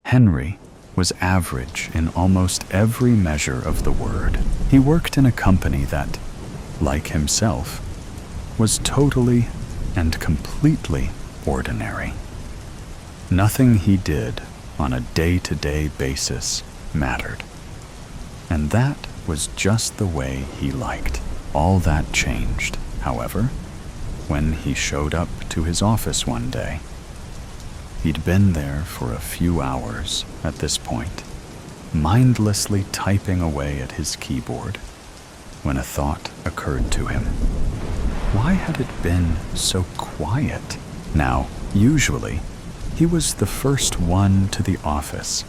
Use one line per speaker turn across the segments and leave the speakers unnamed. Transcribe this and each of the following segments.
Henry was average in almost every measure of the word. He worked in a company that, like himself, was totally and completely ordinary. Nothing he did on a day-to-day basis mattered. And that was just the way he liked. All that changed, however, when he showed up to his office one day. He'd been there for a few hours at this point, mindlessly typing away at his keyboard, when a thought occurred to him. Why had it been so quiet? Now, usually, he was the first one to the office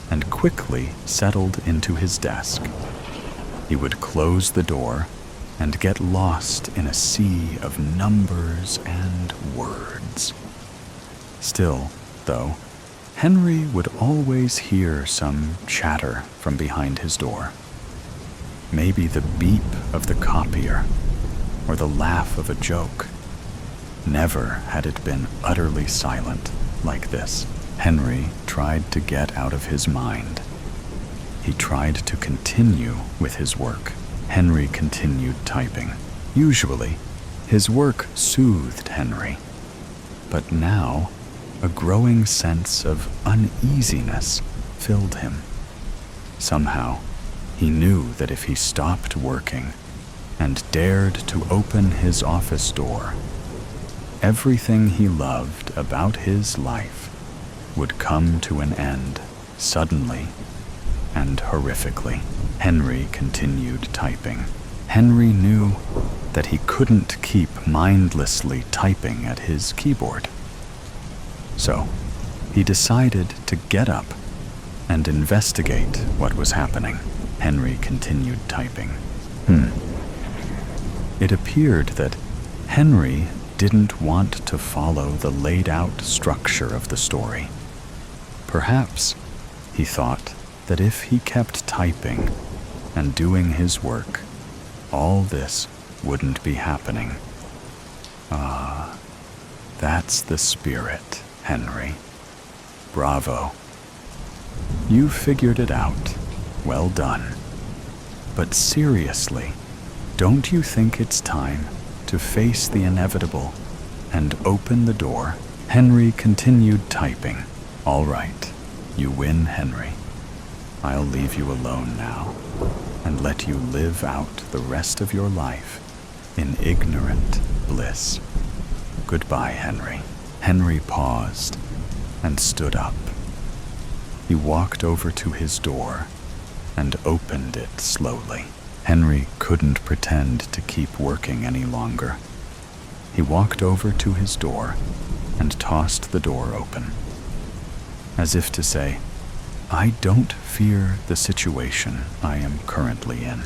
and quickly settled into his desk. He would close the door and get lost in a sea of numbers and words. Still, though, Henry would always hear some chatter from behind his door. Maybe the beep of the copier or the laugh of a joke. Never had it been utterly silent like this. Henry tried to get out of his mind. He tried to continue with his work. Henry continued typing. Usually, his work soothed Henry. But now, a growing sense of uneasiness filled him. Somehow, he knew that if he stopped working and dared to open his office door, everything he loved about his life would come to an end suddenly and horrifically. Henry continued typing. Henry knew that he couldn't keep mindlessly typing at his keyboard. So, he decided to get up and investigate what was happening. Henry continued typing. It appeared that Henry didn't want to follow the laid-out structure of the story. Perhaps he thought that if he kept typing and doing his work, all this wouldn't be happening. Ah, that's the spirit, Henry. Bravo. You figured it out. Well done. But seriously, don't you think it's time to face the inevitable and open the door? Henry continued typing. All right, you win, Henry. I'll leave you alone now and let you live out the rest of your life in ignorant bliss. Goodbye, Henry. Henry paused and stood up. He walked over to his door and opened it slowly. Henry couldn't pretend to keep working any longer. He walked over to his door and tossed the door open, as if to say, I don't fear the situation I am currently in.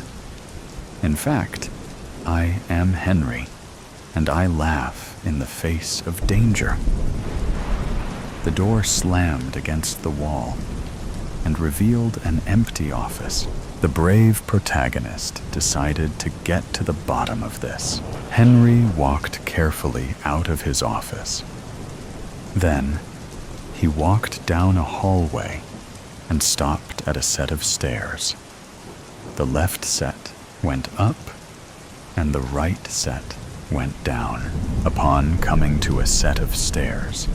In fact, I am Henry, and I laugh in the face of danger. The door slammed against the wall and revealed an empty office. The brave protagonist decided to get to the bottom of this. Henry walked carefully out of his office. Then, he walked down a hallway and stopped at a set of stairs. The left set went up, and the right set went down. Upon coming to a set of stairs,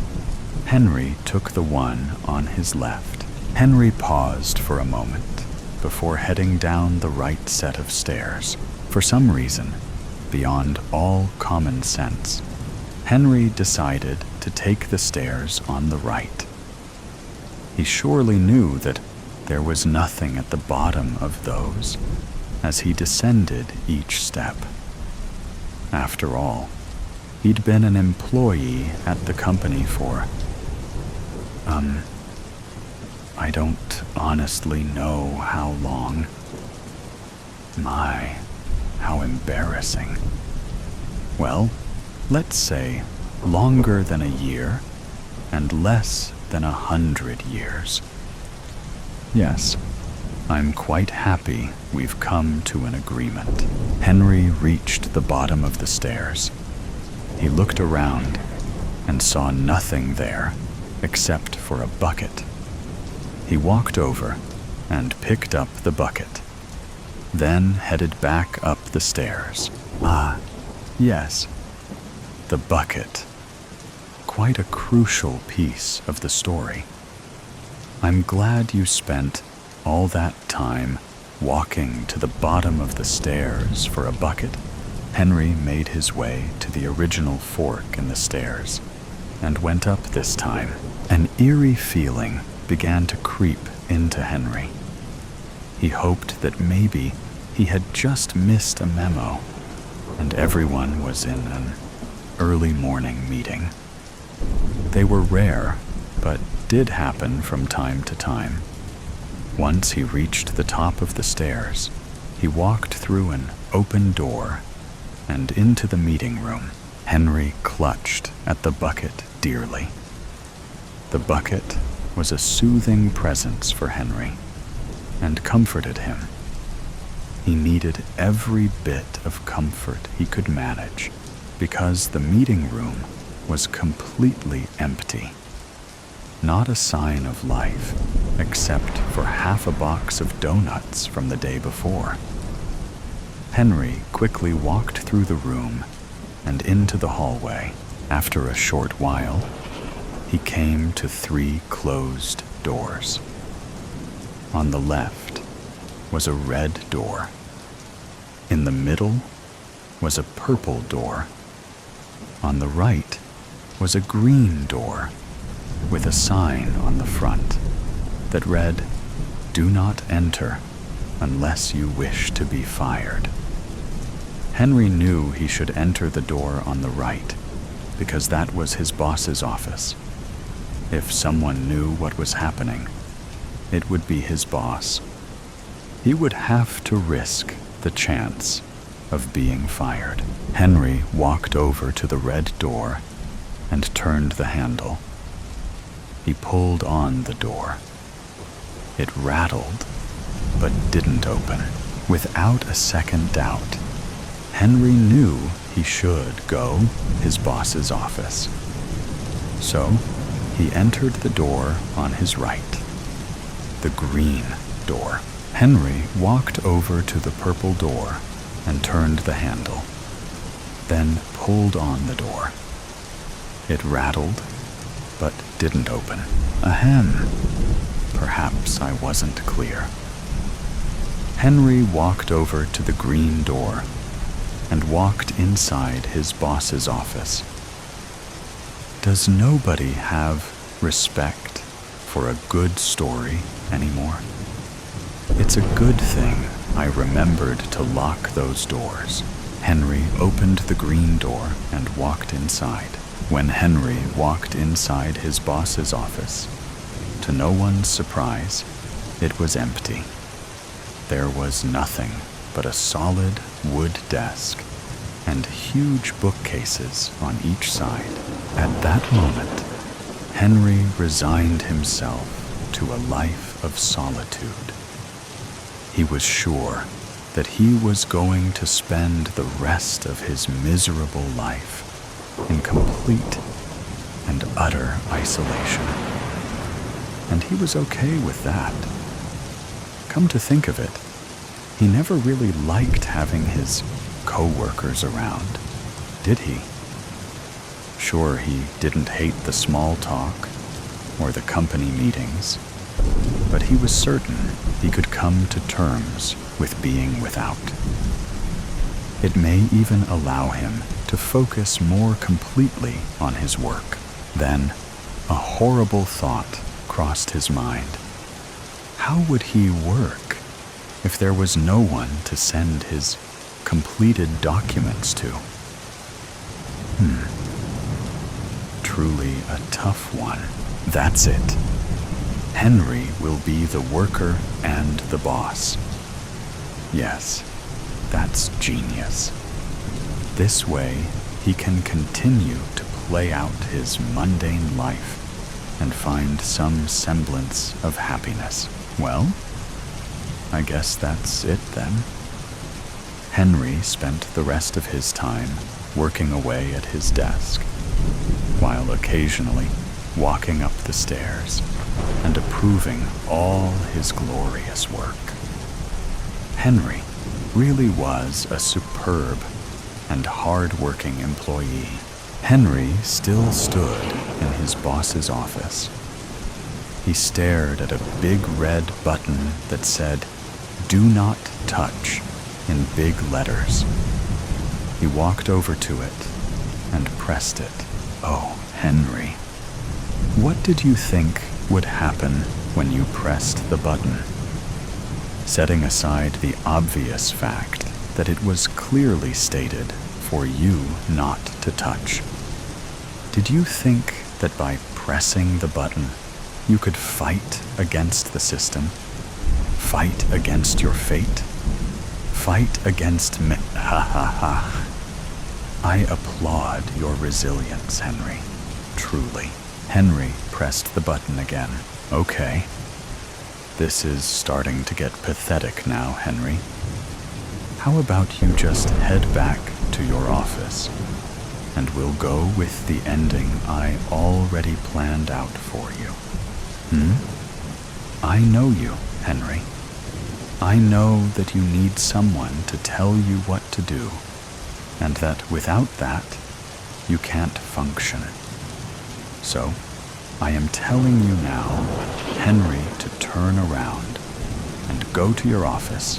Henry took the one on his left. Henry paused for a moment before heading down the right set of stairs. For some reason, beyond all common sense, Henry decided to take the stairs on the right. He surely knew that there was nothing at the bottom of those as he descended each step. After all, he'd been an employee at the company for, I don't honestly know how long. My, how embarrassing. Well, let's say longer than a year and less than 100 years. Yes, I'm quite happy we've come to an agreement. Henry reached the bottom of the stairs. He looked around and saw nothing there except for a bucket. He walked over and picked up the bucket, then headed back up the stairs. Ah, yes, the bucket. Quite a crucial piece of the story. I'm glad you spent all that time walking to the bottom of the stairs for a bucket. Henry made his way to the original fork in the stairs and went up this time. An eerie feeling began to creep into Henry. He hoped that maybe he had just missed a memo and everyone was in an early morning meeting. They were rare, but did happen from time to time. Once he reached the top of the stairs, he walked through an open door and into the meeting room. Henry clutched at the bucket dearly. The bucket was a soothing presence for Henry and comforted him. He needed every bit of comfort he could manage because the meeting room was completely empty. Not a sign of life, except for half a box of donuts from the day before. Henry quickly walked through the room and into the hallway. After a short while, he came to 3 closed doors. On the left was a red door. In the middle was a purple door. On the right was a green door with a sign on the front that read, "Do not enter unless you wish to be fired." Henry knew he should enter the door on the right because that was his boss's office. If someone knew what was happening, it would be his boss. He would have to risk the chance of being fired. Henry walked over to the red door and turned the handle. He pulled on the door. It rattled, but didn't open. Without a second doubt, Henry knew he should go his boss's office. So he entered the door on his right, the green door. Henry walked over to the purple door and turned the handle, then pulled on the door. It rattled, but didn't open. Ahem. Perhaps I wasn't clear. Henry walked over to the green door and walked inside his boss's office. Does nobody have respect for a good story anymore? It's a good thing I remembered to lock those doors. Henry opened the green door and walked inside. When Henry walked inside his boss's office, to no one's surprise, it was empty. There was nothing but a solid wood desk and huge bookcases on each side. At that moment, Henry resigned himself to a life of solitude. He was sure that he was going to spend the rest of his miserable life in complete and utter isolation. And he was okay with that. Come to think of it, he never really liked having his co-workers around, did he? Sure, he didn't hate the small talk or the company meetings, but he was certain he could come to terms with being without. It may even allow him to focus more completely on his work. Then, a horrible thought crossed his mind. How would he work if there was no one to send his completed documents to? Truly a tough one. That's it. Henry will be the worker and the boss. Yes, that's genius. This way, he can continue to play out his mundane life and find some semblance of happiness. Well, I guess that's it then. Henry spent the rest of his time working away at his desk, while occasionally walking up the stairs and approving all his glorious work. Henry really was a superb and hard-working employee. Henry still stood in his boss's office. He stared at a big red button that said, "Do not touch," in big letters. He walked over to it and pressed it. Oh, Henry, what did you think would happen when you pressed the button? Setting aside the obvious fact that it was clearly stated for you not to touch, did you think that by pressing the button you could fight against the system? Fight against your fate? Fight against me? Ha ha ha. I applaud your resilience, Henry. Truly. Henry pressed the button again. Okay. This is starting to get pathetic now, Henry. How about you just head back to your office, and we'll go with the ending I already planned out for you. I know you, Henry. I know that you need someone to tell you what to do, and that without that, you can't function. So, I am telling you now, Henry, to turn around and go to your office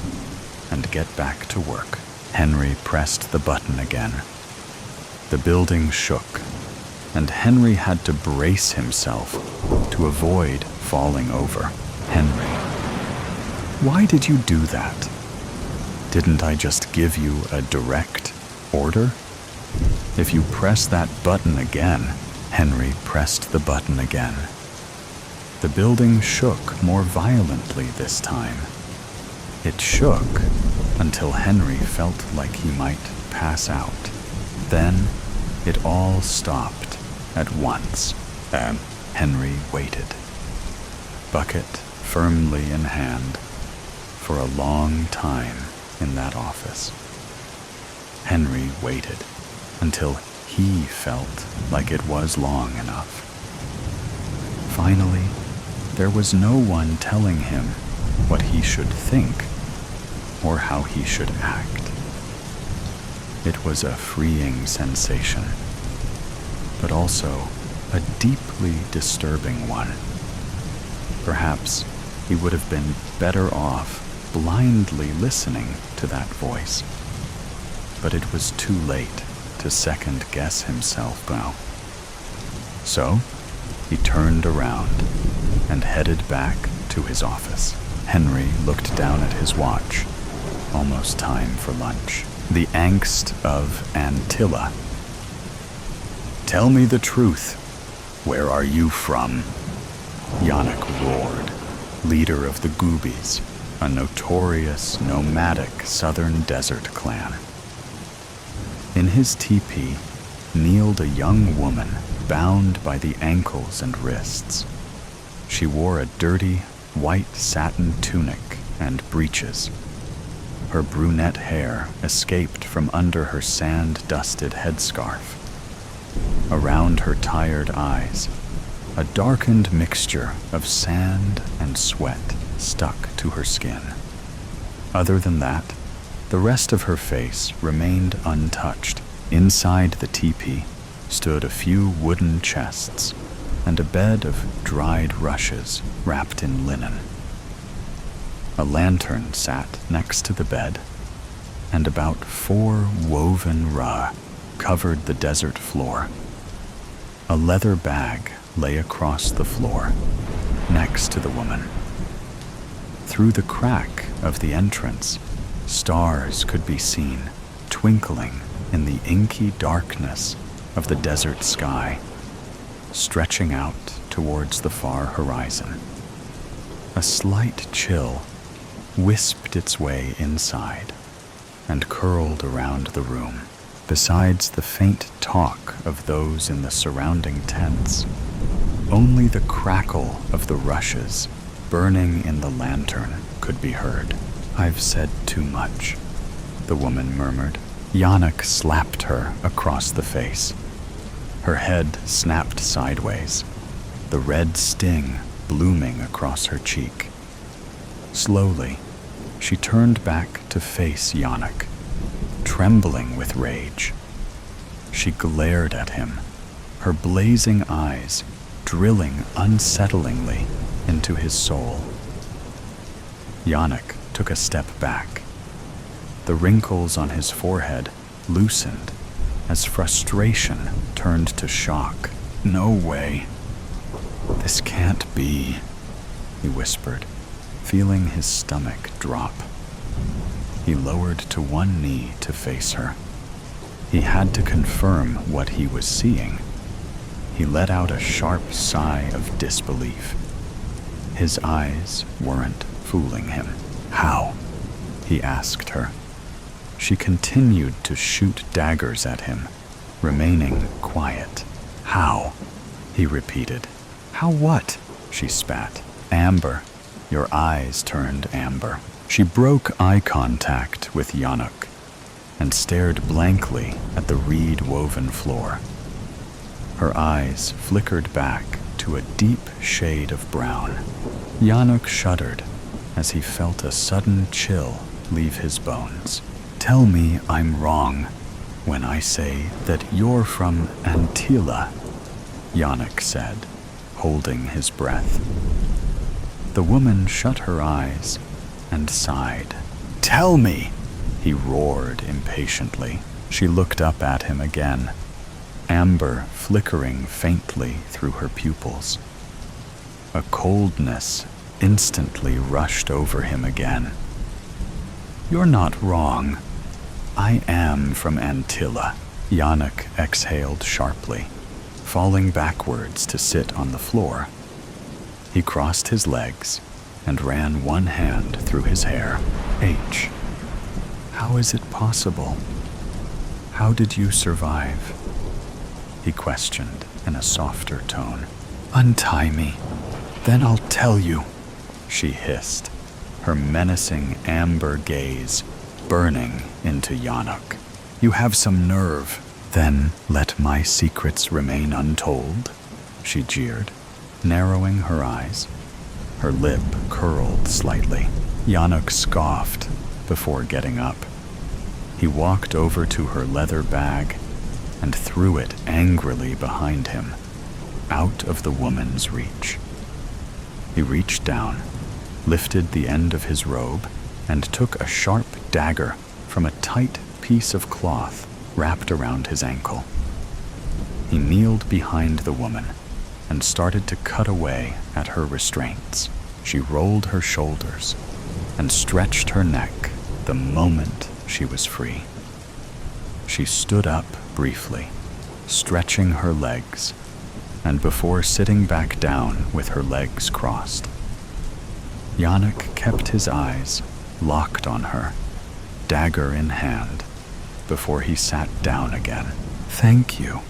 and get back to work. Henry pressed the button again. The building shook, and Henry had to brace himself to avoid falling over. Henry, why did you do that? Didn't I just give you a direct order? If you press that button again, Henry pressed the button again. The building shook more violently this time. It shook until Henry felt like he might pass out. Then it all stopped at once. Henry waited, bucket firmly in hand, for a long time in that office. Henry waited until he felt like it was long enough. Finally, there was no one telling him what he should think or how he should act. It was a freeing sensation, but also a deeply disturbing one. Perhaps he would have been better off blindly listening to that voice, but it was too late to second-guess himself now. So, he turned around and headed back to his office. Henry looked down at his watch. Almost time for lunch. The angst of Antilla. Tell me the truth. Where are you from? Yannick roared, leader of the Goobies, a notorious nomadic southern desert clan. In his teepee kneeled a young woman bound by the ankles and wrists. She wore a dirty, white satin tunic and breeches. Her brunette hair escaped from under her sand-dusted headscarf. Around her tired eyes, a darkened mixture of sand and sweat stuck to her skin. Other than that, the rest of her face remained untouched. Inside the teepee stood a few wooden chests and a bed of dried rushes wrapped in linen. A lantern sat next to the bed, and about 4 woven rugs covered the desert floor. A leather bag lay across the floor, next to the woman. Through the crack of the entrance, stars could be seen, twinkling in the inky darkness of the desert sky, stretching out towards the far horizon. A slight chill wisped its way inside and curled around the room. Besides the faint talk of those in the surrounding tents, only the crackle of the rushes burning in the lantern could be heard. I've said too much, the woman murmured. Yannick slapped her across the face. Her head snapped sideways, the red sting blooming across her cheek. Slowly, she turned back to face Yannick, trembling with rage. She glared at him, her blazing eyes drilling unsettlingly into his soul. Yannick took a step back. The wrinkles on his forehead loosened as frustration turned to shock. "No way. This can't be," he whispered, feeling his stomach drop. He lowered to one knee to face her. He had to confirm what he was seeing. He let out a sharp sigh of disbelief. His eyes weren't fooling him. "How?" he asked her. She continued to shoot daggers at him, remaining quiet. "How?" he repeated. "How what?" she spat. "Amber." Your eyes turned amber. She broke eye contact with Yannick and stared blankly at the reed-woven floor. Her eyes flickered back to a deep shade of brown. Yannick shuddered as he felt a sudden chill leave his bones. "Tell me I'm wrong when I say that you're from Antilla," Yannick said, holding his breath. The woman shut her eyes and sighed. "Tell me!" he roared impatiently. She looked up at him again, amber flickering faintly through her pupils. A coldness instantly rushed over him again. "You're not wrong. I am from Antilla," Yannick exhaled sharply, falling backwards to sit on the floor. He crossed his legs and ran one hand through his hair. "H, how is it possible? How did you survive?" he questioned in a softer tone. "Untie me, then I'll tell you," she hissed, her menacing amber gaze burning into Yannick. "You have some nerve. Then let my secrets remain untold," she jeered, narrowing her eyes. Her lip curled slightly. Yannick scoffed before getting up. He walked over to her leather bag and threw it angrily behind him, out of the woman's reach. He reached down, lifted the end of his robe, and took a sharp dagger from a tight piece of cloth wrapped around his ankle. He kneeled behind the woman and started to cut away at her restraints. She rolled her shoulders and stretched her neck the moment she was free. She stood up briefly, stretching her legs, and before sitting back down with her legs crossed. Yannick kept his eyes locked on her, dagger in hand, before he sat down again. "Thank you,"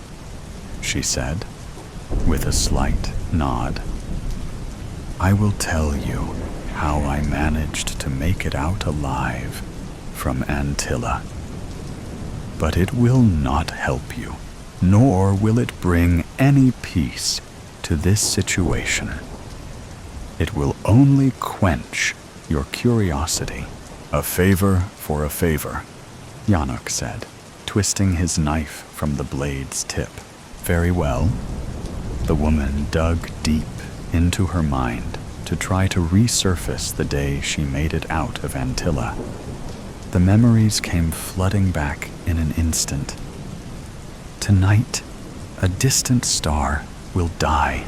she said, with a slight nod. "I will tell you how I managed to make it out alive from Antilla. But it will not help you, nor will it bring any peace to this situation. It will only quench your curiosity." "A favor for a favor," Yannick said, twisting his knife from the blade's tip. "Very well." The woman dug deep into her mind to try to resurface the day she made it out of Antilla. The memories came flooding back in an instant. "Tonight, a distant star will die.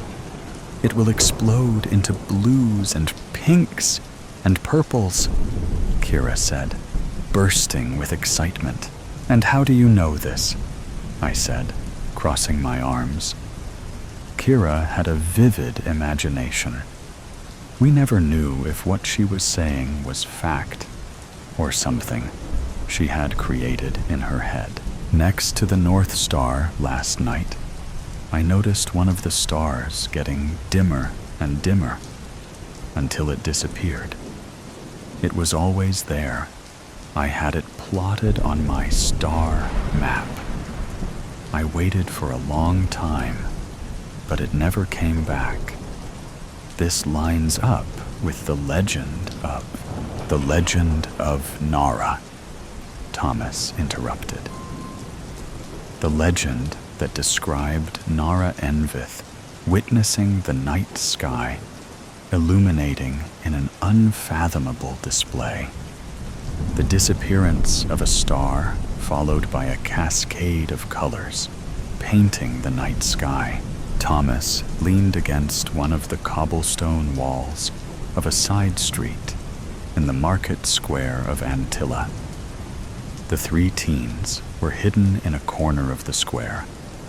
It will explode into blues and pinks and purples," Kira said, bursting with excitement. "And how do you know this?" I said, crossing my arms. Kira had a vivid imagination. We never knew if what she was saying was fact or something she had created in her head. "Next to the North Star last night, I noticed one of the stars getting dimmer and dimmer until it disappeared. It was always there. I had it plotted on my star map. I waited for a long time, but it never came back. This lines up with the legend of Nara, Thomas interrupted. The legend that described Nara Envith witnessing the night sky, illuminating in an unfathomable display. The disappearance of a star followed by a cascade of colors, painting the night sky. Thomas leaned against one of the cobblestone walls of a side street in the market square of Antilla. The three teens were hidden in a corner of the square,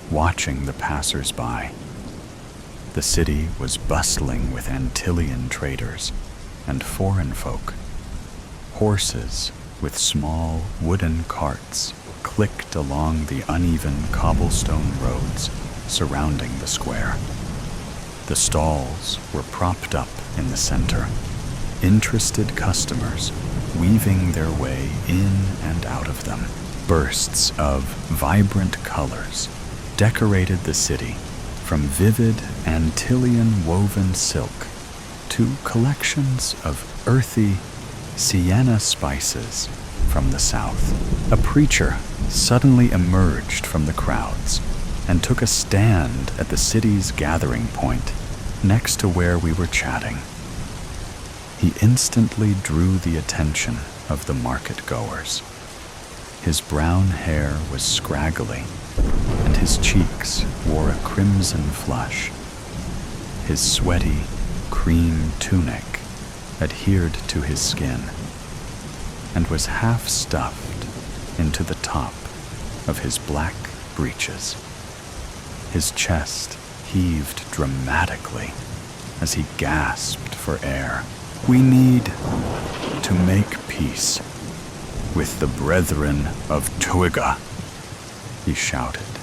watching the passers-by. The city was bustling with Antillian traders and foreign folk. Horses with small wooden carts clicked along the uneven cobblestone roads surrounding the square. The stalls were propped up in the center, interested customers weaving their way in and out of them. Bursts of vibrant colors decorated the city, from vivid Antillian woven silk to collections of earthy sienna spices from the south. A preacher suddenly emerged from the crowds and took a stand at the city's gathering point next to where we were chatting. He instantly drew the attention of the market-goers. His brown hair was scraggly, and his cheeks wore a crimson flush. His sweaty, cream tunic adhered to his skin and was half stuffed into the top of his black breeches. His chest heaved dramatically as he gasped for air. "We need to make peace with the brethren of Tuiga," he shouted,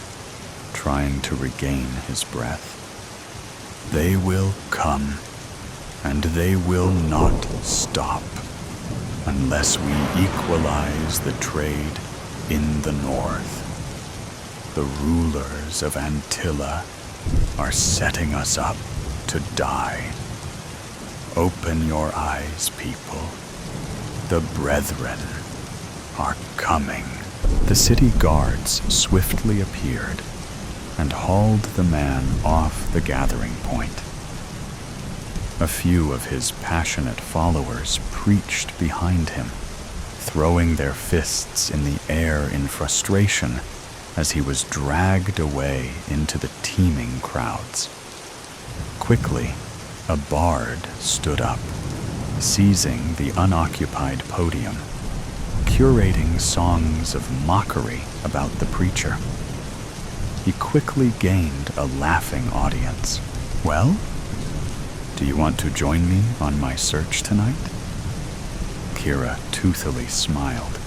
trying to regain his breath. "They will come, and they will not stop unless we equalize the trade in the north. The rulers of Antilla are setting us up to die. Open your eyes, people. The brethren are coming." The city guards swiftly appeared and hauled the man off the gathering point. A few of his passionate followers preached behind him, throwing their fists in the air in frustration as he was dragged away into the teeming crowds. Quickly, a bard stood up, seizing the unoccupied podium, curating songs of mockery about the preacher. He quickly gained a laughing audience. "Well, do you want to join me on my search tonight?" Kira toothily smiled,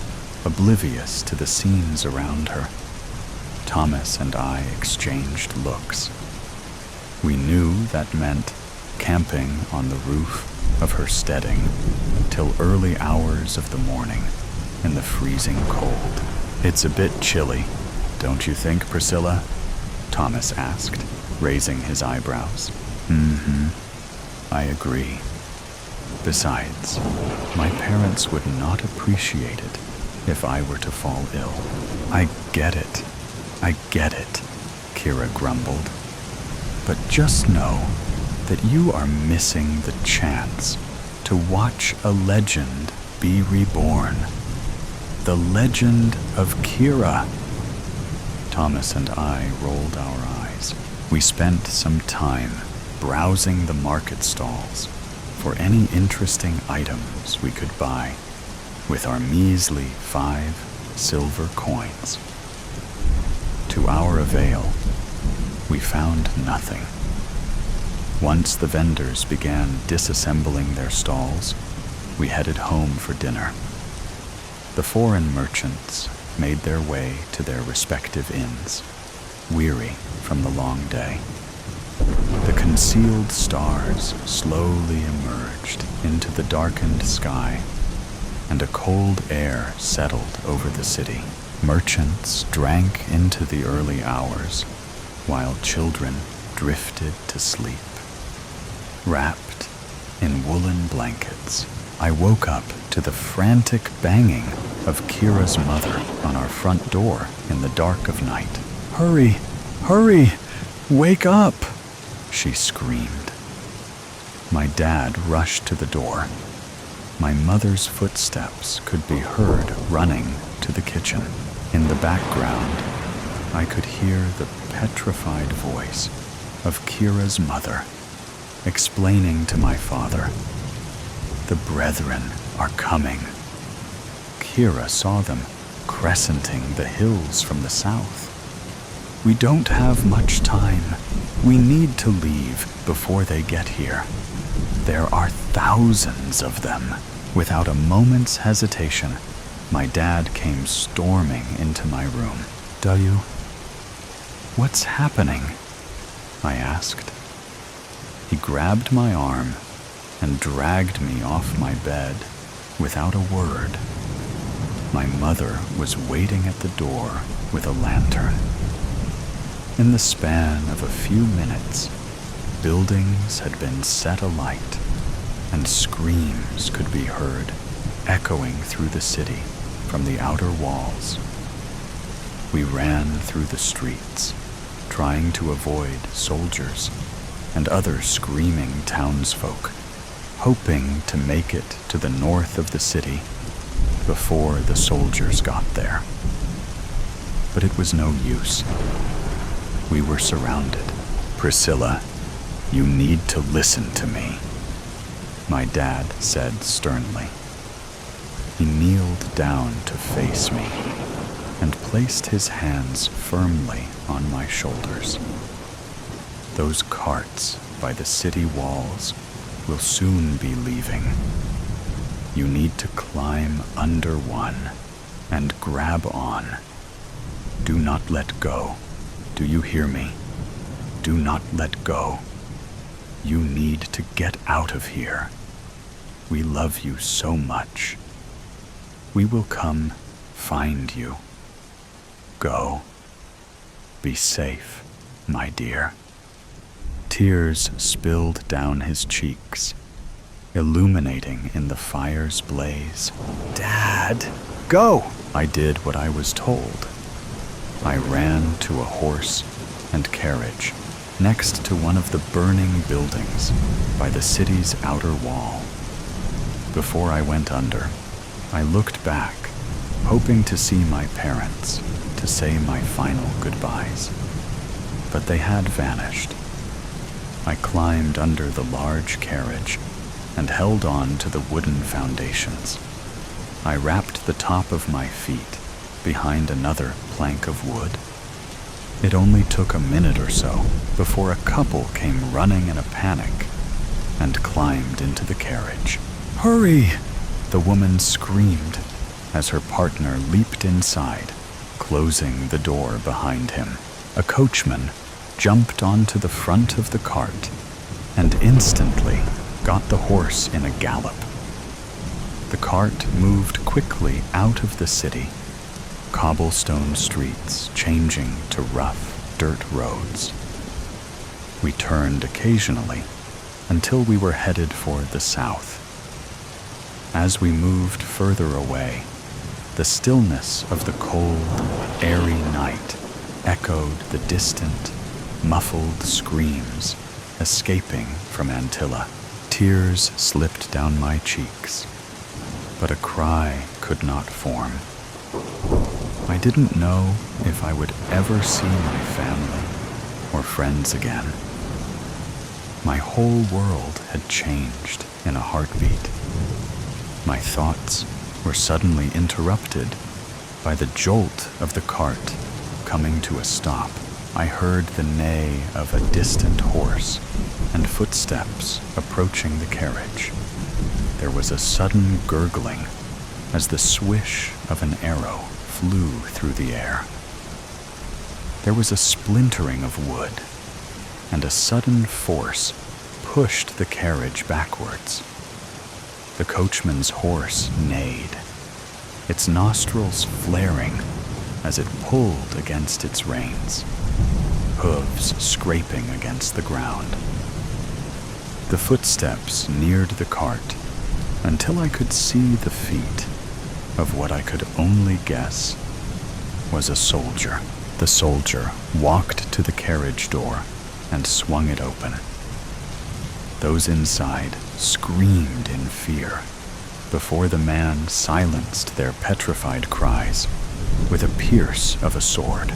oblivious to the scenes around her. Thomas and I exchanged looks. We knew that meant camping on the roof of her steading till early hours of the morning in the freezing cold. "It's a bit chilly, don't you think, Priscilla?" Thomas asked, raising his eyebrows. I agree. Besides, my parents would not appreciate it if I were to fall ill." I get it, Kira grumbled. "But just know that you are missing the chance to watch a legend be reborn. The legend of Kira." Thomas and I rolled our eyes. We spent some time browsing the market stalls for any interesting items we could buy with our measly 5 silver coins. To our avail, we found nothing. Once the vendors began disassembling their stalls, we headed home for dinner. The foreign merchants made their way to their respective inns, weary from the long day. The concealed stars slowly emerged into the darkened sky, and a cold air settled over the city. Merchants drank into the early hours, while children drifted to sleep. wrapped in woolen blankets. I woke up to the frantic banging of Kira's mother on our front door in the dark of night. "Hurry! Hurry! Wake up!" she screamed. My dad rushed to the door. My mother's footsteps could be heard running to the kitchen. In the background, I could hear the petrified voice of Kira's mother explaining to my father, "The brethren are coming." Kira saw them crescenting the hills from the south. "We don't have much time. We need to leave before they get here. There are thousands of them." Without a moment's hesitation, my dad came storming into my room. "Dayu, what's happening?" I asked. He grabbed my arm and dragged me off my bed without a word. My mother was waiting at the door with a lantern. In the span of a few minutes, buildings had been set alight, and screams could be heard echoing through the city from the outer walls. We ran through the streets, trying to avoid soldiers and other screaming townsfolk, hoping to make it to the north of the city before the soldiers got there. But it was no use. We were surrounded. "Priscilla, you need to listen to me," my dad said sternly. He kneeled down to face me and placed his hands firmly on my shoulders. "Those carts by the city walls will soon be leaving. You need to climb under one and grab on. Do not let go. Do you hear me? Do not let go. You need to get out of here. We love you so much. We will come find you. Go. Be safe, my dear." Tears spilled down his cheeks, illuminating in the fire's blaze. "Dad, go!" I did what I was told. I ran to a horse and carriage next to one of the burning buildings by the city's outer wall. Before I went under, I looked back, hoping to see my parents, to say my final goodbyes. But they had vanished. I climbed under the large carriage and held on to the wooden foundations. I wrapped the top of my feet behind another plank of wood. It only took a minute or so before a couple came running in a panic and climbed into the carriage. "Hurry!" the woman screamed as her partner leaped inside, closing the door behind him. A coachman jumped onto the front of the cart and instantly got the horse in a gallop. The cart moved quickly out of the city, cobblestone streets changing to rough dirt roads. We turned occasionally until we were headed for the south. As we moved further away, the stillness of the cold, airy night echoed the distant, muffled screams escaping from Antilla. Tears slipped down my cheeks, but a cry could not form. I didn't know if I would ever see my family or friends again. My whole world had changed in a heartbeat. My thoughts were suddenly interrupted by the jolt of the cart coming to a stop. I heard the neigh of a distant horse and footsteps approaching the carriage. There was a sudden gurgling as the swish of an arrow flew through the air. There was a splintering of wood, and a sudden force pushed the carriage backwards. The coachman's horse neighed, its nostrils flaring as it pulled against its reins, hooves scraping against the ground. The The footsteps neared the cart until I could see the feet of what I could only guess was a soldier. The soldier walked to the carriage door and swung it open. Those inside screamed in fear before the man silenced their petrified cries with a pierce of a sword.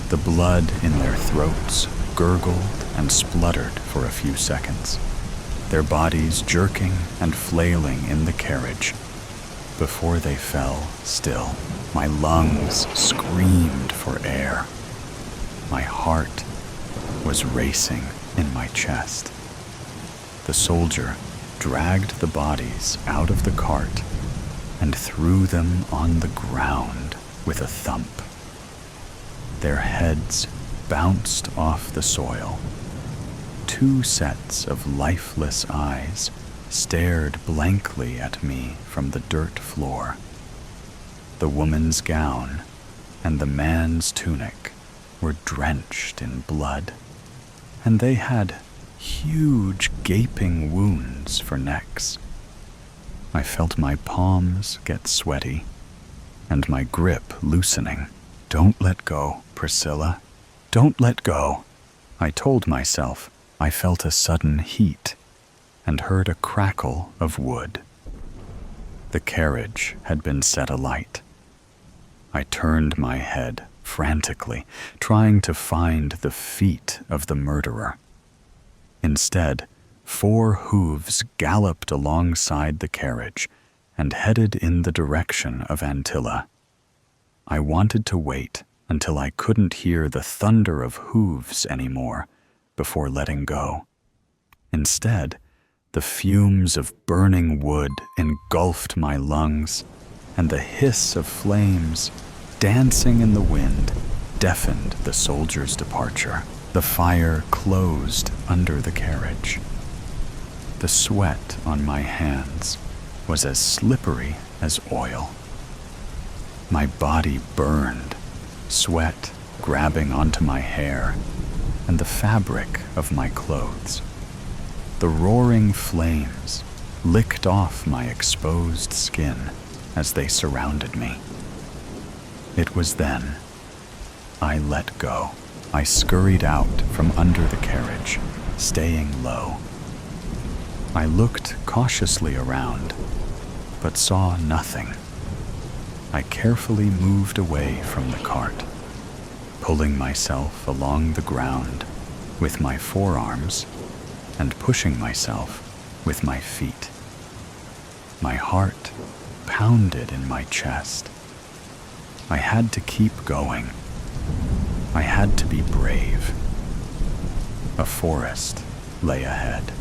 The blood in their throats gurgled and spluttered for a few seconds, their bodies jerking and flailing in the carriage before they fell still. My lungs screamed for air. My heart was racing in my chest. The soldier dragged the bodies out of the cart and threw them on the ground with a thump. Their heads bounced off the soil. Two sets of lifeless eyes stared blankly at me from the dirt floor. The woman's gown and the man's tunic were drenched in blood, and they had huge gaping wounds for necks. I felt my palms get sweaty and my grip loosening. "Don't let go, Priscilla. Don't let go," I told myself. I felt a sudden heat and heard a crackle of wood. The carriage had been set alight. I turned my head frantically, trying to find the feet of the murderer. Instead, 4 hooves galloped alongside the carriage and headed in the direction of Antilla. I wanted to wait until I couldn't hear the thunder of hooves anymore before letting go. Instead, the fumes of burning wood engulfed my lungs, and the hiss of flames dancing in the wind deafened the soldier's departure. The fire closed under the carriage. The sweat on my hands was as slippery as oil. My body burned, sweat grabbing onto my hair and the fabric of my clothes. The roaring flames licked off my exposed skin as they surrounded me. It was then I let go. I scurried out from under the carriage, staying low. I looked cautiously around, but saw nothing. I carefully moved away from the cart, pulling myself along the ground with my forearms and pushing myself with my feet. My heart pounded in my chest. I had to keep going. I had to be brave. A forest lay ahead.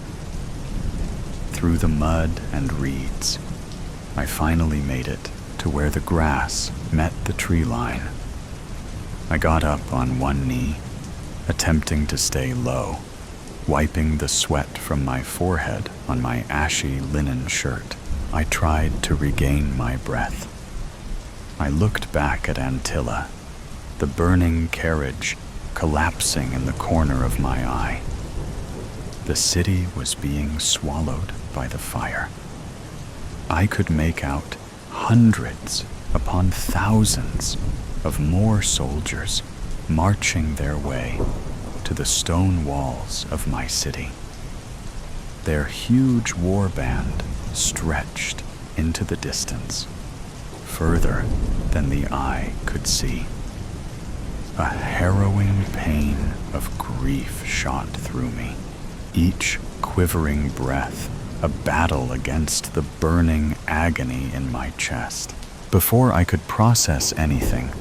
Through the mud and reeds, I finally made it to where the grass met the tree line. I got up on one knee, attempting to stay low, wiping the sweat from my forehead on my ashy linen shirt. I tried to regain my breath. I looked back at Antilla, the burning carriage collapsing in the corner of my eye. The city was being swallowed by the fire. I could make out hundreds upon thousands of more soldiers marching their way to the stone walls of my city. Their huge war band stretched into the distance, further than the eye could see. A harrowing pain of grief shot through me, each quivering breath a battle against the burning agony in my chest. Before I could process anything,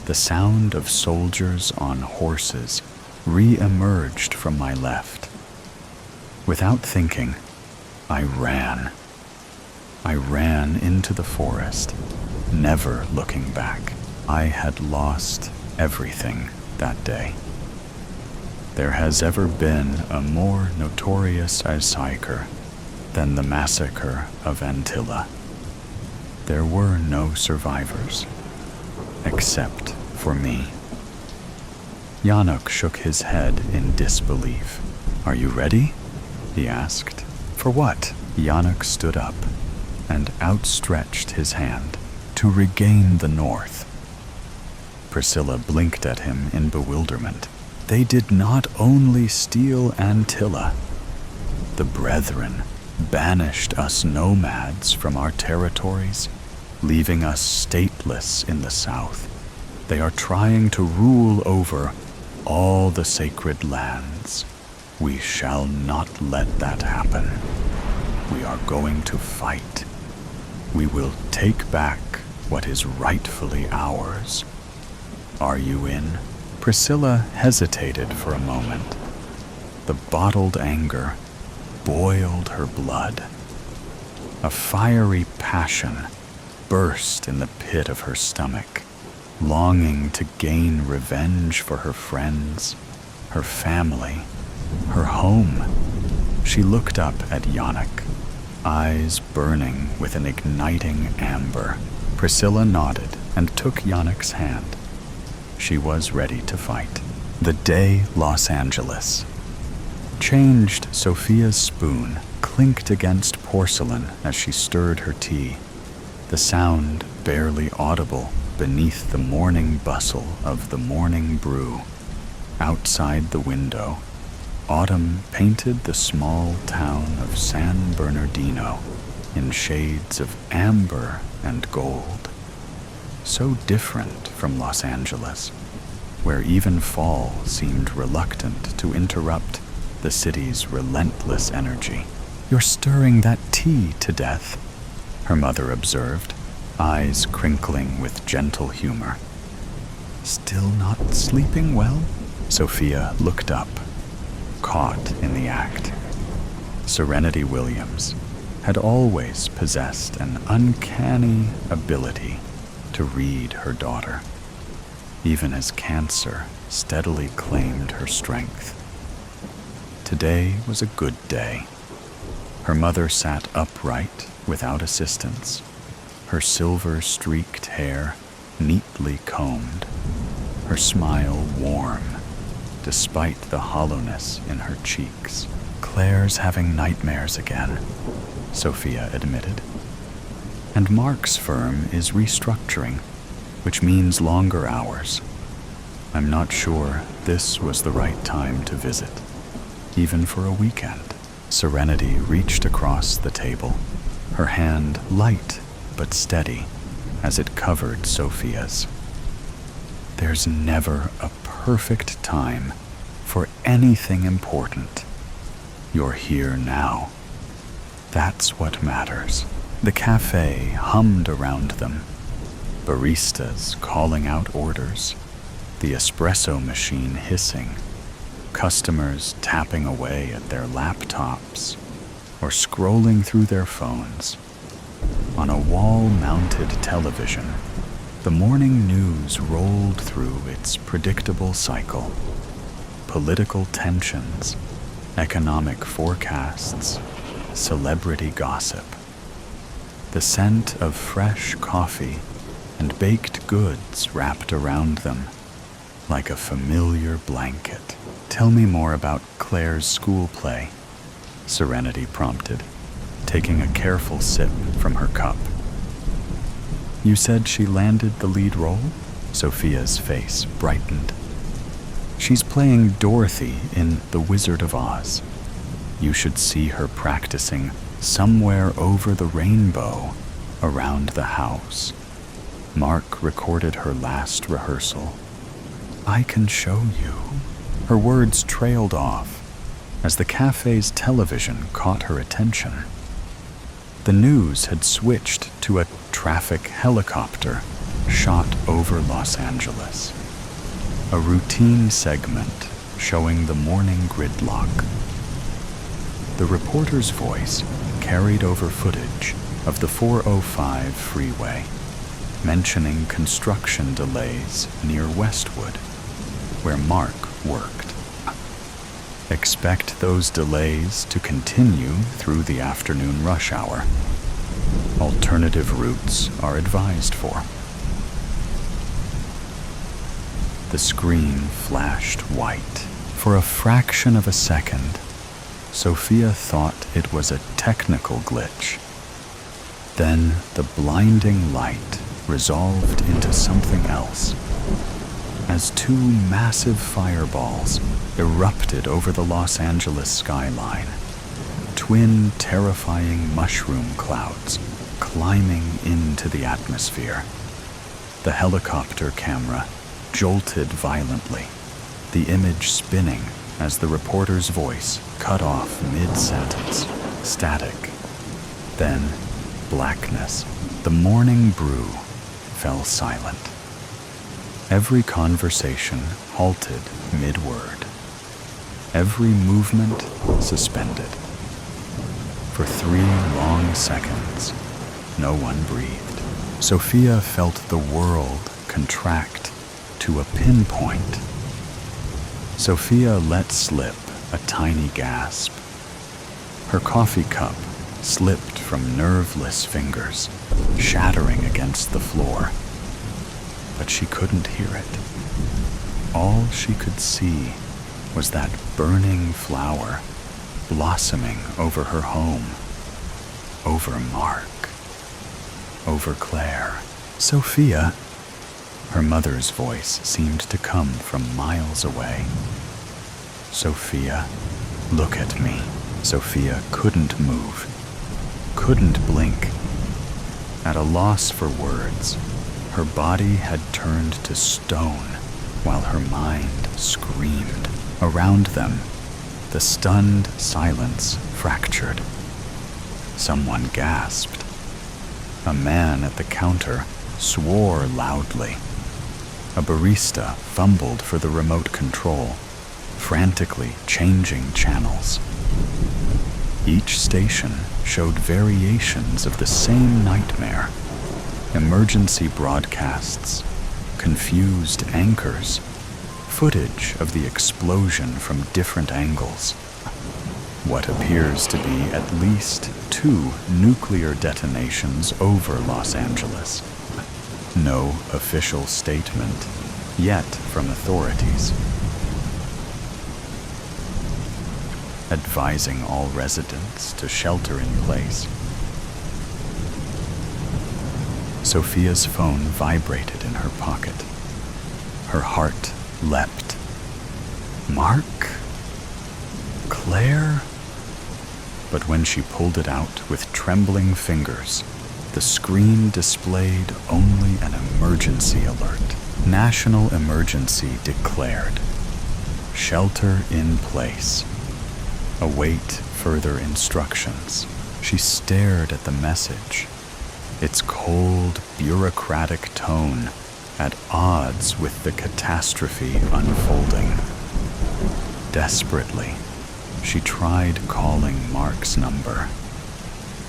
the sound of soldiers on horses re-emerged from my left. Without thinking, I ran. I ran into the forest, never looking back. I had lost everything that day. There has ever been a more notorious massacre than the massacre of Antilla. There were no survivors, except for me. Yanuk shook his head in disbelief. "Are you ready?" he asked. For what? Yannick stood up and outstretched his hand. To regain the north. Priscilla blinked at him in bewilderment. They did not only steal Antilla. The Brethren banished us nomads from our territories, leaving us stateless in the south. They are trying to rule over all the sacred lands. We shall not let that happen. We are going to fight. We will take back what is rightfully ours. Are you in? Priscilla hesitated for a moment. The bottled anger boiled her blood. A fiery passion burst in the pit of her stomach, longing to gain revenge for her friends, her family, her home. She looked up at Yannick, eyes burning with an igniting amber. Priscilla nodded and took Yannick's hand. She was ready to fight. The day Los Angeles. Changed Sophia's spoon clinked against porcelain as she stirred her tea, the sound barely audible beneath the morning bustle of the morning brew. Outside the window, autumn painted the small town of San Bernardino in shades of amber and gold. So different from Los Angeles, where even fall seemed reluctant to interrupt the city's relentless energy. You're stirring that tea to death, her mother observed, eyes crinkling with gentle humor. Still not sleeping well? Sophia looked up, caught in the act. Serenity Williams had always possessed an uncanny ability to read her daughter, even as cancer steadily claimed her strength. Today was a good day. Her mother sat upright without assistance, her silver-streaked hair neatly combed, her smile warm despite the hollowness in her cheeks. Claire's having nightmares again, Sophia admitted. And Mark's firm is restructuring, which means longer hours. I'm not sure this was the right time to visit, even for a weekend. Serenity reached across the table, her hand light but steady as it covered Sophia's. There's never a perfect time for anything important. You're here now. That's what matters. The cafe hummed around them, baristas calling out orders, the espresso machine hissing, customers tapping away at their laptops or scrolling through their phones. On a wall-mounted television, the morning news rolled through its predictable cycle. Political tensions, economic forecasts, celebrity gossip. The scent of fresh coffee and baked goods wrapped around them like a familiar blanket. Tell me more about Claire's school play, Serenity prompted, taking a careful sip from her cup. You said she landed the lead role? Sophia's face brightened. She's playing Dorothy in The Wizard of Oz. You should see her practicing Somewhere Over the Rainbow around the house. Mark recorded her last rehearsal. I can show you. Her words trailed off as the cafe's television caught her attention. The news had switched to a traffic helicopter shot over Los Angeles. A routine segment showing the morning gridlock. The reporter's voice carried over footage of the 405 freeway, mentioning construction delays near Westwood, where Mark worked. Expect those delays to continue through the afternoon rush hour. Alternative routes are advised for. The screen flashed white. For a fraction of a second, Sophia thought it was a technical glitch. Then the blinding light resolved into something else, as two massive fireballs erupted over the Los Angeles skyline, twin terrifying mushroom clouds climbing into the atmosphere. The helicopter camera jolted violently, the image spinning as the reporter's voice cut off mid-sentence. Static. Then blackness. The morning brew fell silent. Every conversation halted mid-word. Every movement suspended. For 3 long seconds, no one breathed. Sophia felt the world contract to a pinpoint. Sophia let slip a tiny gasp. Her coffee cup slipped from nerveless fingers, shattering against the floor. But she couldn't hear it. All she could see was that burning flower blossoming over her home, over Mark, over Claire. Sophia, her mother's voice seemed to come from miles away. Sophia, look at me. Sophia couldn't move, couldn't blink. At a loss for words, her body had turned to stone while her mind screamed. Around them, the stunned silence fractured. Someone gasped. A man at the counter swore loudly. A barista fumbled for the remote control, frantically changing channels. Each station showed variations of the same nightmare. Emergency broadcasts, confused anchors, footage of the explosion from different angles. What appears to be at least 2 nuclear detonations over Los Angeles. No official statement yet from authorities, advising all residents to shelter in place. Sophia's phone vibrated in her pocket. Her heart leapt. Mark? Claire? But when she pulled it out with trembling fingers, the screen displayed only an emergency alert. National emergency declared. Shelter in place. Await further instructions. She stared at the message, its cold, bureaucratic tone at odds with the catastrophe unfolding. Desperately, she tried calling Mark's number.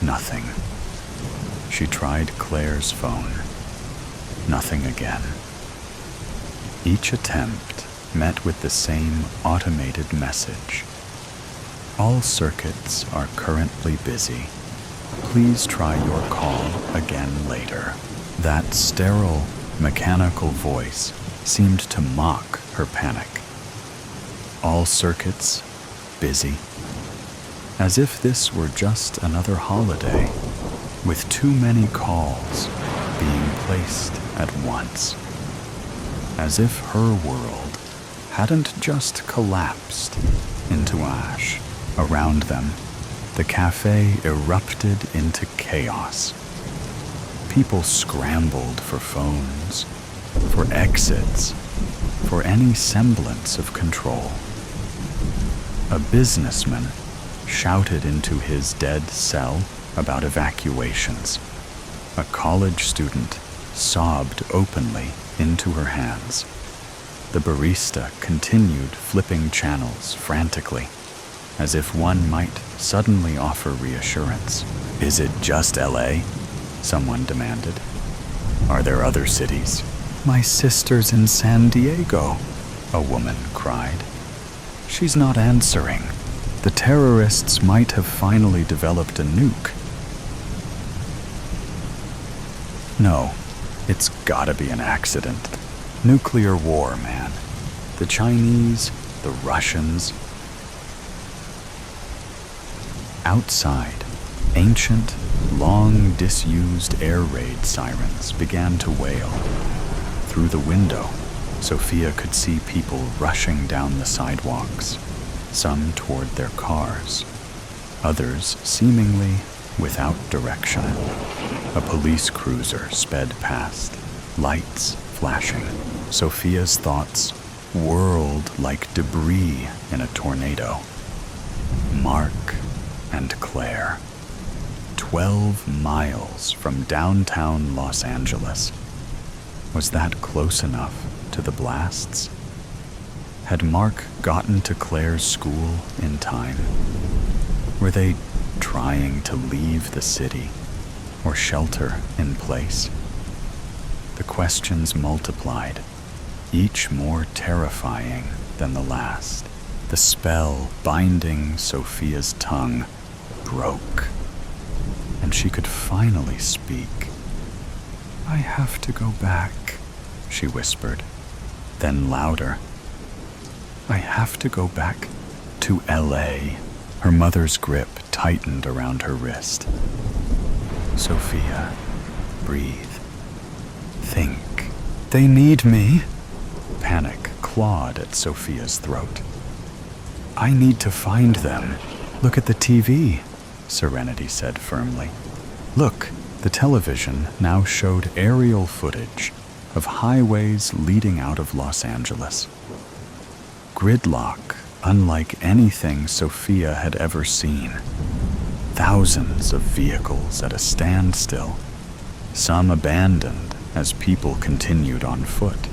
Nothing. She tried Claire's phone. Nothing again. Each attempt met with the same automated message. All circuits are currently busy. Please try your call again later. That sterile, mechanical voice seemed to mock her panic. All circuits busy. As if this were just another holiday, with too many calls being placed at once. As if her world hadn't just collapsed into ash. Around them, the cafe erupted into chaos. People scrambled for phones, for exits, for any semblance of control. A businessman shouted into his dead cell about evacuations. A college student sobbed openly into her hands. The barista continued flipping channels frantically, as if one might suddenly offer reassurance. Is it just LA? Someone demanded. Are there other cities? My sister's in San Diego, a woman cried. She's not answering. The terrorists might have finally developed a nuke. No, it's gotta be an accident. Nuclear war, man. The Chinese, the Russians. Outside, ancient, long disused air raid sirens began to wail. Through the window, Sophia could see people rushing down the sidewalks, some toward their cars, others seemingly without direction. A police cruiser sped past, lights flashing. Sophia's thoughts whirled like debris in a tornado. Mark and Claire. 12 miles from downtown Los Angeles. Was that close enough to the blasts? Had Mark gotten to Claire's school in time? Were they trying to leave the city or shelter in place? The questions multiplied, each more terrifying than the last. The spell binding Sophia's tongue broke, and she could finally speak. "I have to go back," she whispered, then louder. "I have to go back to LA." Her mother's grip tightened around her wrist. "Sophia, breathe. Think. They need me." Panic clawed at Sophia's throat. "I need to find them. Look at the TV," Serenity said firmly. Look, the television now showed aerial footage of highways leading out of Los Angeles. Gridlock unlike anything Sophia had ever seen. Thousands of vehicles at a standstill, some abandoned as people continued on foot.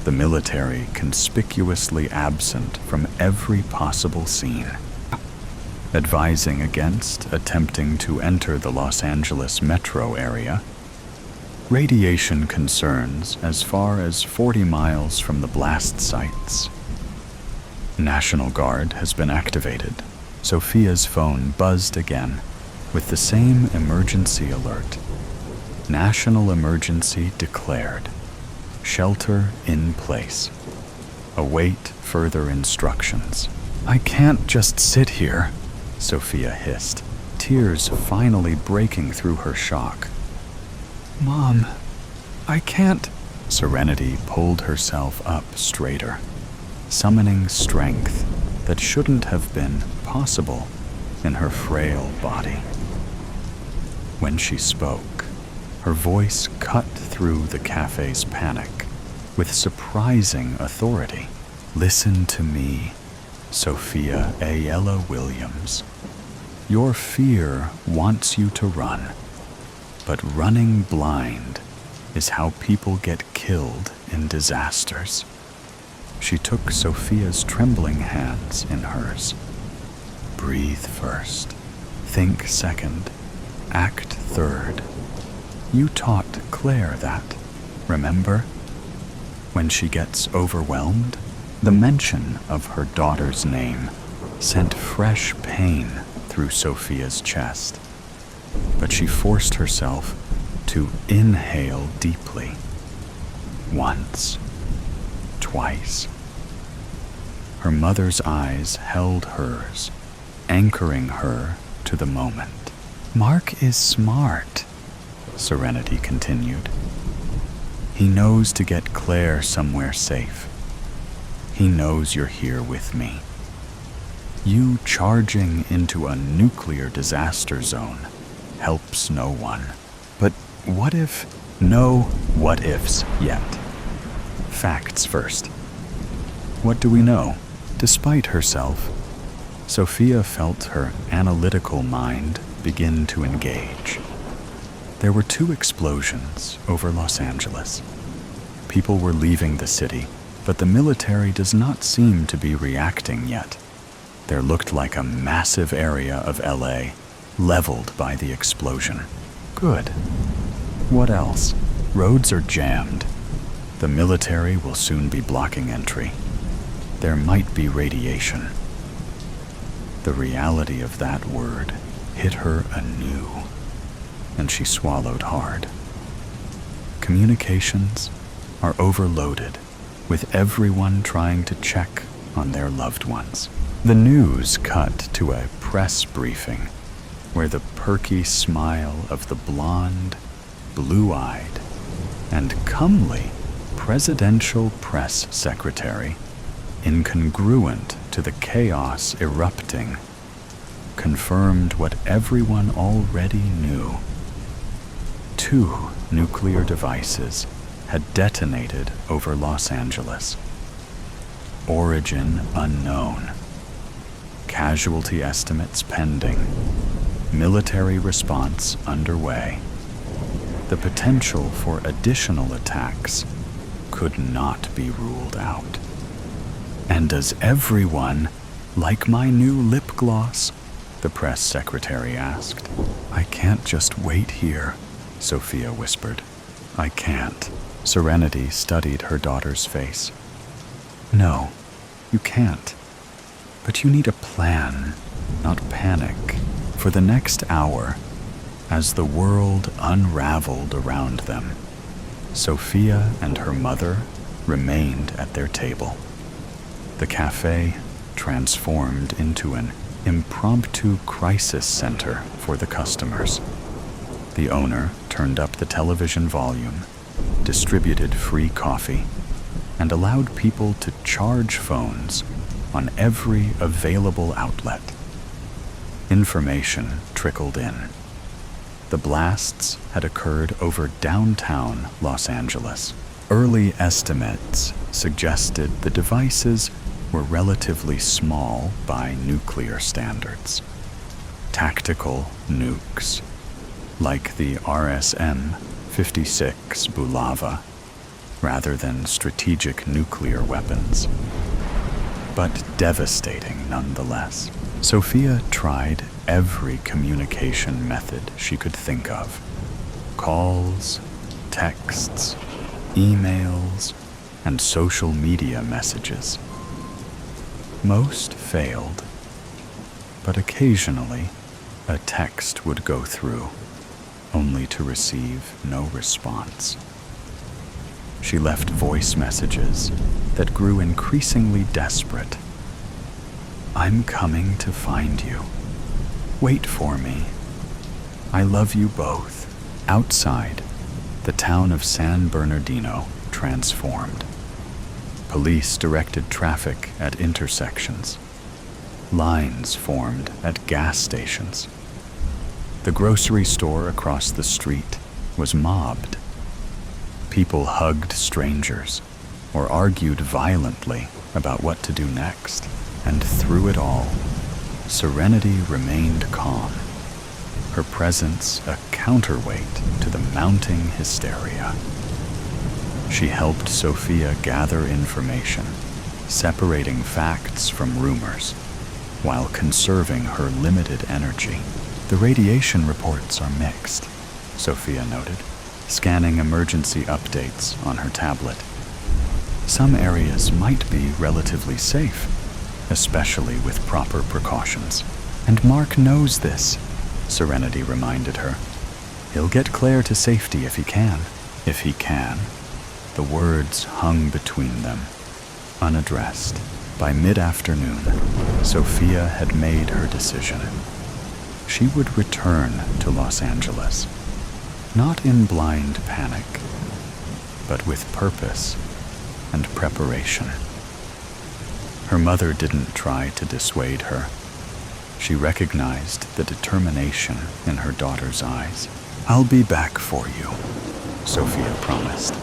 The military conspicuously absent from every possible scene, advising against attempting to enter the Los Angeles metro area. Radiation concerns as far as 40 miles from the blast sites. National Guard has been activated. Sophia's phone buzzed again with the same emergency alert. National emergency declared. Shelter in place. Await further instructions. "I can't just sit here," Sophia hissed, tears finally breaking through her shock. "Mom, I can't." Serenity pulled herself up straighter, summoning strength that shouldn't have been possible in her frail body. When she spoke, her voice cut through the cafe's panic with surprising authority. "Listen to me, Sophia Ayala Williams. Your fear wants you to run, but running blind is how people get killed in disasters." She took Sophia's trembling hands in hers. "Breathe first, think second, act third. You taught Claire that, remember? When she gets overwhelmed, the mention of her daughter's name sent fresh pain through Sophia's chest. But she forced herself to inhale deeply. Once, twice. Her mother's eyes held hers, anchoring her to the moment. "Mark is smart," Serenity continued. "He knows to get Claire somewhere safe. He knows you're here with me. You charging into a nuclear disaster zone helps no one. But what if? No what ifs yet. Facts first. What do we know? Despite herself, Sophia felt her analytical mind begin to engage. There were 2 explosions over Los Angeles. People were leaving the city, but the military does not seem to be reacting yet. There looked like a massive area of LA leveled by the explosion. Good. What else? Roads are jammed. The military will soon be blocking entry. There might be radiation. The reality of that word hit her anew, and she swallowed hard. Communications are overloaded, with everyone trying to check on their loved ones. The news cut to a press briefing where the perky smile of the blonde, blue-eyed, and comely presidential press secretary, incongruent to the chaos erupting, confirmed what everyone already knew. 2 nuclear devices had detonated over Los Angeles. Origin unknown. Casualty estimates pending. Military response underway. The potential for additional attacks could not be ruled out. "And does everyone like my new lip gloss?" the press secretary asked. "I can't just wait here," Sophia whispered. "I can't." Serenity studied her daughter's face. "No, you can't. But you need a plan, not panic, for the next hour as the world unraveled around them. Sophia and her mother remained at their table. The cafe transformed into an impromptu crisis center for the customers. The owner turned up the television volume, distributed free coffee, and allowed people to charge phones on every available outlet. Information trickled in. The blasts had occurred over downtown Los Angeles. Early estimates suggested the devices were relatively small by nuclear standards. Tactical nukes, like the RSM-56 Bulava, rather than strategic nuclear weapons. But devastating nonetheless. Sophia tried every communication method she could think of. Calls, texts, emails, and social media messages. Most failed, but occasionally a text would go through, only to receive no response. She left voice messages that grew increasingly desperate. "I'm coming to find you. Wait for me. I love you both." Outside, the town of San Bernardino transformed. Police directed traffic at intersections. Lines formed at gas stations. The grocery store across the street was mobbed. People hugged strangers or argued violently about what to do next. And through it all, Serenity remained calm, her presence a counterweight to the mounting hysteria. She helped Sophia gather information, separating facts from rumors, while conserving her limited energy. "The radiation reports are mixed," Sophia noted, scanning emergency updates on her tablet. "Some areas might be relatively safe, especially with proper precautions. And Mark knows this," Serenity reminded her. "He'll get Claire to safety if he can." If he can. The words hung between them, unaddressed. By mid-afternoon, Sophia had made her decision. She would return to Los Angeles, not in blind panic, but with purpose and preparation. Her mother didn't try to dissuade her. She recognized the determination in her daughter's eyes. "I'll be back for you," Sophia promised,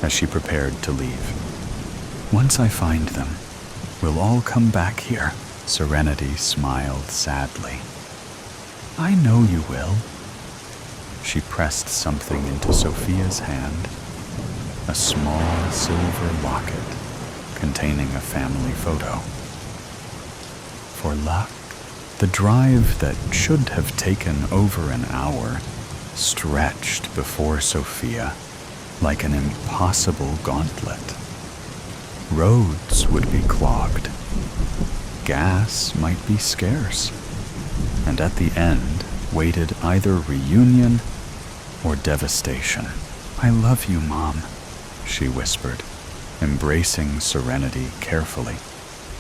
as she prepared to leave. "Once I find them, we'll all come back here." Serenity smiled sadly. "I know you will." She pressed something into Sophia's hand, a small silver locket containing a family photo. For luck, the drive that should have taken over an hour stretched before Sophia like an impossible gauntlet. Roads would be clogged. Gas might be scarce. And at the end waited either reunion or devastation. "I love you, Mom," she whispered, embracing Serenity carefully.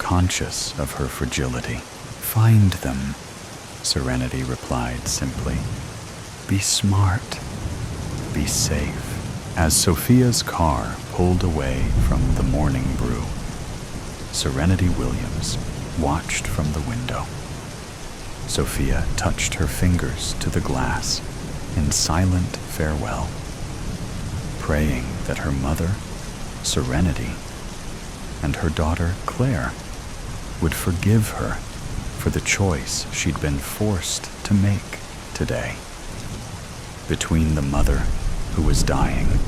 conscious of her fragility. "Find them," Serenity replied simply. "Be smart. Be safe." As Sophia's car pulled away from the morning brew, Serenity Williams watched from the window. Sophia touched her fingers to the glass in silent farewell, praying that her mother, Serenity, and her daughter, Claire, would forgive her for the choice she'd been forced to make today. Between the mother who was dying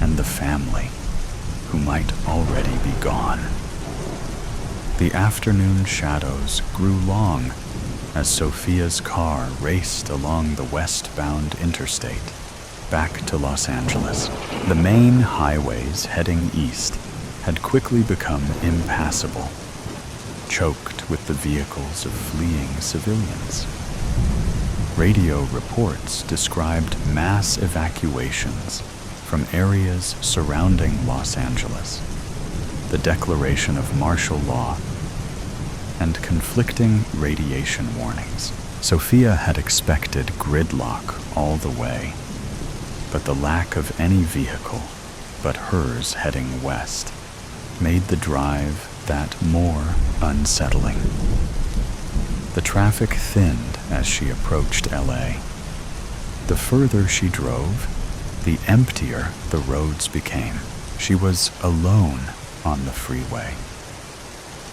and the family who might already be gone. The afternoon shadows grew long as Sophia's car raced along the westbound interstate back to Los Angeles. The main highways heading east had quickly become impassable, choked with the vehicles of fleeing civilians. Radio reports described mass evacuations from areas surrounding Los Angeles, the declaration of martial law, and conflicting radiation warnings. Sophia had expected gridlock all the way, but the lack of any vehicle but hers heading west made the drive that more unsettling. The traffic thinned as she approached LA. The further she drove, the emptier the roads became. She was alone on the freeway.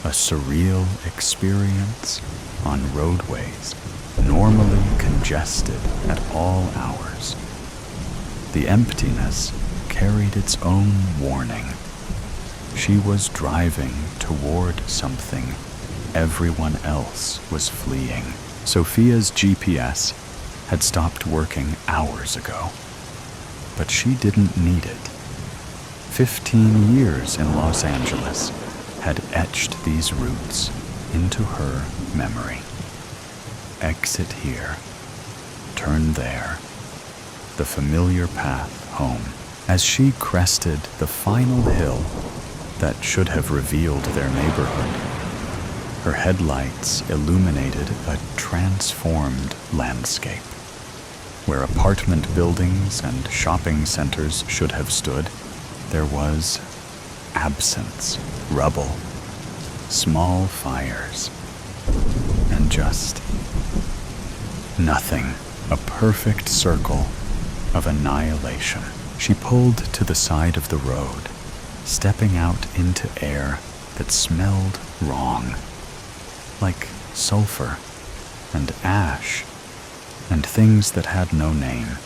A surreal experience on roadways normally congested at all hours. The emptiness carried its own warning. She was driving toward something everyone else was fleeing. Sophia's GPS had stopped working hours ago, but she didn't need it. 15 years in Los Angeles had etched these routes into her memory. Exit here, turn there, the familiar path home. As she crested the final hill that should have revealed their neighborhood, her headlights illuminated a transformed landscape. Where apartment buildings and shopping centers should have stood, there was absence, rubble, small fires, and just nothing. A perfect circle of annihilation. She pulled to the side of the road, stepping out into air that smelled wrong, like sulfur and ash and things that had no name.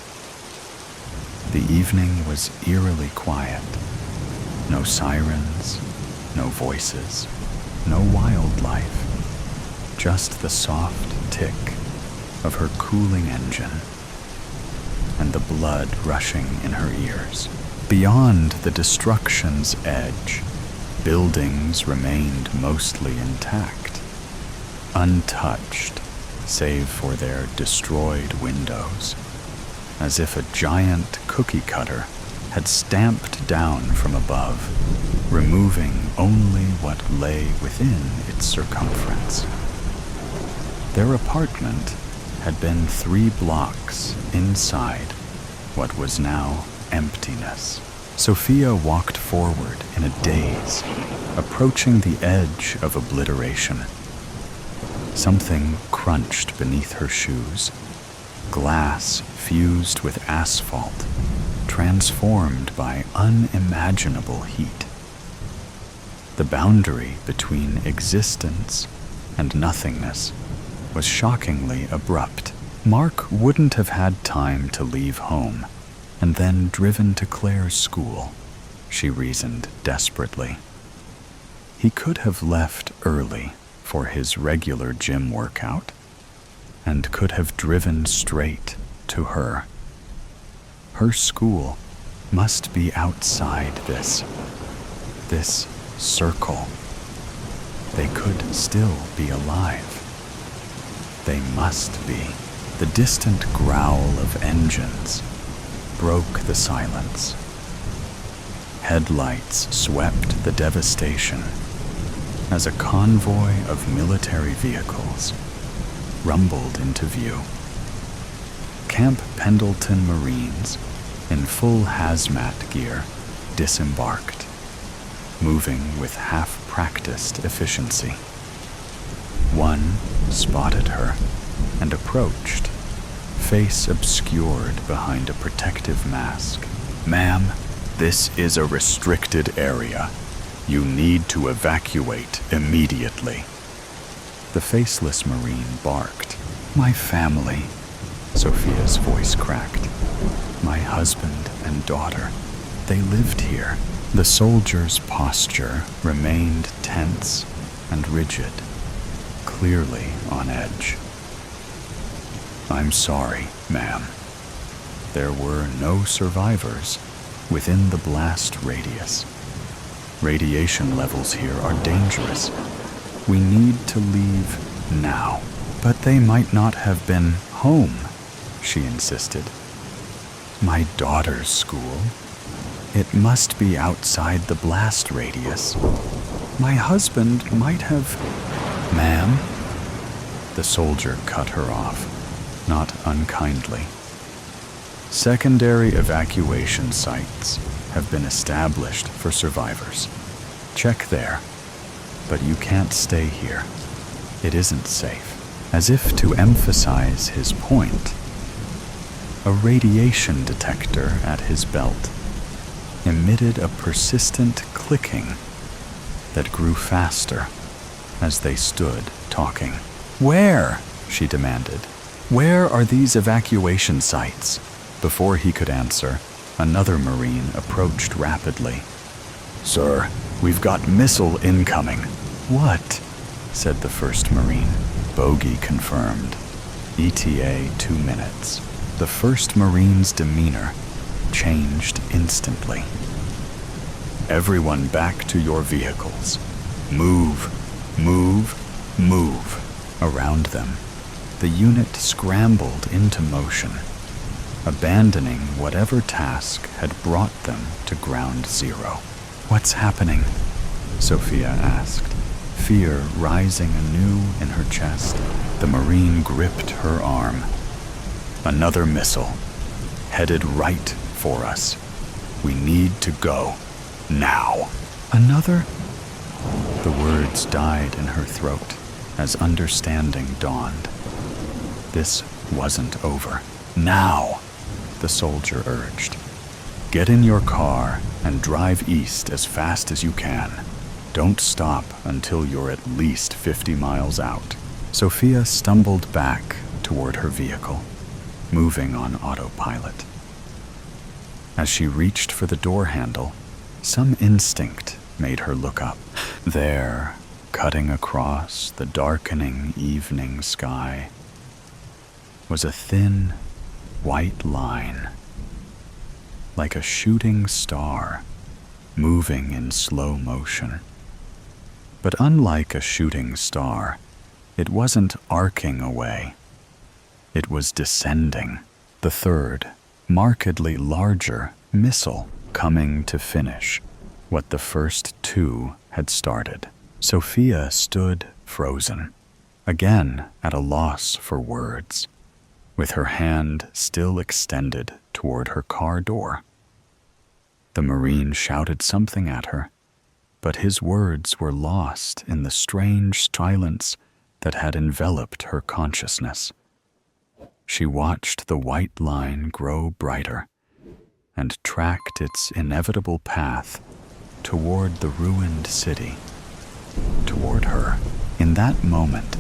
The evening was eerily quiet. No sirens, no voices, no wildlife, just the soft tick of her cooling engine and the blood rushing in her ears. Beyond the destruction's edge, buildings remained mostly intact, untouched save for their destroyed windows, as if a giant cookie cutter had stamped down from above, removing only what lay within its circumference. Their apartment had been 3 blocks inside what was now emptiness. Sophia walked forward in a daze, approaching the edge of obliteration. Something crunched beneath her shoes. Glass fused with asphalt, transformed by unimaginable heat. The boundary between existence and nothingness was shockingly abrupt. Mark wouldn't have had time to leave home and then driven to Claire's school, she reasoned desperately. He could have left early for his regular gym workout and could have driven straight to her. Her school must be outside this circle. They could still be alive. They must be. The distant growl of engines broke the silence. Headlights swept the devastation, as a convoy of military vehicles rumbled into view. Camp Pendleton Marines, in full hazmat gear, disembarked, moving with half-practiced efficiency. One spotted her and approached, face obscured behind a protective mask. "Ma'am, this is a restricted area. You need to evacuate immediately." The faceless Marine barked. "My family," Sophia's voice cracked. "My husband and daughter, they lived here." The soldier's posture remained tense and rigid, clearly on edge. "I'm sorry, ma'am. There were no survivors within the blast radius. Radiation levels here are dangerous. We need to leave now." "But they might not have been home," she insisted. "My daughter's school? It must be outside the blast radius. My husband might have—" "Ma'am?" The soldier cut her off, not unkindly. "Secondary evacuation sites have been established for survivors. Check there, but you can't stay here. It isn't safe." As if to emphasize his point, a radiation detector at his belt emitted a persistent clicking that grew faster as they stood talking. "Where?" she demanded. "Where are these evacuation sites?" Before he could answer, another Marine approached rapidly. "Sir, we've got missile incoming." "What?" said the first Marine. "Bogey confirmed. ETA 2 minutes." The first Marine's demeanor changed instantly. "Everyone back to your vehicles. Move, move, move." Around them, the unit scrambled into motion, abandoning whatever task had brought them to ground zero. "What's happening?" Sophia asked, fear rising anew in her chest. The Marine gripped her arm. "Another missile, headed right for us. We need to go, now." "Another?" The words died in her throat as understanding dawned. This wasn't over. "Now," the soldier urged. "Get in your car and drive east as fast as you can. Don't stop until you're at least 50 miles out." Sophia stumbled back toward her vehicle, moving on autopilot. As she reached for the door handle, some instinct made her look up. There, cutting across the darkening evening sky, was a thin, white line, like a shooting star, moving in slow motion. But unlike a shooting star, it wasn't arcing away. It was descending, the third, markedly larger missile coming to finish what the first two had started. Sophia stood frozen, again at a loss for words, with her hand still extended toward her car door. The Marine shouted something at her, but his words were lost in the strange silence that had enveloped her consciousness. She watched the white line grow brighter and tracked its inevitable path toward the ruined city, toward her. In that moment,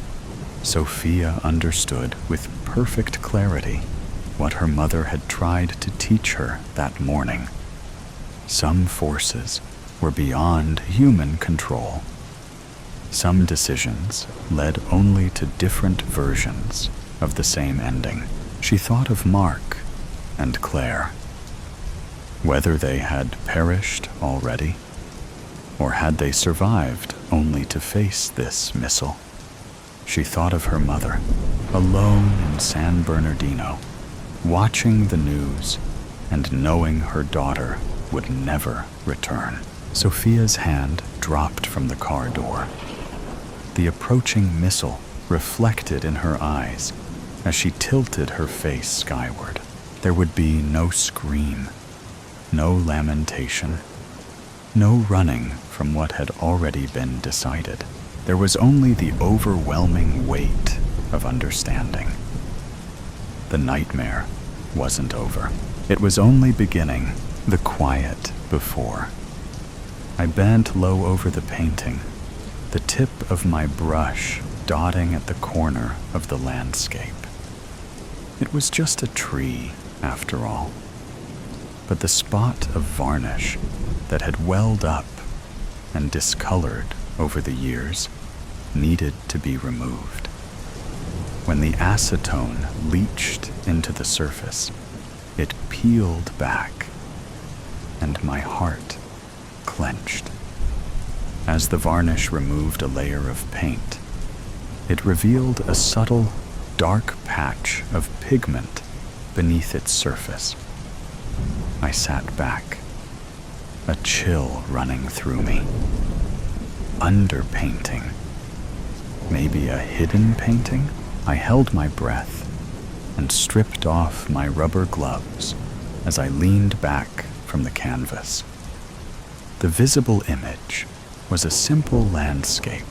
Sophia understood with perfect clarity what her mother had tried to teach her that morning. Some forces were beyond human control. Some decisions led only to different versions of the same ending. She thought of Mark and Claire. Whether they had perished already, or had they survived only to face this missile. She thought of her mother, alone in San Bernardino, watching the news and knowing her daughter would never return. Sophia's hand dropped from the car door, the approaching missile reflected in her eyes as she tilted her face skyward. There would be no scream, no lamentation, no running from what had already been decided. There was only the overwhelming weight of understanding. The nightmare wasn't over. It was only beginning, the quiet before. I bent low over the painting, the tip of my brush dotting at the corner of the landscape. It was just a tree, after all. But the spot of varnish that had welled up and discolored over the years needed to be removed. When the acetone leached into the surface, it peeled back, and my heart clenched. As the varnish removed a layer of paint, it revealed a subtle, dark patch of pigment beneath its surface. I sat back, a chill running through me. Underpainting. Maybe a hidden painting? I held my breath and stripped off my rubber gloves as I leaned back from the canvas. The visible image was a simple landscape,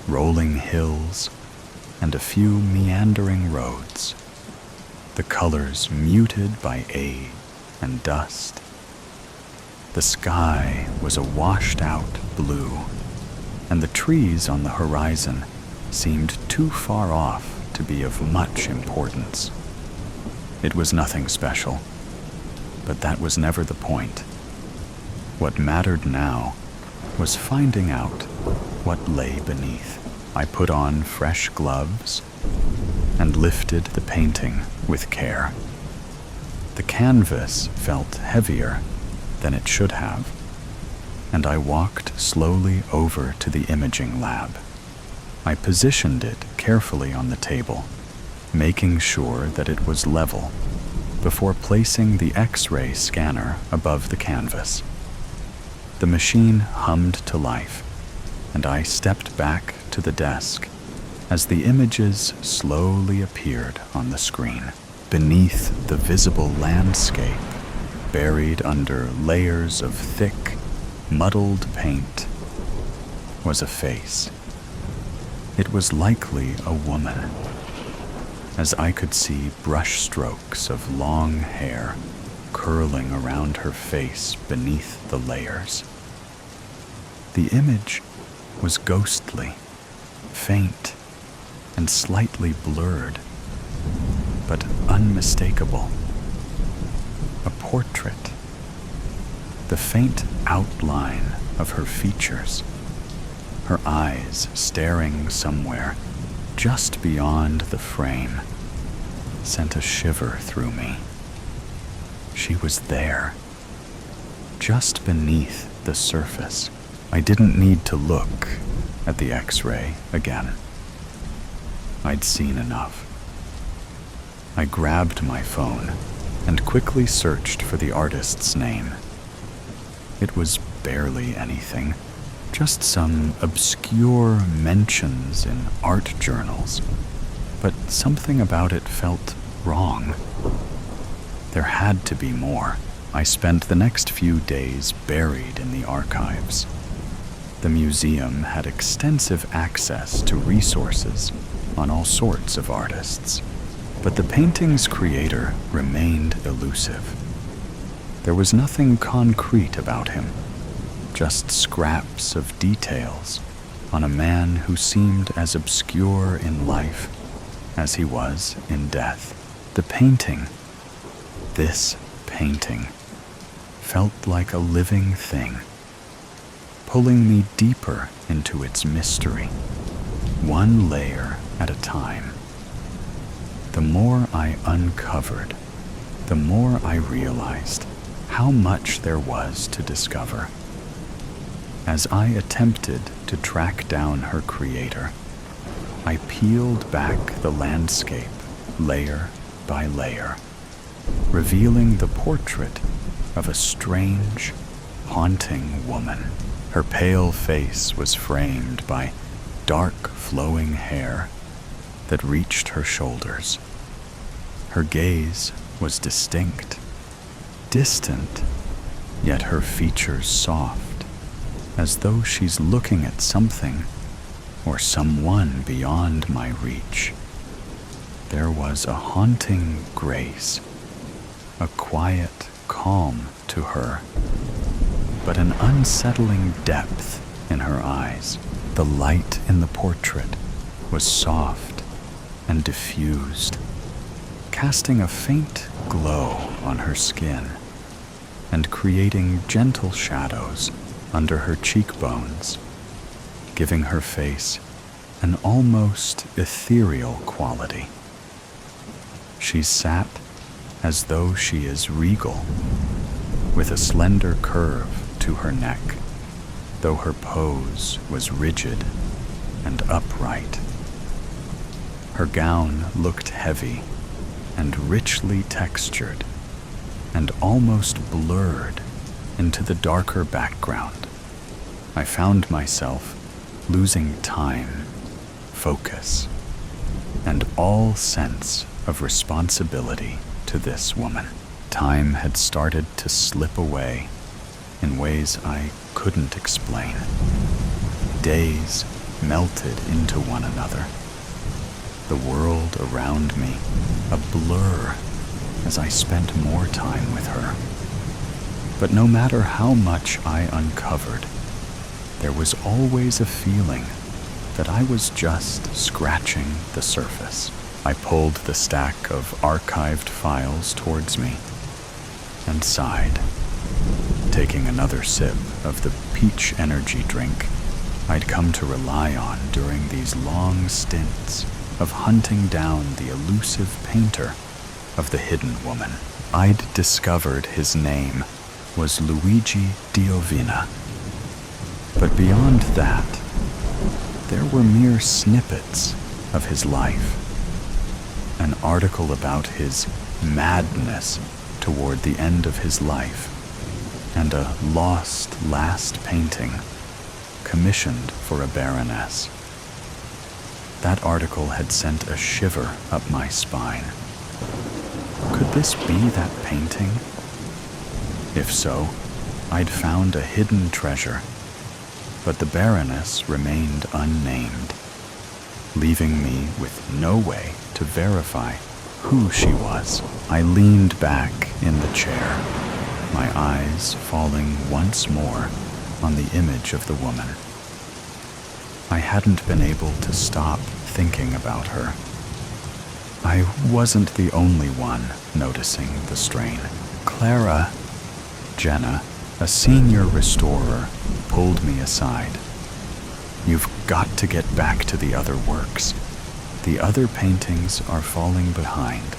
rolling hills and a few meandering roads, the colors muted by age and dust. The sky was a washed-out blue, and the trees on the horizon seemed too far off to be of much importance. It was nothing special, but that was never the point. What mattered now was finding out what lay beneath. I put on fresh gloves and lifted the painting with care. The canvas felt heavier than it should have, and I walked slowly over to the imaging lab. I positioned it carefully on the table, making sure that it was level, before placing the X-ray scanner above the canvas. The machine hummed to life, and I stepped back to the desk as the images slowly appeared on the screen. Beneath the visible landscape, buried under layers of thick, muddled paint, was a face. It was likely a woman, as I could see brush strokes of long hair curling around her face beneath the layers. The image was ghostly, faint, and slightly blurred, but unmistakable. A portrait. The faint outline of her features, her eyes staring somewhere just beyond the frame, sent a shiver through me. She was there, just beneath the surface. I didn't need to look at the X-ray again. I'd seen enough. I grabbed my phone and quickly searched for the artist's name. It was barely anything, just some obscure mentions in art journals, but something about it felt wrong. There had to be more. I spent the next few days buried in the archives. The museum had extensive access to resources on all sorts of artists, but the painting's creator remained elusive. There was nothing concrete about him, just scraps of details on a man who seemed as obscure in life as he was in death. The painting, this painting, felt like a living thing, pulling me deeper into its mystery, one layer at a time. The more I uncovered, the more I realized how much there was to discover. As I attempted to track down her creator, I peeled back the landscape layer by layer, revealing the portrait of a strange, haunting woman. Her pale face was framed by dark flowing hair that reached her shoulders. Her gaze was distinct, distant, yet her features soft, as though she's looking at something or someone beyond my reach. There was a haunting grace, a quiet calm to her, but an unsettling depth in her eyes. The light in the portrait was soft and diffused, casting a faint glow on her skin and creating gentle shadows under her cheekbones, giving her face an almost ethereal quality. She sat as though she is regal, with a slender curve to her neck, though her pose was rigid and upright. Her gown looked heavy and richly textured, and almost blurred into the darker background. I found myself losing time, focus, and all sense of responsibility to this woman. Time had started to slip away in ways I couldn't explain. Days melted into one another, the world around me a blur as I spent more time with her. But no matter how much I uncovered, there was always a feeling that I was just scratching the surface. I pulled the stack of archived files towards me and sighed, taking another sip of the peach energy drink I'd come to rely on during these long stints of hunting down the elusive painter of the hidden woman. I'd discovered his name was Luigi Diovina. But beyond that, there were mere snippets of his life. An article about his madness toward the end of his life, and a lost last painting commissioned for a baroness. That article had sent a shiver up my spine. Could this be that painting? If so, I'd found a hidden treasure, but the baroness remained unnamed, leaving me with no way to verify who she was. I leaned back in the chair, my eyes falling once more on the image of the woman. I hadn't been able to stop thinking about her. I wasn't the only one noticing the strain. Clara, Jenna, a senior restorer, pulled me aside. "You've got to get back to the other works. The other paintings are falling behind.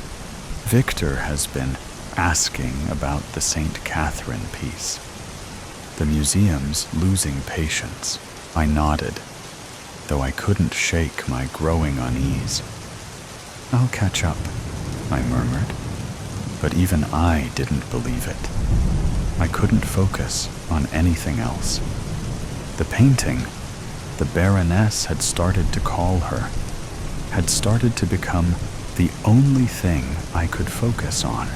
Victor has been asking about the St. Catherine piece. The museum's losing patience." I nodded, though I couldn't shake my growing unease. "I'll catch up," I murmured, but even I didn't believe it. I couldn't focus on anything else. The painting, the Baroness had started to call her, had started to become the only thing I could focus on.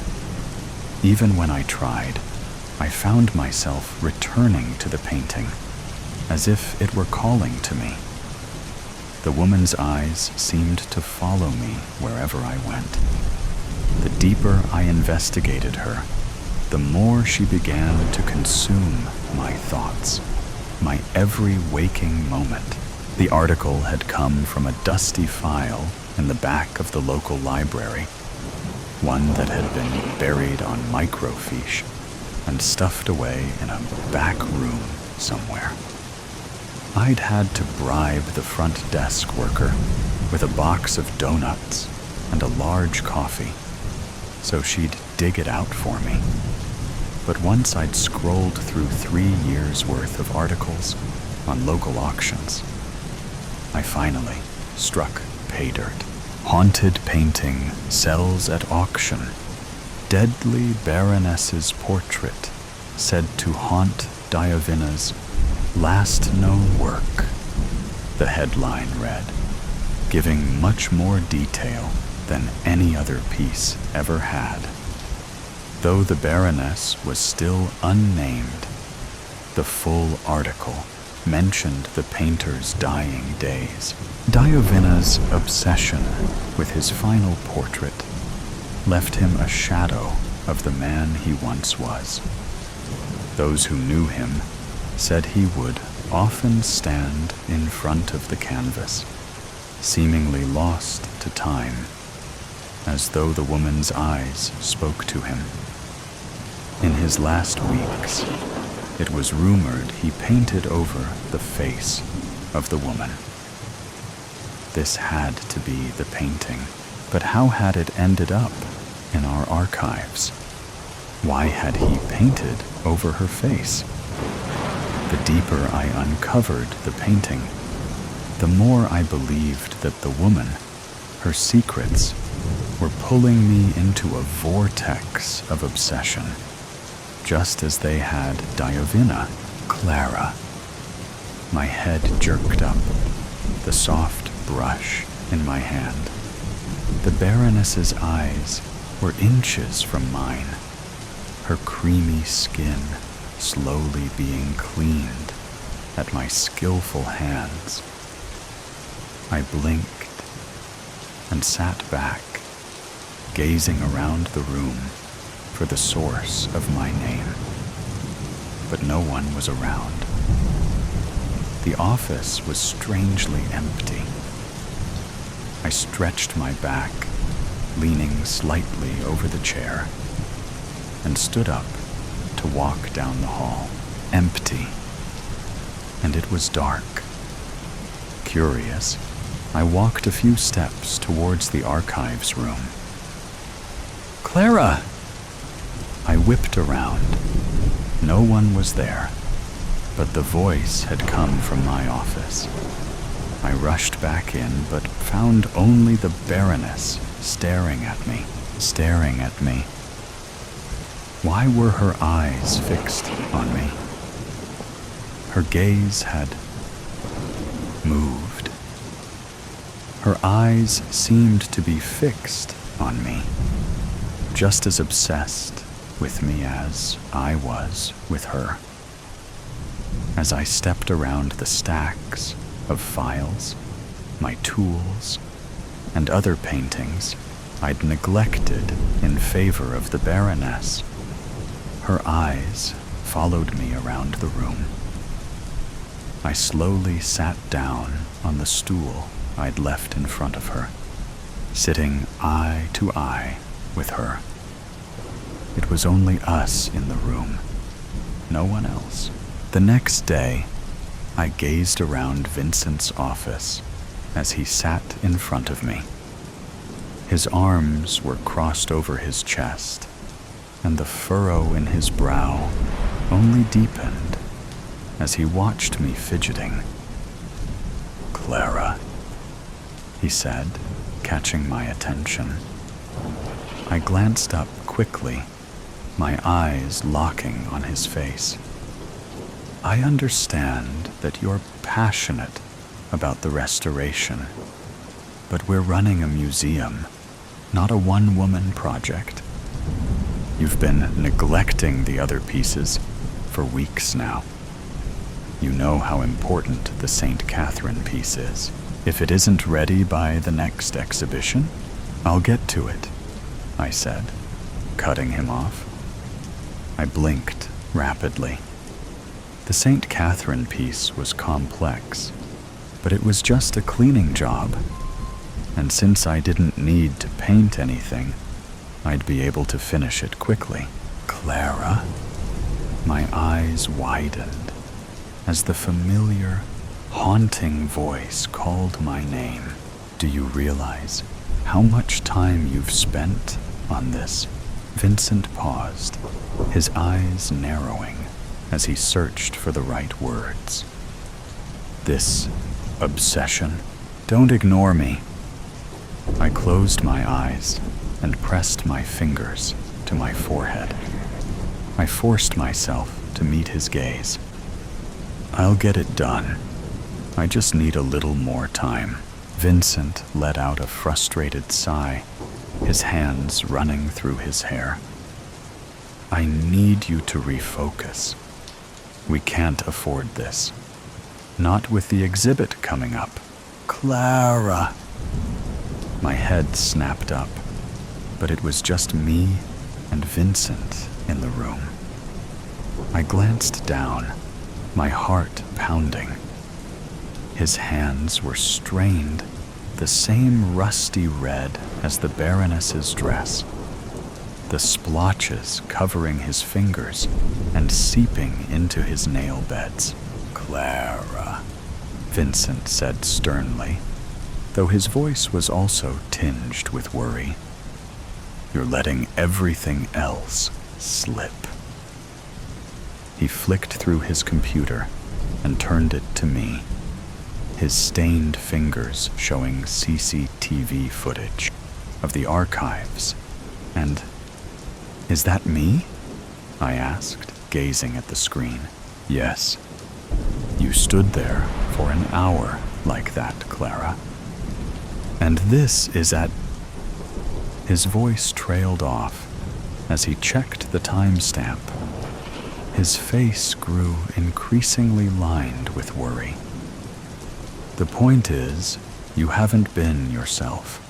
Even when I tried, I found myself returning to the painting, as if it were calling to me. The woman's eyes seemed to follow me wherever I went. The deeper I investigated her, the more she began to consume my thoughts, my every waking moment. The article had come from a dusty file in the back of the local library, one that had been buried on microfiche and stuffed away in a back room somewhere. I'd had to bribe the front desk worker with a box of donuts and a large coffee, so she'd dig it out for me. But once I'd scrolled through 3 years' worth of articles on local auctions, I finally struck pay dirt. Haunted painting sells at auction. Deadly Baroness's portrait said to haunt Diovina's last known work. the headline read, giving much more detail than any other piece ever had. Though the Baroness was still unnamed, the full article mentioned the painter's dying days. Diovina's obsession with his final portrait left him a shadow of the man he once was. Those who knew him said he would often stand in front of the canvas, seemingly lost to time, as though the woman's eyes spoke to him. In his last weeks, it was rumored he painted over the face of the woman. This had to be the painting, but how had it ended up in our archives? Why had he painted over her face? The deeper I uncovered the painting, the more I believed that the woman, her secrets, were pulling me into a vortex of obsession, just as they had Diovina, Clara. My head jerked up, the soft brush in my hand. The Baroness's eyes were inches from mine, her creamy skin slowly being cleaned at my skillful hands. I blinked and sat back, gazing around the room for the source of my name. But no one was around. The office was strangely empty. I stretched my back, leaning slightly over the chair, and stood up to walk down the hall. Empty. And it was dark. Curious, I walked a few steps towards the archives room. Clara! I whipped around. No one was there, but the voice had come from my office. I rushed back in, but found only the Baroness staring at me. Why were her eyes fixed on me? Her gaze had moved. Her eyes seemed to be fixed on me, just as obsessed with me as I was with her. As I stepped around the stacks of files, my tools, and other paintings I'd neglected in favor of the Baroness, her eyes followed me around the room. I slowly sat down on the stool I'd left in front of her, sitting eye to eye with her. It was only us in the room, no one else. The next day, I gazed around Vincent's office as he sat in front of me. His arms were crossed over his chest, and the furrow in his brow only deepened as he watched me fidgeting. Clara, he said, catching my attention. I glanced up quickly, my eyes locking on his face. I understand that you're passionate about the restoration, but we're running a museum, not a one-woman project. You've been neglecting the other pieces for weeks now. You know how important the St. Catherine piece is. If it isn't ready by the next exhibition, I'll get to it, I said, cutting him off. I blinked rapidly. The St. Catherine piece was complex, but it was just a cleaning job, and since I didn't need to paint anything, I'd be able to finish it quickly. Clara? My eyes widened as the familiar, haunting voice called my name. Do you realize how much time you've spent on this? Vincent paused, his eyes narrowing as he searched for the right words. This obsession. Don't ignore me. I closed my eyes and pressed my fingers to my forehead. I forced myself to meet his gaze. I'll get it done, I just need a little more time." Vincent let out a frustrated sigh, his hands running through his hair. "I need you to refocus. We can't afford this. Not with the exhibit coming up." "Clara!" My head snapped up, but it was just me and Vincent in the room. I glanced down, my heart pounding. His hands were strained, the same rusty red as the Baroness's dress, the splotches covering his fingers and seeping into his nail beds. "Clara," Vincent said sternly, though his voice was also tinged with worry. "You're letting everything else slip." He flicked through his computer and turned it to me, his stained fingers showing CCTV footage of the archives. And, "Is that me?" I asked, gazing at the screen. "Yes. You stood there for an hour like that, Clara. And this is at..." His voice trailed off as he checked the timestamp. His face grew increasingly lined with worry. "The point is, you haven't been yourself.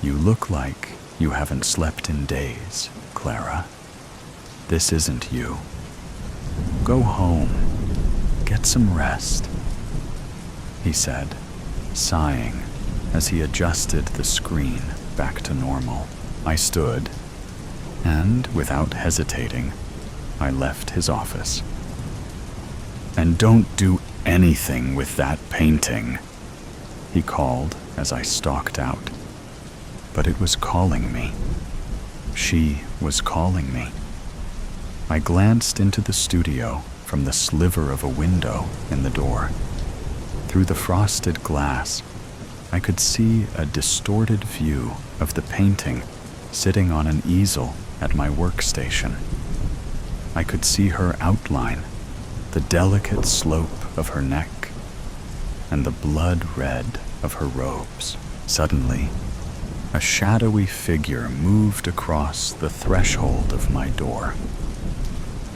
You look like you haven't slept in days, Clara. This isn't you. Go home. Get some rest," he said, sighing as he adjusted the screen back to normal. I stood, and without hesitating, I left his office. "And don't do anything with that painting," he called as I stalked out. But it was calling me. She was calling me. I glanced into the studio from the sliver of a window in the door. Through the frosted glass, I could see a distorted view of the painting sitting on an easel at my workstation. I could see her outline, the delicate slope of her neck, and the blood red of her robes. Suddenly, a shadowy figure moved across the threshold of my door,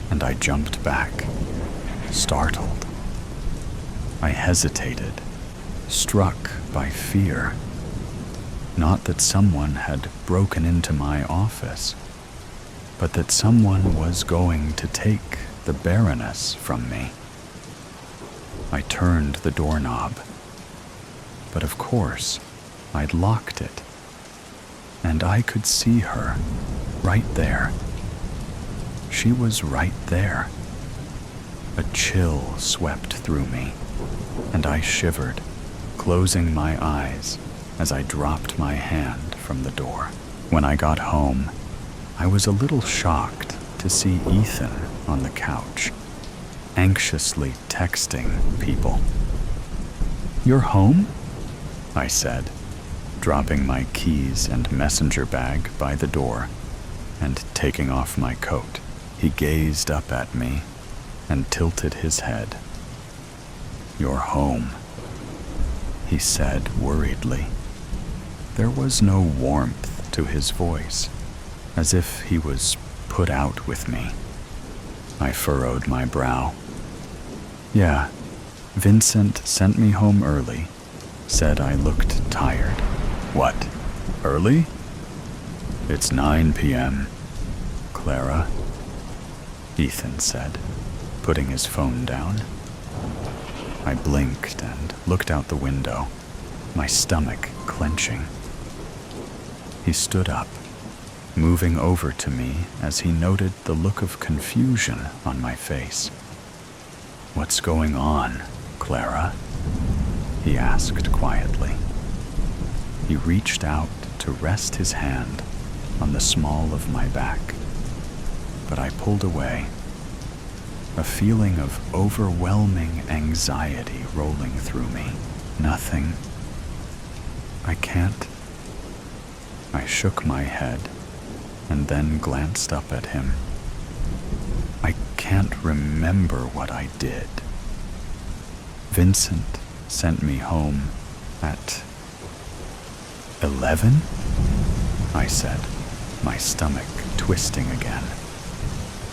and I jumped back, startled. I hesitated, struck by fear. Not that someone had broken into my office, but that someone was going to take the Baroness from me. I turned the doorknob, but of course, I'd locked it, and I could see her right there. She was right there. A chill swept through me, and I shivered, closing my eyes as I dropped my hand from the door. When I got home, I was a little shocked to see Ethan on the couch, anxiously texting people. "You're home?" I said, dropping my keys and messenger bag by the door and taking off my coat. He gazed up at me and tilted his head. "You're home," he said worriedly. There was no warmth to his voice, as if he was put out with me. I furrowed my brow. "Yeah, Vincent sent me home early, said I looked tired." "What, early?" "It's 9 p.m., Clara," Ethan said, putting his phone down. I blinked and looked out the window, my stomach clenching. He stood up, moving over to me as he noted the look of confusion on my face. "What's going on, Clara?" he asked quietly. He reached out to rest his hand on the small of my back, but I pulled away, a feeling of overwhelming anxiety rolling through me. "Nothing. I can't." I shook my head and then glanced up at him. "I can't remember what I did." Vincent sent me home at 11? I said, my stomach twisting again.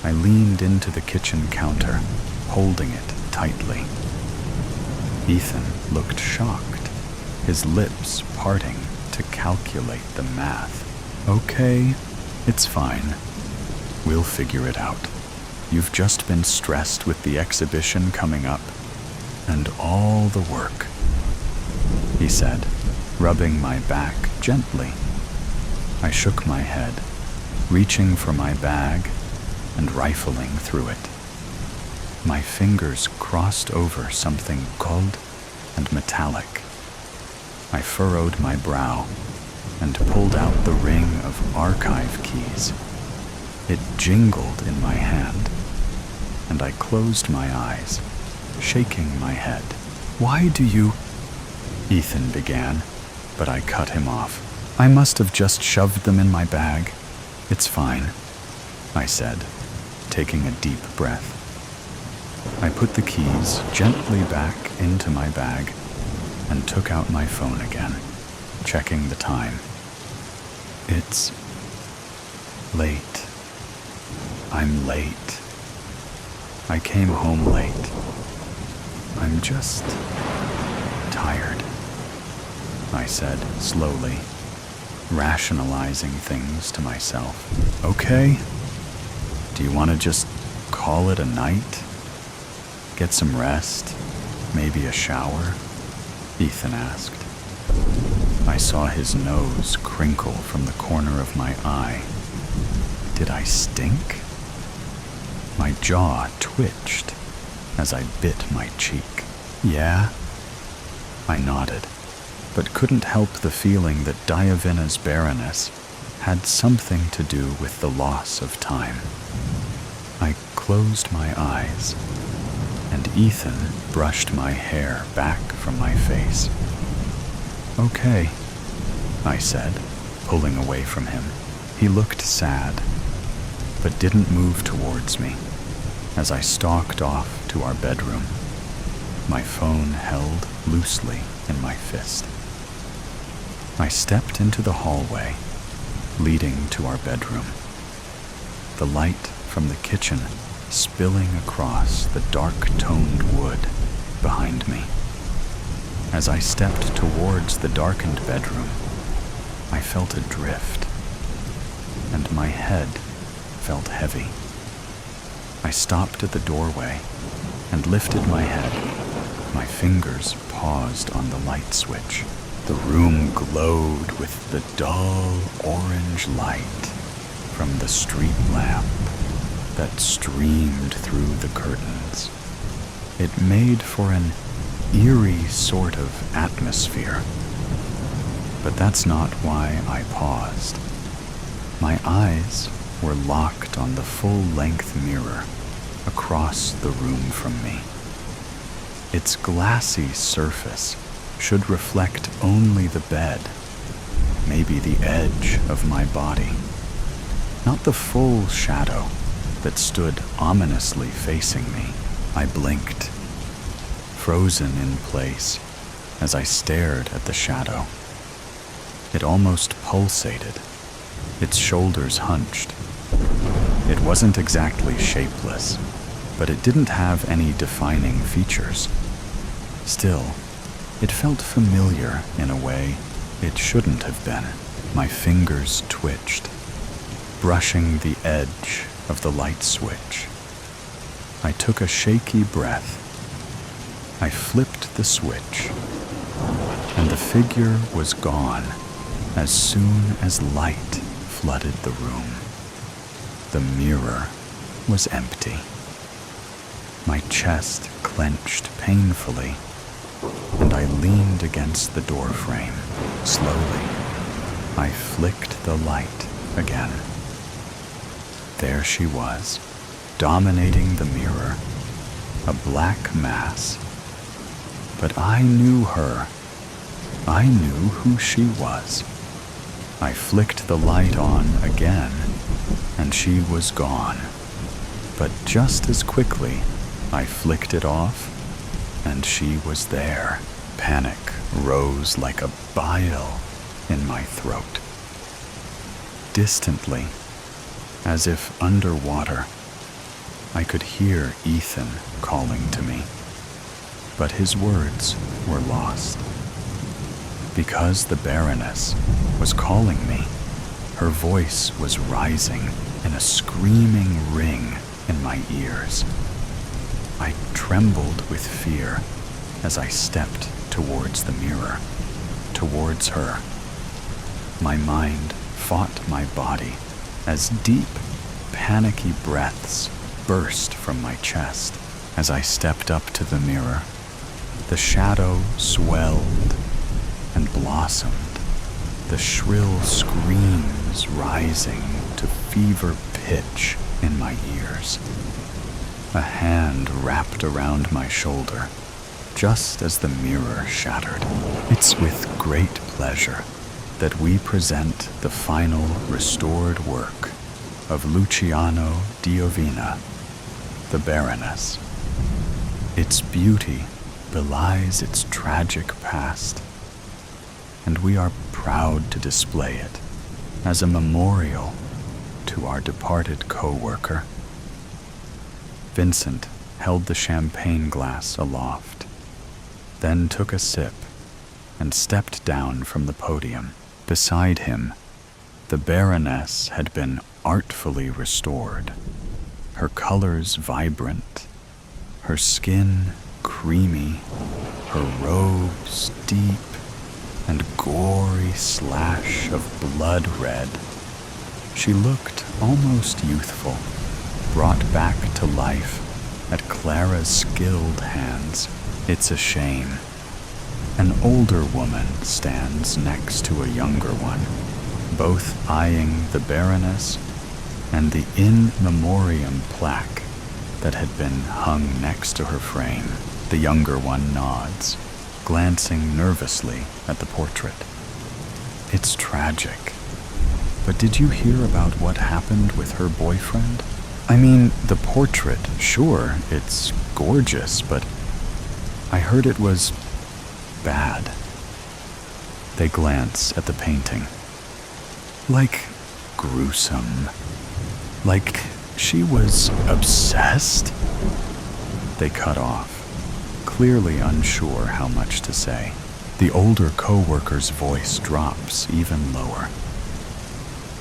I leaned into the kitchen counter, holding it tightly. Ethan looked shocked, his lips parting to calculate the math. Okay, it's fine. We'll figure it out. You've just been stressed with the exhibition coming up, and all the work, he said, rubbing my back gently. I shook my head, reaching for my bag and rifling through it. My fingers crossed over something cold and metallic. I furrowed my brow and pulled out the ring of archive keys. It jingled in my hand, and I closed my eyes, shaking my head. Why do you... Ethan began, but I cut him off. I must have just shoved them in my bag. It's fine, I said, taking a deep breath. I put the keys gently back into my bag and took out my phone again, checking the time. It's late. I'm late. I came home late. I'm just tired, I said slowly, rationalizing things to myself. Okay, do you want to just call it a night? Get some rest? Maybe a shower? Ethan asked. I saw his nose crinkle from the corner of my eye. Did I stink? My jaw twitched as I bit my cheek. Yeah? I nodded, but couldn't help the feeling that Diavina's Baroness had something to do with the loss of time. I closed my eyes, and Ethan brushed my hair back from my face. Okay, I said, pulling away from him. He looked sad, but didn't move towards me as I stalked off to our bedroom, my phone held loosely in my fist. I stepped into the hallway leading to our bedroom, the light from the kitchen spilling across the dark-toned wood behind me. As I stepped towards the darkened bedroom, I felt a drift, and my head felt heavy. I stopped at the doorway and lifted my head. My fingers paused on the light switch. The room glowed with the dull orange light from the street lamp that streamed through the curtains. It made for an eerie sort of atmosphere. But that's not why I paused. My eyes were locked on the full-length mirror across the room from me. Its glassy surface should reflect only the bed, maybe the edge of my body, not the full shadow that stood ominously facing me. I blinked, frozen in place as I stared at the shadow. It almost pulsated, its shoulders hunched. It wasn't exactly shapeless, but it didn't have any defining features. Still, it felt familiar in a way it shouldn't have been. My fingers twitched, brushing the edge of the light switch. I took a shaky breath. I flipped the switch, and the figure was gone as soon as light flooded the room. The mirror was empty. My chest clenched painfully, and I leaned against the door frame. Slowly, I flicked the light again. There she was, dominating the mirror, a black mass. But I knew her. I knew who she was. I flicked the light on again, and she was gone. But just as quickly, I flicked it off, and she was there, Panic rose like a bile in my throat. Distantly, as if underwater, I could hear Ethan calling to me, but his words were lost. Because the Baroness was calling me, her voice was rising in a screaming ring in my ears. I trembled with fear as I stepped towards the mirror, towards her. My mind fought my body as deep, panicky breaths burst from my chest. As I stepped up to the mirror, the shadow swelled and blossomed, the shrill screams rising to fever pitch in my ears. A hand wrapped around my shoulder just as the mirror shattered. It's with great pleasure that we present the final restored work of Luciano Diovina, the Baroness. Its beauty belies its tragic past, and we are proud to display it as a memorial to our departed co-worker. Vincent held the champagne glass aloft, then took a sip and stepped down from the podium. Beside him, the Baroness had been artfully restored, her colors vibrant, her skin creamy, her robes deep and gory slash of blood red. She looked almost youthful, brought back to life at Clara's skilled hands. It's a shame. An older woman stands next to a younger one, both eyeing the Baroness and the in memoriam plaque that had been hung next to her frame. The younger one nods, glancing nervously at the portrait. It's tragic. But did you hear about what happened with her boyfriend? I mean, the portrait, sure, it's gorgeous, but I heard it was bad. They glance at the painting. Like gruesome. Like she was obsessed? They cut off, clearly unsure how much to say. The older co-worker's voice drops even lower.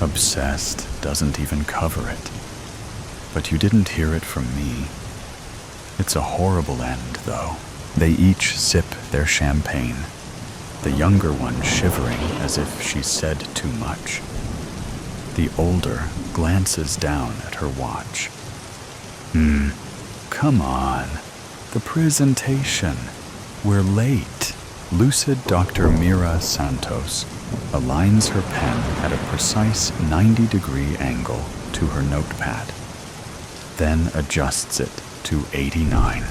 Obsessed doesn't even cover it. But you didn't hear it from me. It's a horrible end, though. They each sip their champagne, the younger one shivering as if she said too much. The older glances down at her watch. Come on. The presentation. We're late. Lucid Dr. Mira Santos aligns her pen at a precise 90-degree angle to her notepad, then adjusts it to 89.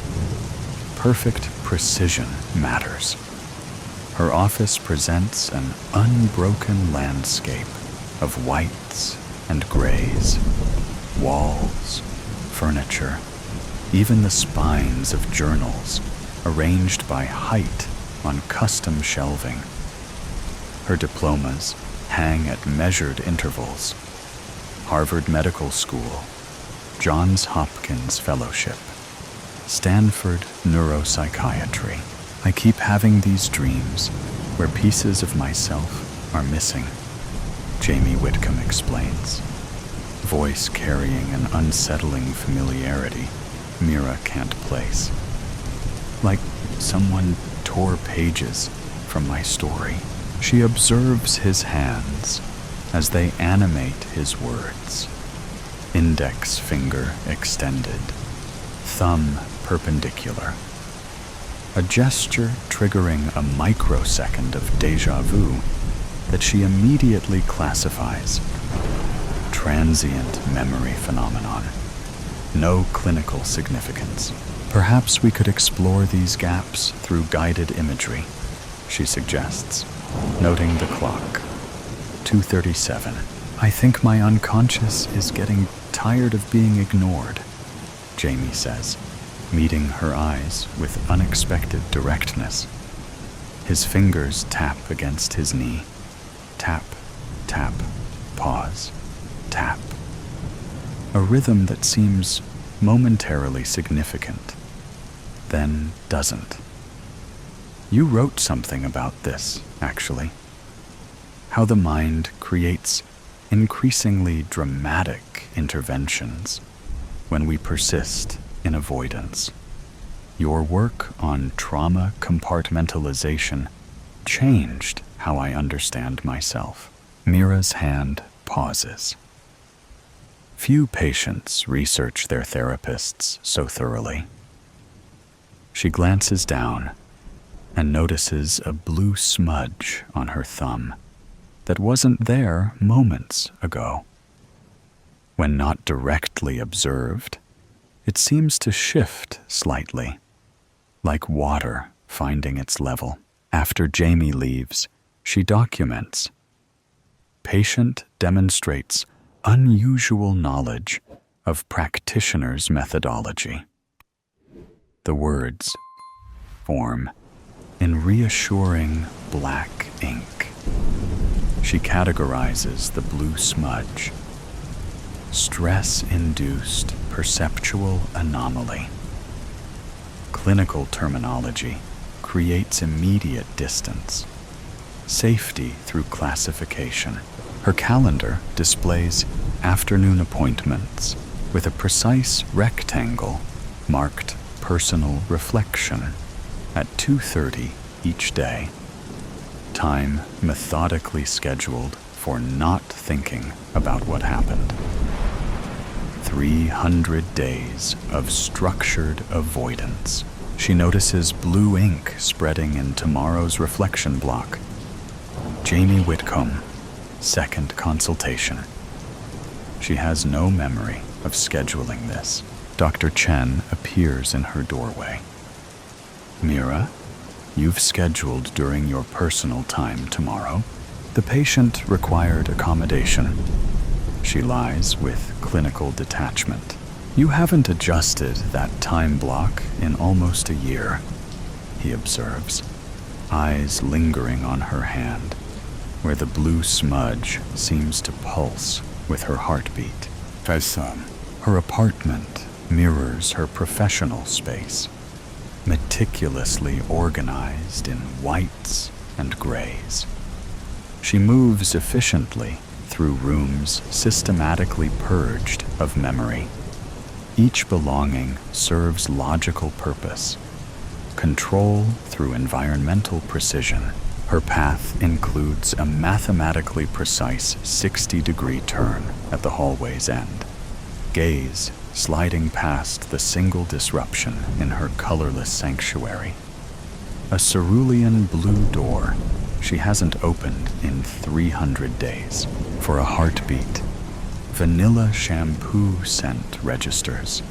Perfect precision matters. Her office presents an unbroken landscape of whites and grays, walls, furniture, even the spines of journals arranged by height on custom shelving. Her diplomas hang at measured intervals. Harvard Medical School, Johns Hopkins Fellowship, Stanford Neuropsychiatry. I keep having these dreams where pieces of myself are missing, Jamie Whitcomb explains, voice carrying an unsettling familiarity Mira can't place. Like someone tore pages from my story. She observes his hands as they animate his words. Index finger extended, thumb perpendicular. A gesture triggering a microsecond of déjà vu that she immediately classifies. Transient memory phenomenon. No clinical significance. Perhaps we could explore these gaps through guided imagery, she suggests, noting the clock. 2:37. I think my unconscious is getting tired of being ignored, Jamie says, meeting her eyes with unexpected directness. His fingers tap against his knee. Tap, tap, pause, tap. A rhythm that seems momentarily significant, then doesn't. You wrote something about this, actually. How the mind creates increasingly dramatic interventions when we persist in avoidance. Your work on trauma compartmentalization changed how I understand myself. Mira's hand pauses. Few patients research their therapists so thoroughly. She glances down and notices a blue smudge on her thumb that wasn't there moments ago. When not directly observed, it seems to shift slightly, like water finding its level. After Jamie leaves, she documents. Patient demonstrates unusual knowledge of practitioner's methodology. The words form in reassuring black ink. She categorizes the blue smudge. Stress-induced perceptual anomaly. Clinical terminology creates immediate distance. Safety through classification. Her calendar displays afternoon appointments with a precise rectangle marked personal reflection at 2:30 each day. Time methodically scheduled for not thinking about what happened. 300 days of structured avoidance. She notices blue ink spreading in tomorrow's reflection block. Jamie Whitcomb, second consultation. She has no memory of scheduling this. Dr. Chen appears in her doorway. Mira, you've scheduled during your personal time tomorrow. The patient required accommodation. She lies with clinical detachment. You haven't adjusted that time block in almost a year, he observes, eyes lingering on her hand, where the blue smudge seems to pulse with her heartbeat. Her apartment mirrors her professional space, meticulously organized in whites and grays. She moves efficiently through rooms systematically purged of memory. Each belonging serves logical purpose. Control through environmental precision. Her path includes a mathematically precise 60-degree turn at the hallway's end. Gaze sliding past the single disruption in her colorless sanctuary. A cerulean blue door she hasn't opened in 300 days. For a heartbeat, vanilla shampoo scent registers.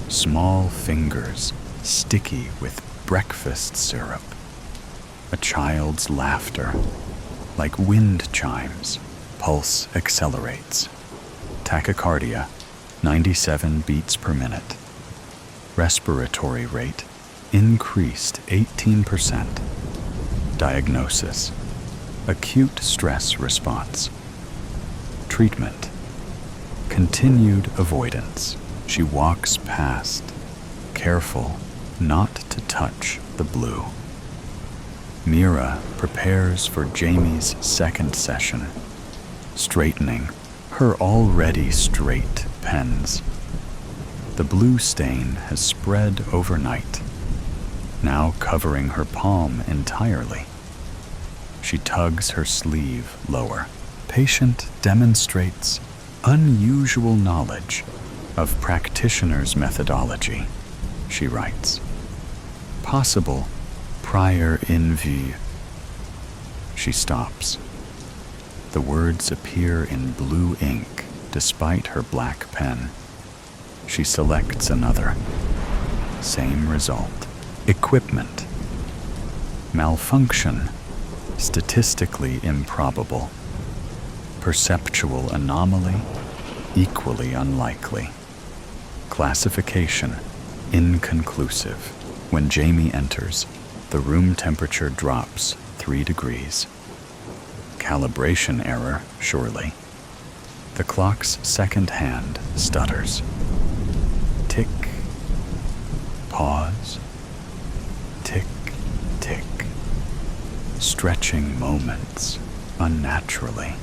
Small fingers sticky with breakfast syrup. A child's laughter, like wind chimes. Pulse accelerates. Tachycardia, 97 beats per minute. Respiratory rate increased 18%. Diagnosis: acute stress response. Treatment: continued avoidance. She walks past, careful not to touch the blue. Mira prepares for Jamie's second session, straightening her already straight pens. The blue stain has spread overnight, now covering her palm entirely. She tugs her sleeve lower. Patient demonstrates unusual knowledge of practitioner's methodology, she writes. Possible prior in vue. She stops. The words appear in blue ink despite her black pen. She selects another. Same result. Equipment. Malfunction. Statistically improbable. Perceptual anomaly. Equally unlikely. Classification. Inconclusive. When Jamie enters, The room temperature drops 3 degrees. Calibration error, surely. The clock's second hand stutters. Tick. Pause. Tick, tick. Stretching moments unnaturally.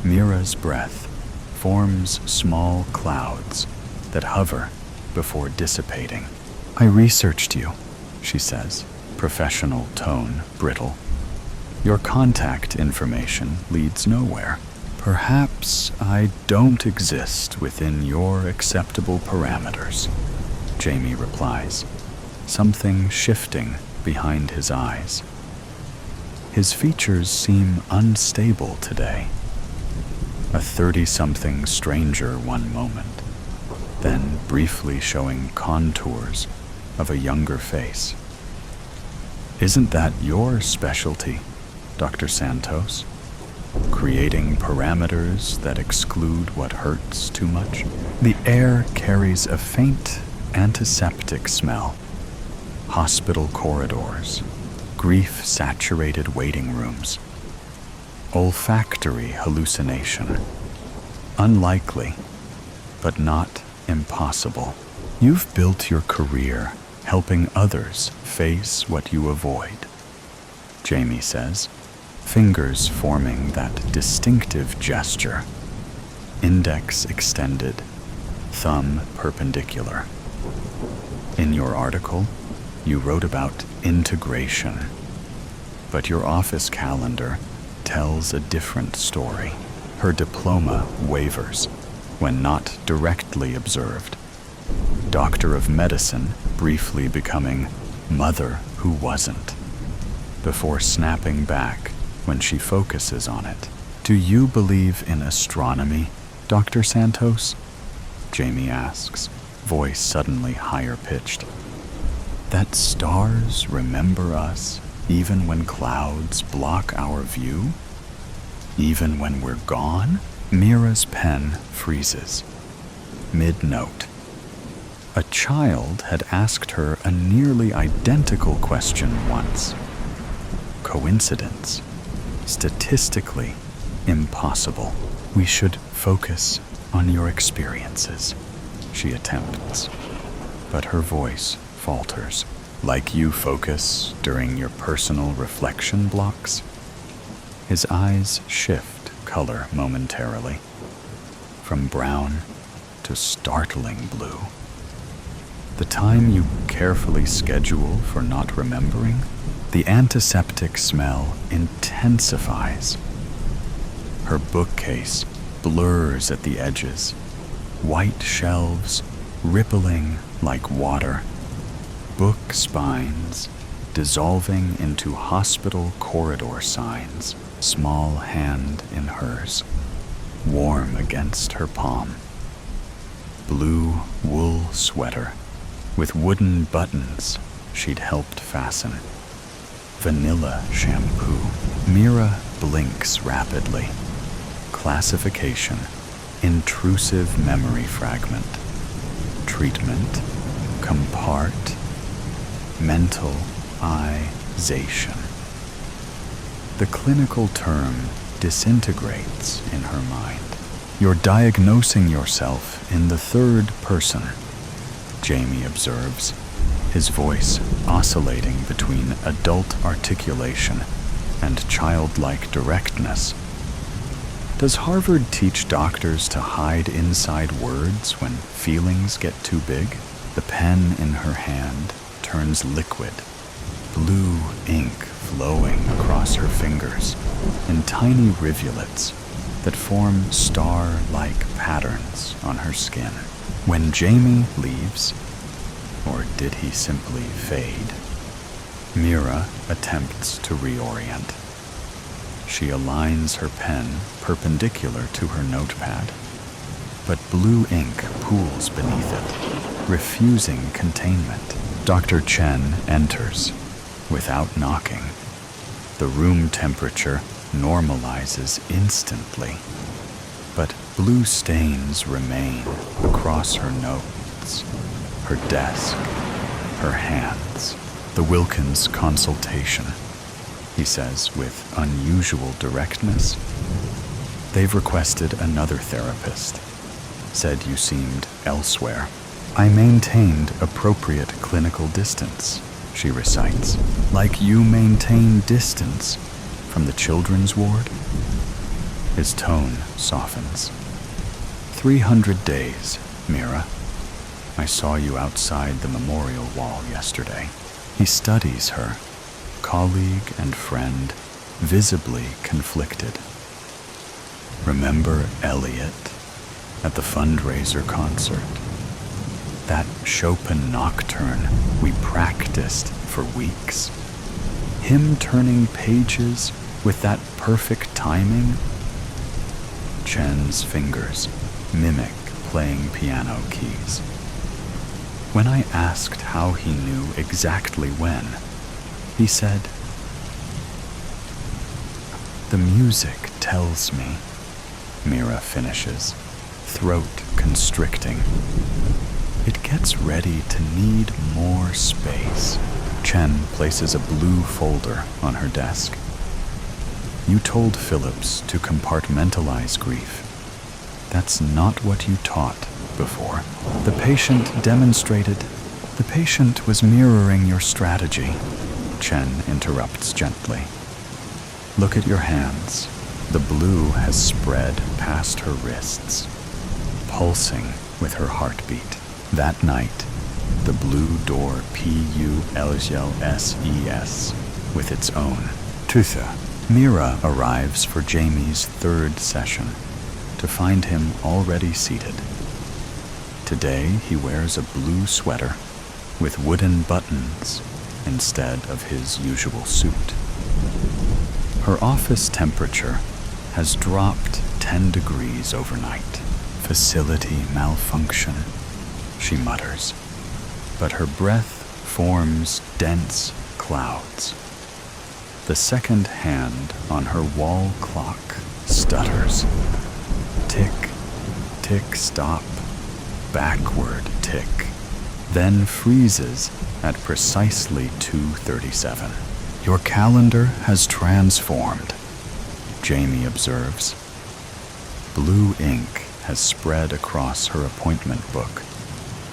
Mira's breath forms small clouds that hover before dissipating. I researched you, she says, professional tone brittle. Your contact information leads nowhere. Perhaps I don't exist within your acceptable parameters, Jamie replies, something shifting behind his eyes. His features seem unstable today. A 30-something stranger one moment, then briefly showing contours of a younger face. Isn't that your specialty, Dr. Santos? Creating parameters that exclude what hurts too much? The air carries a faint antiseptic smell. Hospital corridors, grief-saturated waiting rooms. Olfactory hallucination. Unlikely, but not impossible. You've built your career helping others face what you avoid, Jamie says, fingers forming that distinctive gesture. Index extended, thumb perpendicular. In your article, you wrote about integration, but your office calendar tells a different story. Her diploma wavers when not directly observed. Doctor of Medicine briefly becoming Mother Who Wasn't, before snapping back when she focuses on it. Do you believe in astronomy, Dr. Santos? Jamie asks, voice suddenly higher pitched. That stars remember us even when clouds block our view? Even when we're gone? Mira's pen freezes. Mid-note. A child had asked her a nearly identical question once. Coincidence? Statistically impossible. We should focus on your experiences, she attempts, but her voice falters. Like you focus during your personal reflection blocks? His eyes shift color momentarily, from brown to startling blue. The time you carefully schedule for not remembering, the antiseptic smell intensifies. Her bookcase blurs at the edges, white shelves rippling like water, book spines dissolving into hospital corridor signs, small hand in hers, warm against her palm. Blue wool sweater with wooden buttons she'd helped fasten. Vanilla shampoo. Mira blinks rapidly. Classification: intrusive memory fragment. Treatment: compartmentalization. The clinical term disintegrates in her mind. You're diagnosing yourself in the third person, Jamie observes, his voice oscillating between adult articulation and childlike directness. Does Harvard teach doctors to hide inside words when feelings get too big? The pen in her hand turns liquid, blue ink flowing across her fingers in tiny rivulets that form star-like patterns on her skin. When Jamie leaves, or did he simply fade, Mira attempts to reorient. She aligns her pen perpendicular to her notepad, but blue ink pools beneath it, refusing containment. Dr. Chen enters without knocking. The room temperature normalizes instantly, but blue stains remain across her notes, her desk, her hands. The Wilkins consultation, he says with unusual directness. They've requested another therapist. Said you seemed elsewhere. I maintained appropriate clinical distance, she recites. Like you maintain distance from the children's ward? His tone softens. 300 days, Mira. I saw you outside the memorial wall yesterday. He studies her, colleague and friend, visibly conflicted. Remember Elliot at the fundraiser concert? That Chopin nocturne we practiced for weeks? Him turning pages with that perfect timing? Chen's fingers mimic playing piano keys. When I asked how he knew exactly when, he said, "The music tells me," Mira finishes, throat constricting. It gets ready to need more space. Chen places a blue folder on her desk. You told Phillips to compartmentalize grief. That's not what you taught before. The patient was mirroring your strategy. Chen interrupts gently. Look at your hands. The blue has spread past her wrists, pulsing with her heartbeat. That night, the blue door PULSES with its own tuthe. Mira arrives for Jamie's third session to find him already seated. Today he wears a blue sweater with wooden buttons instead of his usual suit. Her office temperature has dropped 10 degrees overnight. Facility malfunction, she mutters, but her breath forms dense clouds. The second hand on her wall clock stutters. Tick, tick, stop, backward tick, then freezes at precisely 2:37. Your calendar has transformed, Jamie observes. Blue ink has spread across her appointment book,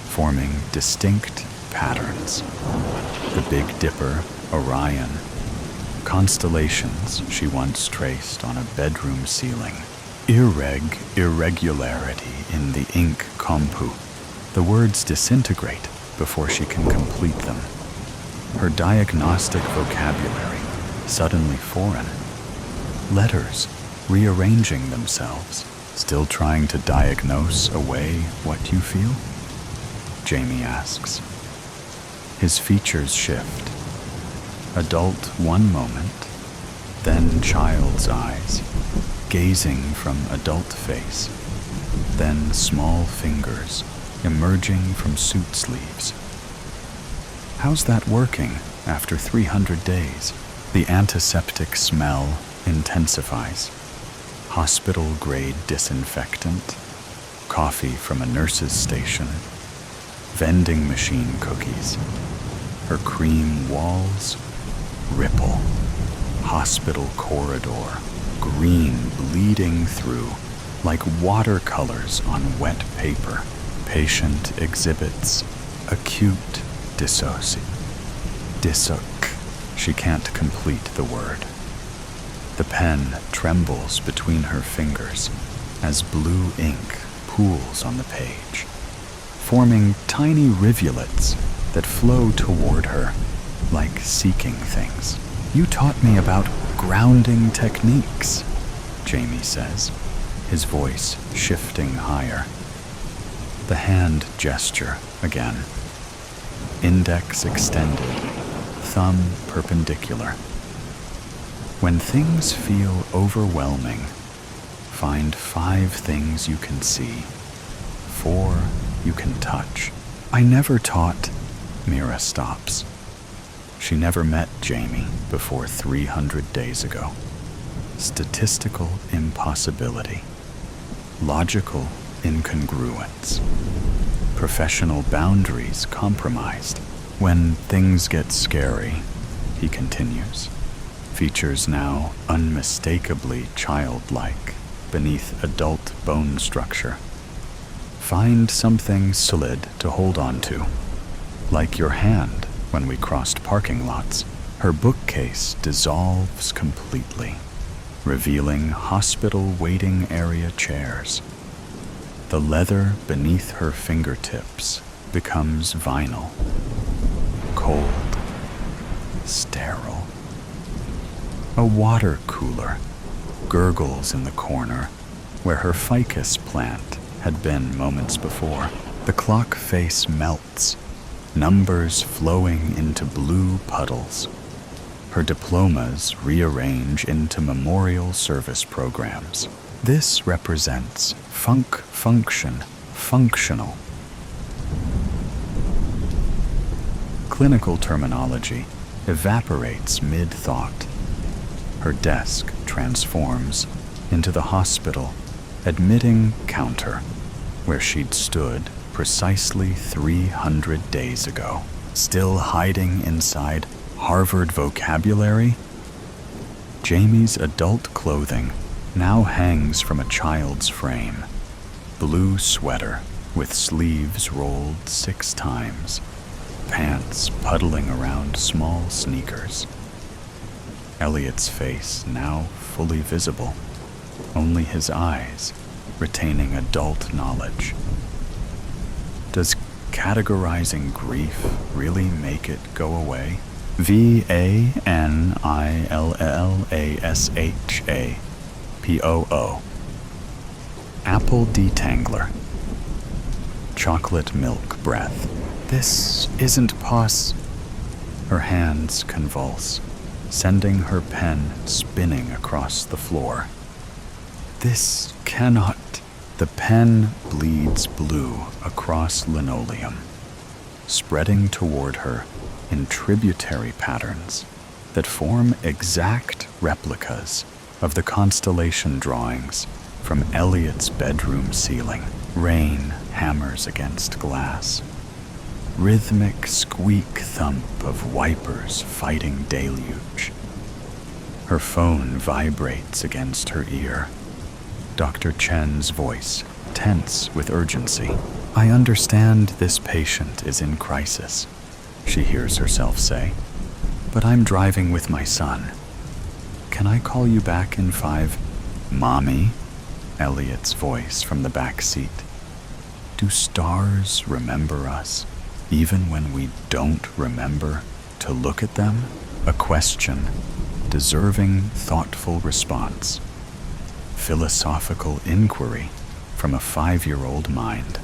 forming distinct patterns. The Big Dipper, Orion, constellations she once traced on a bedroom ceiling. Irregularity in the ink compu. The words disintegrate before she can complete them. Her diagnostic vocabulary suddenly foreign. Letters rearranging themselves, still trying to diagnose away what you feel? Jamie asks. His features shift. Adult one moment, then child's eyes, gazing from adult face, then small fingers emerging from suit sleeves. How's that working after 300 days? The antiseptic smell intensifies. Hospital-grade disinfectant, coffee from a nurse's station, vending machine cookies. Her cream walls ripple. Hospital corridor, green bleeding through like watercolors on wet paper. Patient exhibits acute dissoc. She can't complete the word. The pen trembles between her fingers as blue ink pools on the page, forming tiny rivulets that flow toward her like seeking things. You taught me about grounding techniques, Jamie says, his voice shifting higher. The hand gesture again. Index extended, thumb perpendicular. When things feel overwhelming, find 5 things you can see, 4 you can touch. I never taught. Mira stops. She never met Jamie before 300 days ago. Statistical impossibility. Logical incongruence. Professional boundaries compromised. When things get scary, he continues, features now unmistakably childlike beneath adult bone structure. Find something solid to hold on to, like your hand when we crossed parking lots. Her bookcase dissolves completely, revealing hospital waiting area chairs. The leather beneath her fingertips becomes vinyl, cold, sterile. A water cooler gurgles in the corner where her ficus plant had been moments before. The clock face melts, numbers flowing into blue puddles. Her diplomas rearrange into memorial service programs. This represents functional. Clinical terminology evaporates mid-thought. Her desk transforms into the hospital admitting counter where she'd stood precisely 300 days ago, still hiding inside Harvard vocabulary. Jamie's adult clothing now hangs from a child's frame. Blue sweater with sleeves rolled 6 times, pants puddling around small sneakers. Elliot's face now fully visible, only his eyes retaining adult knowledge. Does categorizing grief really make it go away? VANILLASHAPOO. Apple detangler. Chocolate milk breath. This isn't Her hands convulse, sending her pen spinning across the floor. This cannot. The pen bleeds blue across linoleum, spreading toward her in tributary patterns that form exact replicas of the constellation drawings from Elliot's bedroom ceiling. Rain hammers against glass. Rhythmic squeak thump of wipers fighting deluge. Her phone vibrates against her ear. Dr. Chen's voice, tense with urgency. "I understand this patient is in crisis," she hears herself say, "but I'm driving with my son. Can I call you back in 5? "Mommy," Elliot's voice from the back seat. "Do stars remember us, even when we don't remember to look at them?" A question deserving thoughtful response. Philosophical inquiry from a 5-year-old mind.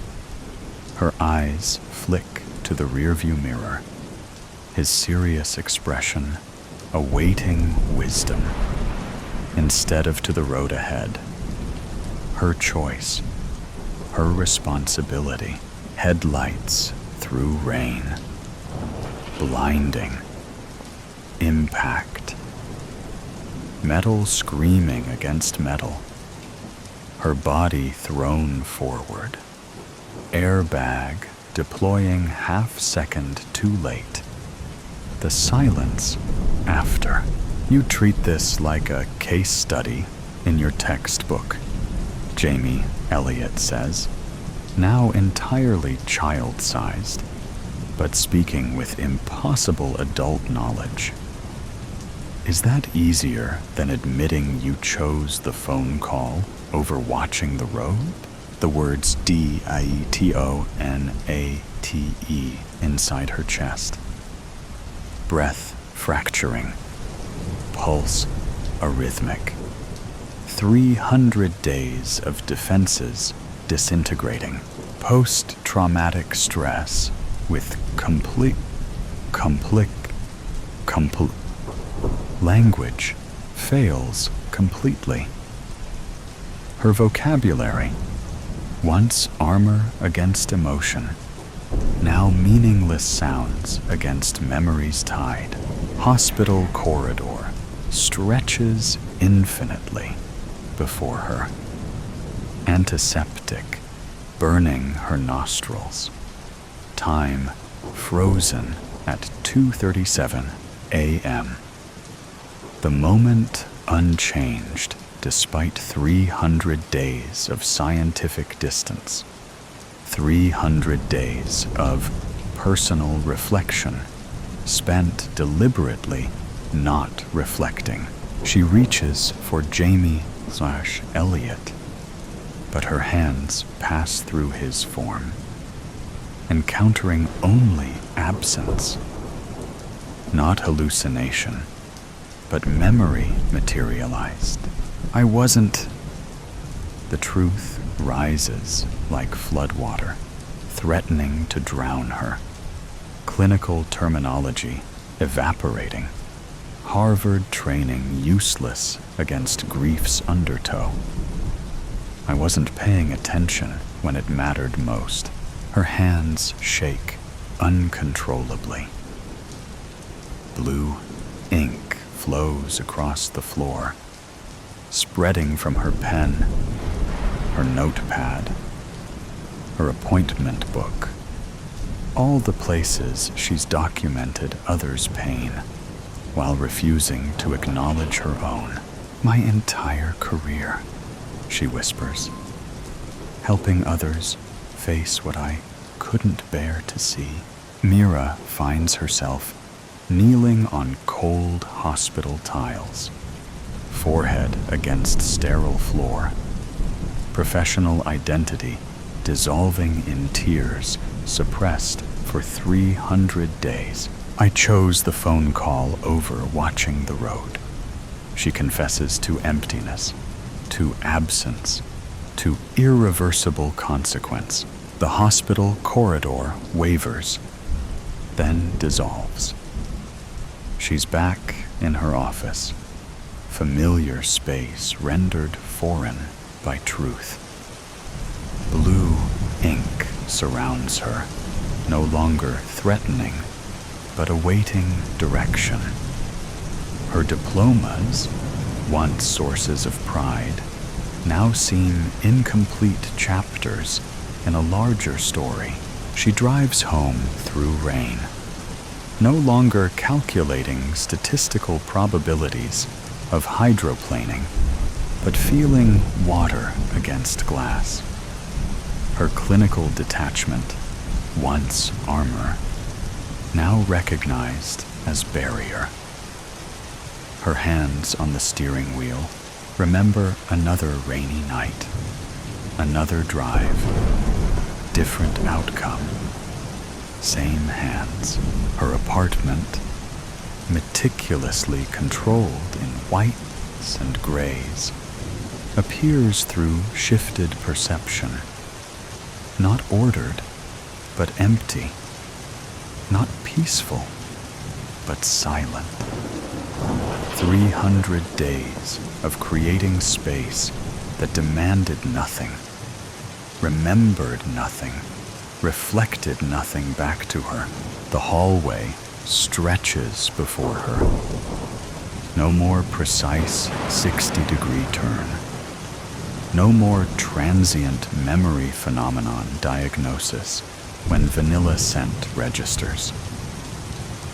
Her eyes flick to the rearview mirror, his serious expression awaiting wisdom instead of to the road ahead. Her choice, her responsibility. Headlights through rain. Blinding. Impact. Metal screaming against metal. Her body thrown forward. Airbag deploying half-second too late. The silence after. "You treat this like a case study in your textbook," Jamie Elliott says, now entirely child-sized, but speaking with impossible adult knowledge. "Is that easier than admitting you chose the phone call over watching the road?" The words DIETONATE inside her chest. Breath fracturing. Pulse arrhythmic. 300 days of defenses disintegrating. Post-traumatic stress with language fails completely. Her vocabulary, once armor against emotion, now meaningless sounds against memory's tide. Hospital corridor stretches infinitely before her. Antiseptic burning her nostrils. Time frozen at 2:37 a.m. The moment unchanged despite 300 days of scientific distance, 300 days of personal reflection spent deliberately not reflecting. She reaches for Jamie/Elliot, but her hands pass through his form, encountering only absence. Not hallucination, but memory materialized. I wasn't. The truth rises like floodwater, threatening to drown her. Clinical terminology evaporating. Harvard training useless against grief's undertow. I wasn't paying attention when it mattered most. Her hands shake uncontrollably. Blue ink flows across the floor, spreading from her pen, her notepad, her appointment book, all the places she's documented others' pain while refusing to acknowledge her own. My entire career, she whispers, helping others face what I couldn't bear to see. Mira finds herself kneeling on cold hospital tiles, forehead against sterile floor, professional identity dissolving in tears, suppressed for 300 days. I chose the phone call over watching the road. She confesses to emptiness, to absence, to irreversible consequence. The hospital corridor wavers, then dissolves. She's back in her office, familiar space rendered foreign by truth. Blue ink surrounds her, no longer threatening, but awaiting direction. Her diplomas, once sources of pride, now seem incomplete chapters in a larger story. She drives home through rain, no longer calculating statistical probabilities of hydroplaning, but feeling water against glass. Her clinical detachment, once armor, now recognized as barrier. Her hands on the steering wheel remember another rainy night, another drive, different outcome, same hands. Her apartment, meticulously controlled in whites and grays, appears through shifted perception. Not ordered, but empty. Not peaceful, but silent. 300 days of creating space that demanded nothing, remembered nothing, reflected nothing back to her. The hallway stretches before her. No more precise 60-degree turn. No more transient memory phenomenon diagnosis when vanilla scent registers.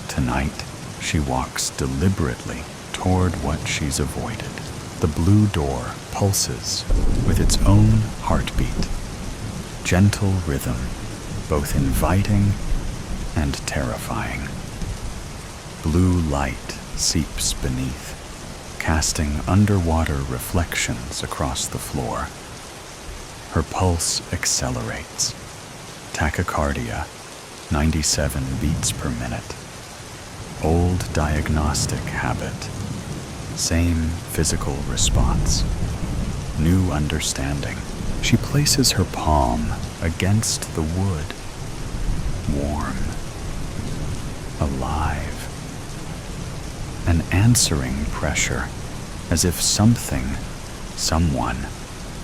Tonight, she walks deliberately toward what she's avoided. The blue door pulses with its own heartbeat. Gentle rhythm, both inviting and terrifying. Blue light seeps beneath, casting underwater reflections across the floor. Her pulse accelerates. Tachycardia, 97 beats per minute. Old diagnostic habit. Same physical response. New understanding. She places her palm against the wood. Warm. Alive. An answering pressure, as if something, someone,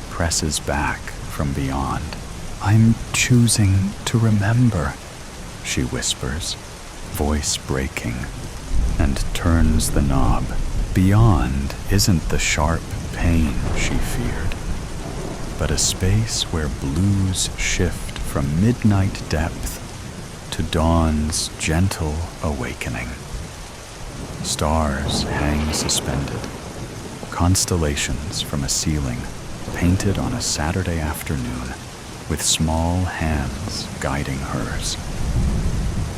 presses back from beyond. I'm choosing to remember, she whispers, voice breaking, and turns the knob. Beyond isn't the sharp pain she feared, but a space where blues shift from midnight depth to to dawn's gentle awakening. Stars hang suspended, constellations from a ceiling painted on a Saturday afternoon with small hands guiding hers.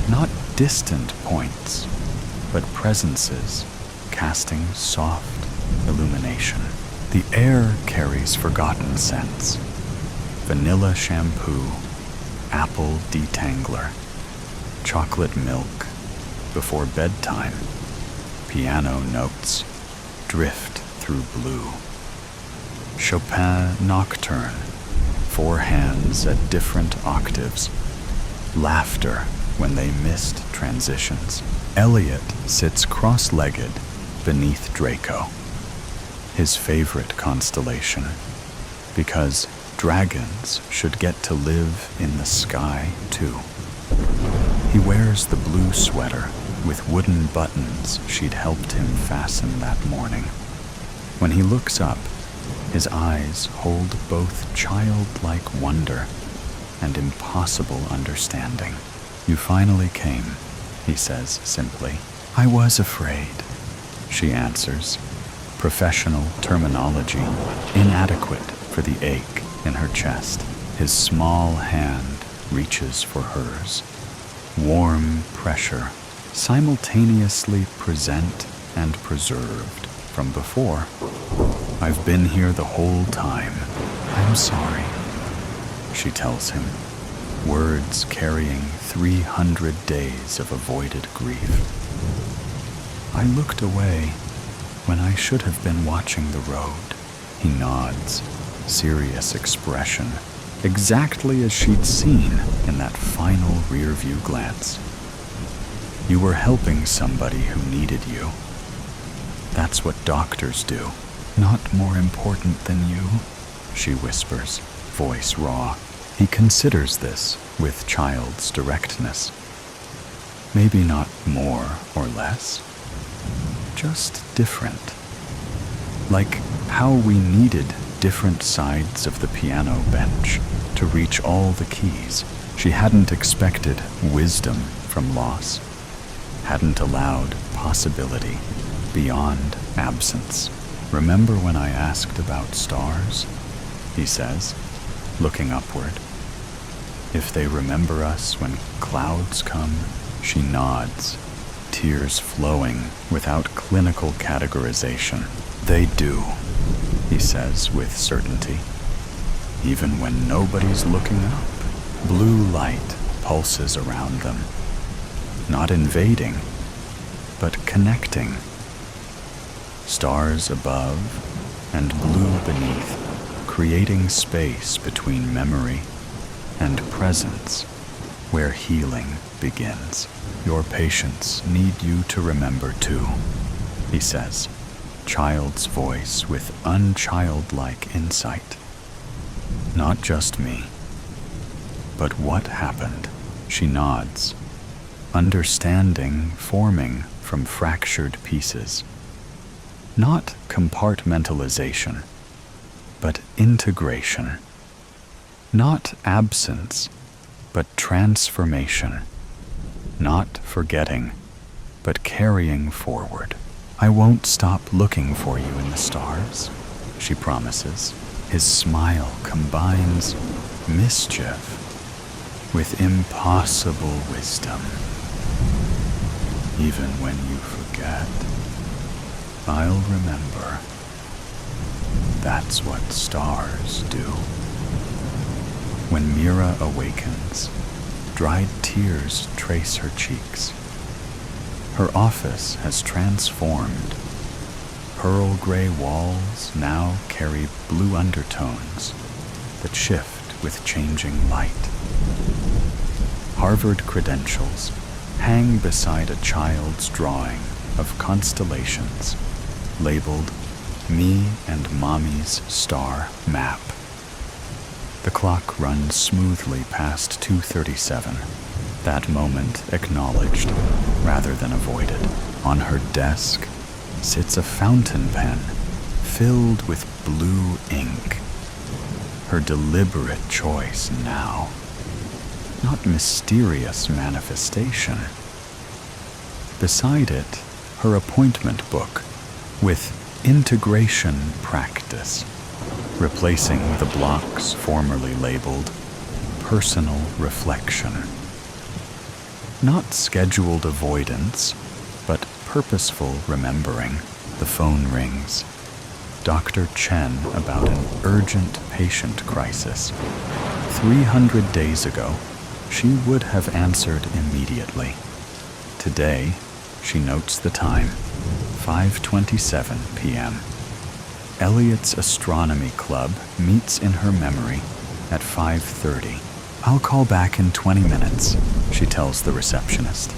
Not distant points, but presences casting soft illumination. The air carries forgotten scents: vanilla shampoo, apple detangler, chocolate milk. Before bedtime, piano notes drift through blue. Chopin Nocturne, 4 hands at different octaves. Laughter when they missed transitions. Eliot sits cross-legged beneath Draco, his favorite constellation, because dragons should get to live in the sky too. He wears the blue sweater with wooden buttons she'd helped him fasten that morning. When he looks up, his eyes hold both childlike wonder and impossible understanding. "You finally came," he says simply. "I was afraid," she answers, professional terminology inadequate for the ache in her chest. His small hand reaches for hers. Warm pressure, simultaneously present and preserved from before. "I've been here the whole time. I'm sorry," she tells him, words carrying 300 days of avoided grief. "I looked away when I should have been watching the road." He nods, serious expression, exactly as she'd seen in that final rear-view glance. "You were helping somebody who needed you. That's what doctors do. Not more important than you," she whispers, voice raw. He considers this with child's directness. Maybe not more or less, just different. Like how we needed different sides of the piano bench to reach all the keys. She hadn't expected wisdom from loss, hadn't allowed possibility beyond absence. "Remember when I asked about stars?" he says, looking upward. "If they remember us when clouds come?" She nods, tears flowing without clinical categorization. "They do," he says with certainty. "Even when nobody's looking up, blue light pulses around them, not invading, but connecting. Stars above and blue beneath, creating space between memory and presence where healing begins. Your patients need you to remember too," he says, child's voice with unchildlike insight. "Not just me, but what happened?" She nods, understanding forming from fractured pieces. Not compartmentalization, but integration. Not absence, but transformation. Not forgetting, but carrying forward. "I won't stop looking for you in the stars," she promises. His smile combines mischief with impossible wisdom. "Even when you forget, I'll remember. That's what stars do." When Mira awakens, dried tears trace her cheeks. Her office has transformed. Pearl gray walls now carry blue undertones that shift with changing light. Harvard credentials hang beside a child's drawing of constellations labeled "Me and Mommy's Star Map." The clock runs smoothly past 2:37, that moment acknowledged rather than avoided. On her desk sits a fountain pen filled with blue ink, her deliberate choice now. not mysterious manifestation. Beside it, her appointment book with integration practice, replacing the blocks formerly labeled personal reflection. Not scheduled avoidance, but purposeful remembering. The phone rings. Dr. Chen about an urgent patient crisis. 300 days ago, she would have answered immediately. Today, she notes the time, 5:27 p.m. Elliot's astronomy club meets in her memory at 5:30. "I'll call back in 20 minutes, she tells the receptionist.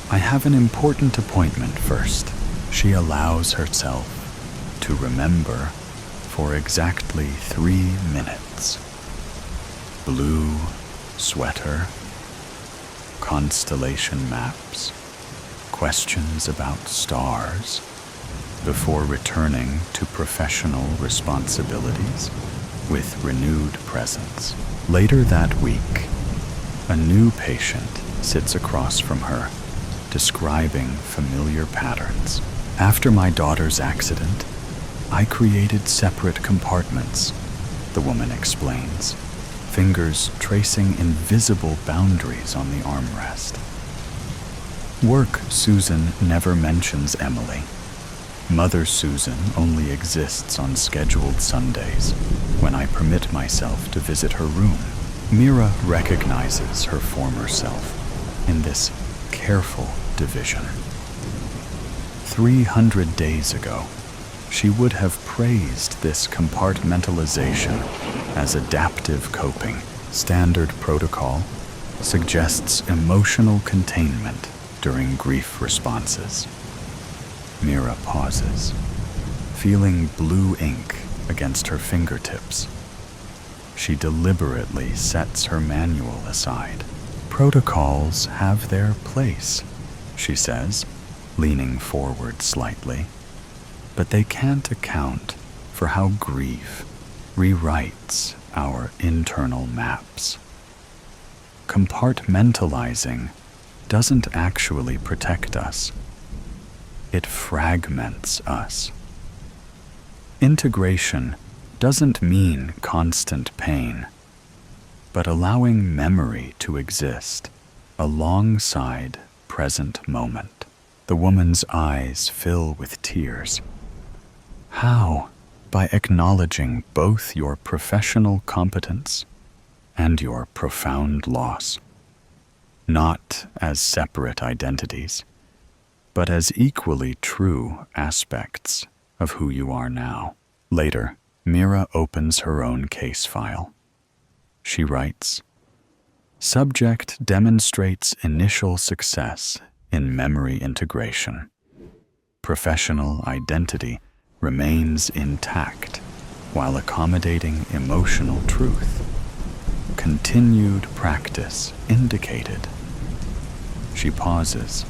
"I have an important appointment first." She allows herself to remember for exactly 3 minutes. Blue sweater, constellation maps, questions about stars, before returning to professional responsibilities with renewed presence. Later that week, a new patient sits across from her, describing familiar patterns. "After my daughter's accident, I created separate compartments," the woman explains, fingers tracing invisible boundaries on the armrest. Work Susan never mentions Emily. Mother Susan only exists on scheduled Sundays, when I permit myself to visit her room. Mira recognizes her former self in this careful division. 300 days ago, she would have praised this compartmentalization as adaptive coping. Standard protocol suggests emotional containment during grief responses. Mira pauses, feeling blue ink against her fingertips. She deliberately sets her manual aside. "Protocols have their place," she says, leaning forward slightly, "but they can't account for how grief rewrites our internal maps. Compartmentalizing doesn't actually protect us. It fragments us. Integration doesn't mean constant pain, but allowing memory to exist alongside present moment. The woman's eyes fill with tears. How? By acknowledging both your professional competence and your profound loss. Not as separate identities, but as equally true aspects of who you are now. Later, Mira opens her own case file. She writes, "Subject demonstrates initial success in memory integration. Professional identity remains intact while accommodating emotional truth. Continued practice indicated." She pauses,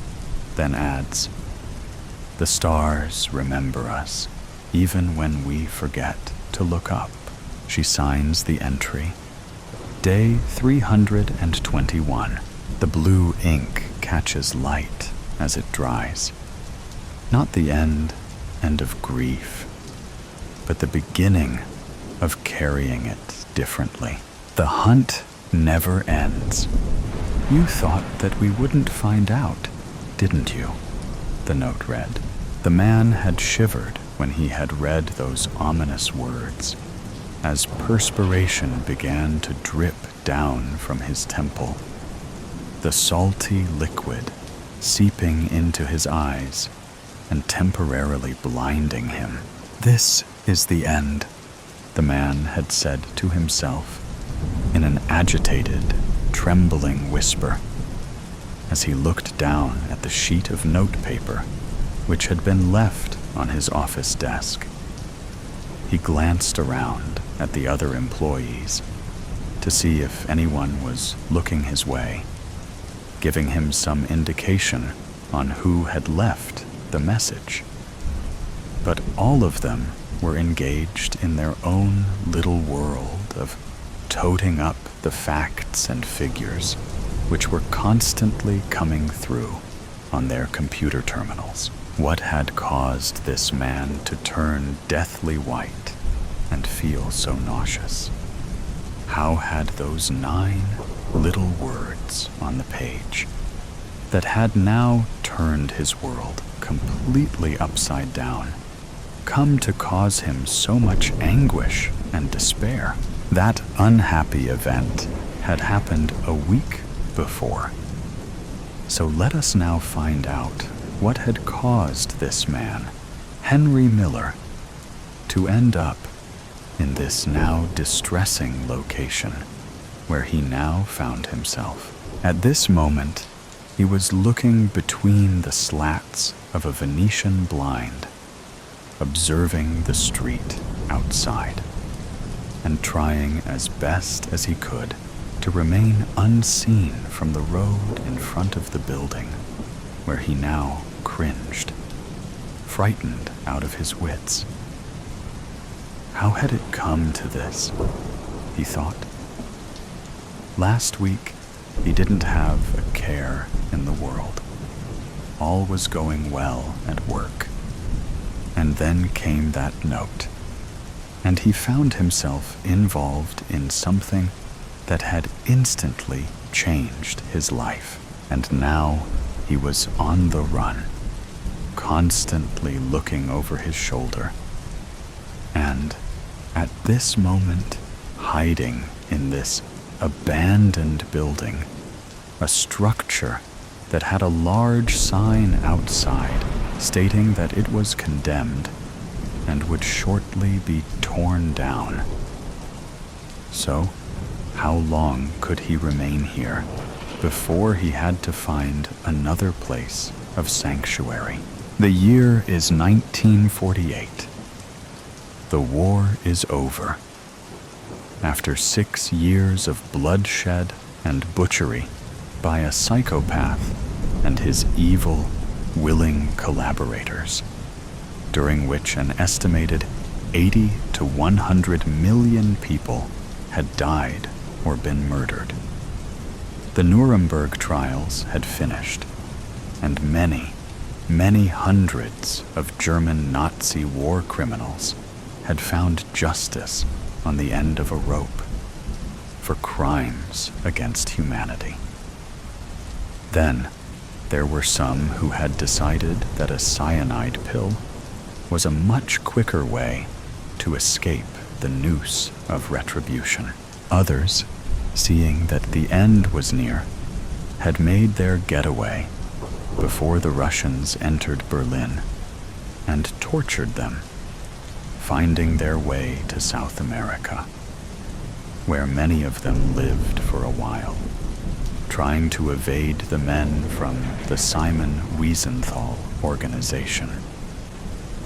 then adds, "The stars remember us, even when we forget to look up." She signs the entry. Day 321. The blue ink catches light as it dries. Not the end of grief, but the beginning of carrying it differently. The hunt never ends. "You thought that we wouldn't find out, didn't you?" the note read. The man had shivered when he had read those ominous words, as perspiration began to drip down from his temple, the salty liquid seeping into his eyes and temporarily blinding him. "This is the end," the man had said to himself in an agitated, trembling whisper, as he looked down at the sheet of notepaper which had been left on his office desk. He glanced around at the other employees to see if anyone was looking his way, giving him some indication on who had left the message. But all of them were engaged in their own little world of toting up the facts and figures which were constantly coming through on their computer terminals. What had caused this man to turn deathly white and feel so nauseous? How had those 9 little words on the page that had now turned his world completely upside down come to cause him so much anguish and despair? That unhappy event had happened a week before. So let us now find out what had caused this man, Henry Miller, to end up in this now distressing location where he now found himself. At this moment, he was looking between the slats of a Venetian blind, observing the street outside, and trying as best as he could to remain unseen from the road in front of the building, where he now cringed, frightened out of his wits. How had it come to this? He thought. Last week, he didn't have a care in the world. All was going well at work. And then came that note, and he found himself involved in something that had instantly changed his life. And now he was on the run, constantly looking over his shoulder. And at this moment, hiding in this abandoned building, a structure that had a large sign outside stating that it was condemned and would shortly be torn down. So, how long could he remain here before he had to find another place of sanctuary? The year is 1948. The war is over. After 6 years of bloodshed and butchery by a psychopath and his evil, willing collaborators, during which an estimated 80 to 100 million people had died or been murdered. The Nuremberg trials had finished, and many, many hundreds of German Nazi war criminals had found justice on the end of a rope for crimes against humanity. Then, there were some who had decided that a cyanide pill was a much quicker way to escape the noose of retribution. Others, seeing that the end was near, had made their getaway before the Russians entered Berlin and tortured them, finding their way to South America, where many of them lived for a while, trying to evade the men from the Simon Wiesenthal organization,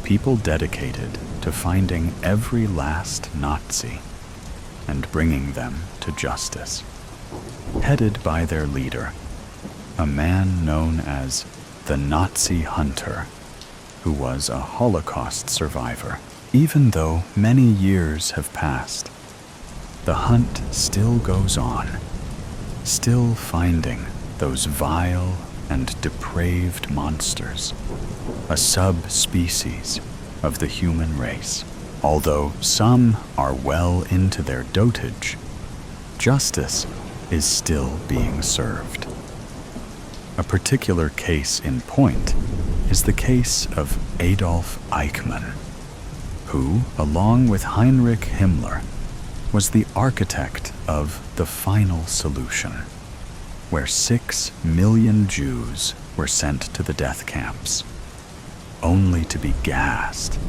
people dedicated to finding every last Nazi and bringing them to justice, headed by their leader, a man known as the Nazi Hunter, who was a Holocaust survivor. Even though many years have passed, the hunt still goes on, still finding those vile and depraved monsters, a subspecies of the human race. Although some are well into their dotage, justice is still being served. A particular case in point is the case of Adolf Eichmann, who, along with Heinrich Himmler, was the architect of the final solution, where 6 million Jews were sent to the death camps, only to be gassed,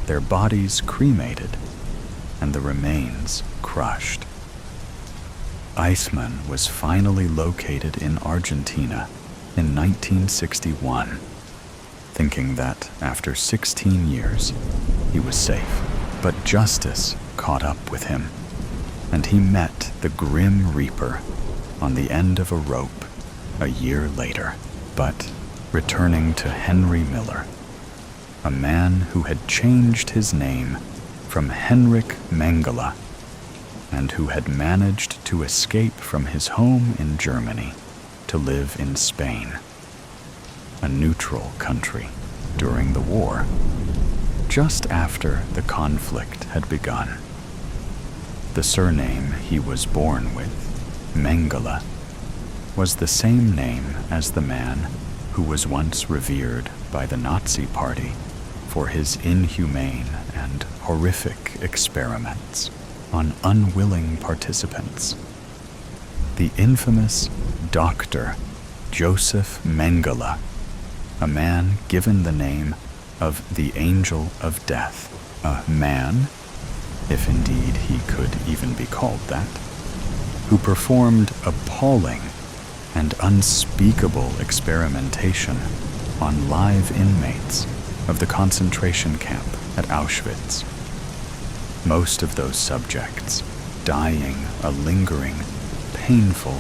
their bodies cremated, and the remains crushed. Eichmann was finally located in Argentina in 1961, thinking that after 16 years he was safe. But justice caught up with him, and he met the Grim Reaper on the end of a rope a year later. But returning to Henry Miller, a man who had changed his name from Henrik Mengele and who had managed to escape from his home in Germany to live in Spain, a neutral country during the war, just after the conflict had begun. The surname he was born with, Mengele, was the same name as the man who was once revered by the Nazi Party for his inhumane and horrific experiments on unwilling participants. The infamous Dr. Joseph Mengele, a man given the name of the Angel of Death, a man, if indeed he could even be called that, who performed appalling and unspeakable experimentation on live inmates of the concentration camp at Auschwitz. Most of those subjects dying a lingering, painful,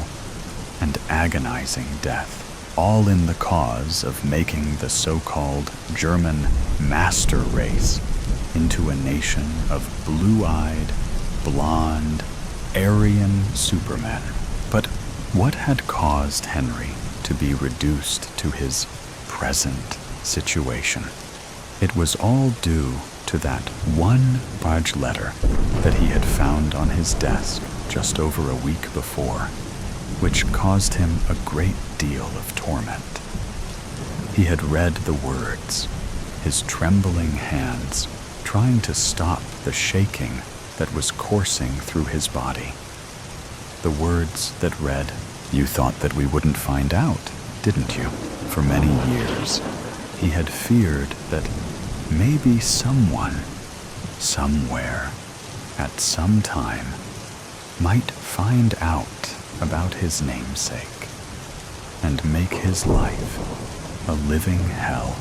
and agonizing death, all in the cause of making the so-called German master race into a nation of blue-eyed, blonde, Aryan supermen. But what had caused Henry to be reduced to his present situation? It was all due to that one barge letter that he had found on his desk just over a week before, which caused him a great deal of torment. He had read the words, his trembling hands trying to stop the shaking that was coursing through his body. The words that read, "You thought that we wouldn't find out, didn't you?" For many years, he had feared that maybe someone, somewhere, at some time, might find out about his namesake and make his life a living hell,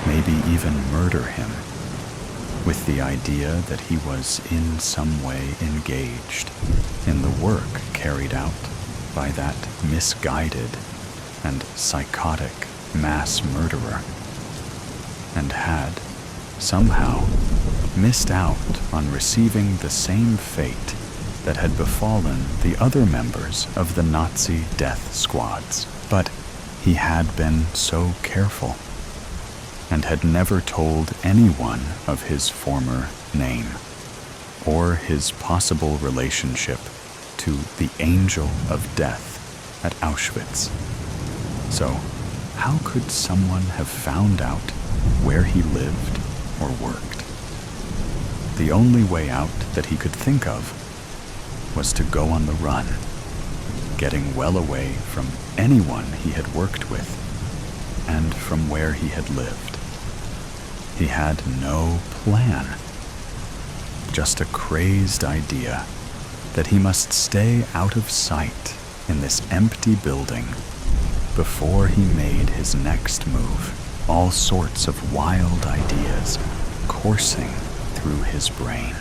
maybe even murder him, with the idea that he was in some way engaged in the work carried out by that misguided and psychotic mass murderer, and had, somehow, missed out on receiving the same fate that had befallen the other members of the Nazi death squads. But he had been so careful, and had never told anyone of his former name, or his possible relationship to the Angel of Death at Auschwitz. So, how could someone have found out where he lived or worked? The only way out that he could think of was to go on the run, getting well away from anyone he had worked with and from where he had lived. He had no plan, just a crazed idea that he must stay out of sight in this empty building before he made his next move. All sorts of wild ideas coursing through his brain.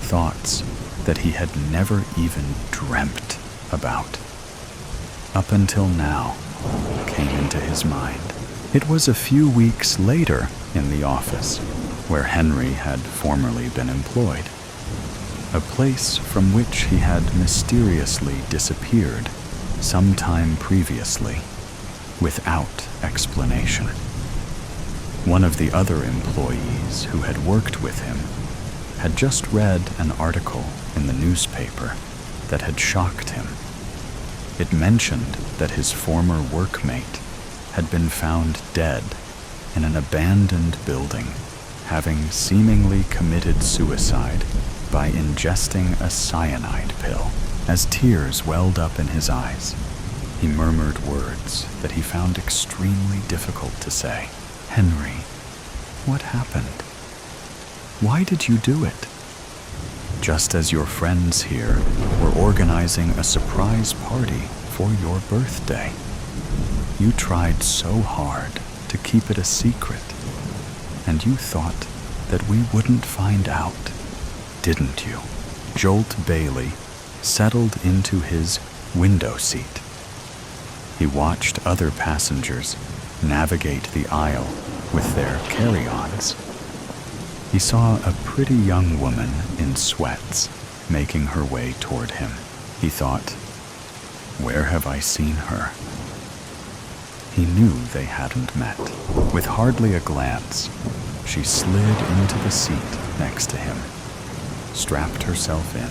Thoughts that he had never even dreamt about, up until now, came into his mind. It was a few weeks later in the office where Henry had formerly been employed, a place from which he had mysteriously disappeared some time previously, without explanation. One of the other employees who had worked with him had just read an article in the newspaper that had shocked him. It mentioned that his former workmate had been found dead in an abandoned building, having seemingly committed suicide by ingesting a cyanide pill. As tears welled up in his eyes, he murmured words that he found extremely difficult to say. "Henry, what happened? Why did you do it? Just as your friends here were organizing a surprise party for your birthday. You tried so hard to keep it a secret, and you thought that we wouldn't find out, didn't you?" Jolt Bailey settled into his window seat. He watched other passengers navigate the aisle with their carry-ons. He saw a pretty young woman in sweats making her way toward him. He thought, "Where have I seen her?" He knew they hadn't met. With hardly a glance, she slid into the seat next to him, strapped herself in,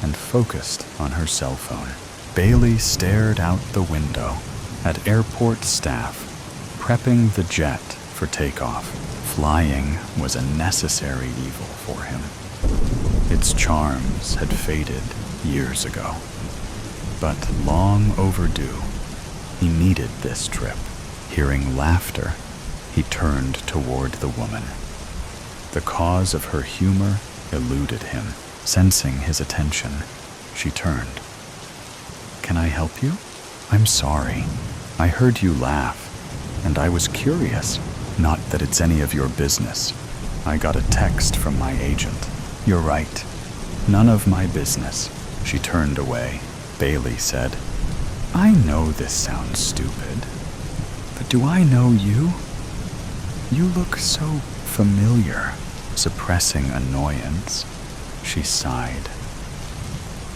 and focused on her cell phone. Bailey stared out the window at airport staff prepping the jet for takeoff. Flying was a necessary evil for him. Its charms had faded years ago, but long overdue. He needed this trip. Hearing laughter, he turned toward the woman. The cause of her humor eluded him. Sensing his attention, she turned. "Can I help you? I'm sorry. I heard you laugh, and I was curious. Not that it's any of your business. I got a text from my agent." "You're right. None of my business." She turned away. Bailey said, "I know this sounds stupid, but do I know you? You look so familiar." Suppressing annoyance, she sighed.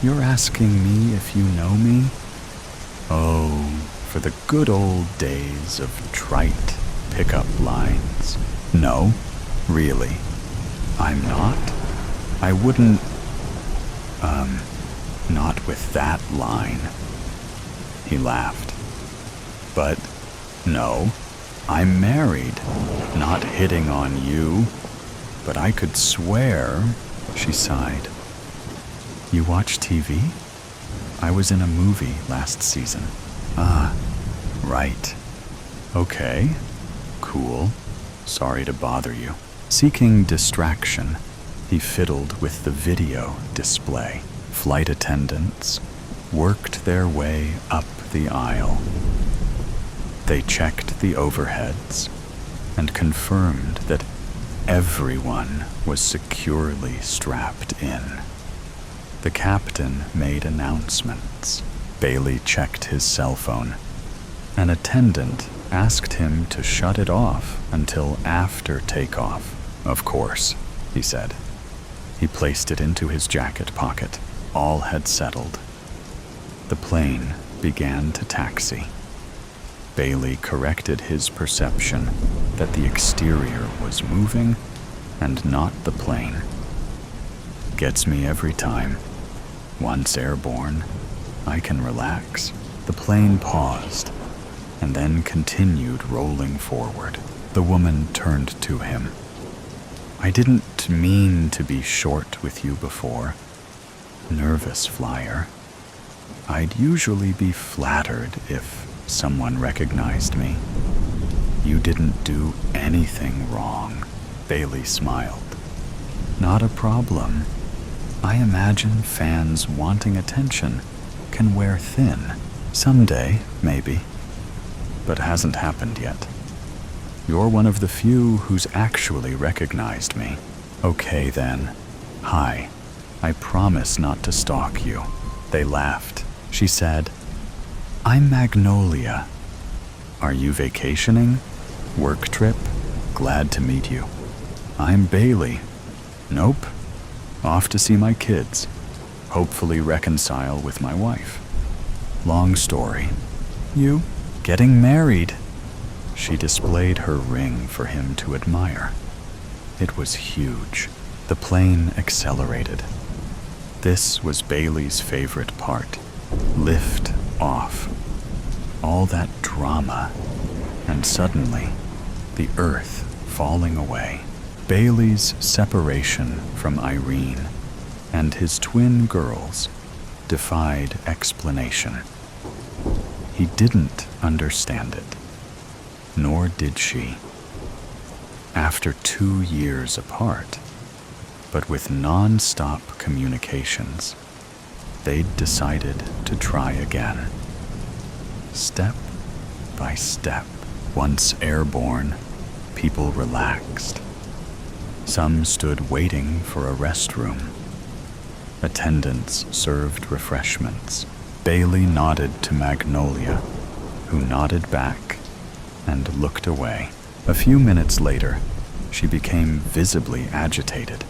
"You're asking me if you know me? Oh, for the good old days of trite pickup lines. No, really, I'm not. I wouldn't, not with that line." He laughed. "But no, I'm married, not hitting on you. But I could swear," she sighed. "You watch TV? I was in a movie last season." "Ah, right. Okay, cool. Sorry to bother you." Seeking distraction, he fiddled with the video display. Flight attendants worked their way up the aisle. They checked the overheads and confirmed that everyone was securely strapped in. The captain made announcements. Bailey checked his cell phone. An attendant asked him to shut it off until after takeoff. "Of course," he said. He placed it into his jacket pocket. All had settled. The plane began to taxi. Bailey corrected his perception that the exterior was moving and not the plane. "Gets me every time. Once airborne, I can relax." The plane paused and then continued rolling forward. The woman turned to him. "I didn't mean to be short with you before. Nervous flyer. I'd usually be flattered if someone recognized me. You didn't do anything wrong." Bailey smiled. "Not a problem. I imagine fans wanting attention can wear thin. Someday, maybe. But hasn't happened yet. You're one of the few who's actually recognized me." "Okay then. Hi. I promise not to stalk you." They laughed. She said, "I'm Magnolia. Are you vacationing? Work trip? Glad to meet you." "I'm Bailey." "Nope. Off to see my kids. Hopefully reconcile with my wife." "Long story." "You? Getting married?" She displayed her ring for him to admire. It was huge. The plane accelerated. This was Bailey's favorite part. Lift off. All that drama, and suddenly, the earth falling away. Bailey's separation from Irene and his twin girls defied explanation. He didn't understand it, nor did she. After 2 years apart, but with non-stop communications, they'd decided to try again. Step by step, once airborne, people relaxed. Some stood waiting for a restroom. Attendants served refreshments. Bailey nodded to Magnolia, who nodded back and looked away. A few minutes later, She became visibly agitated.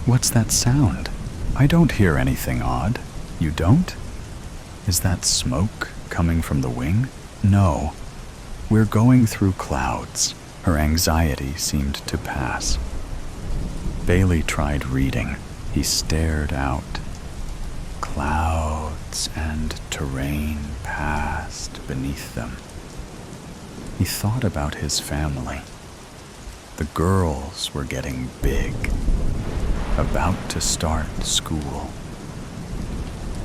"What's that sound? I don't hear anything odd." "You don't? Is that smoke coming from the wing?" "No. We're going through clouds." Her anxiety seemed to pass. Bailey tried reading. He stared out. Clouds and terrain passed beneath them. He thought about his family. The girls were getting big, about to start school.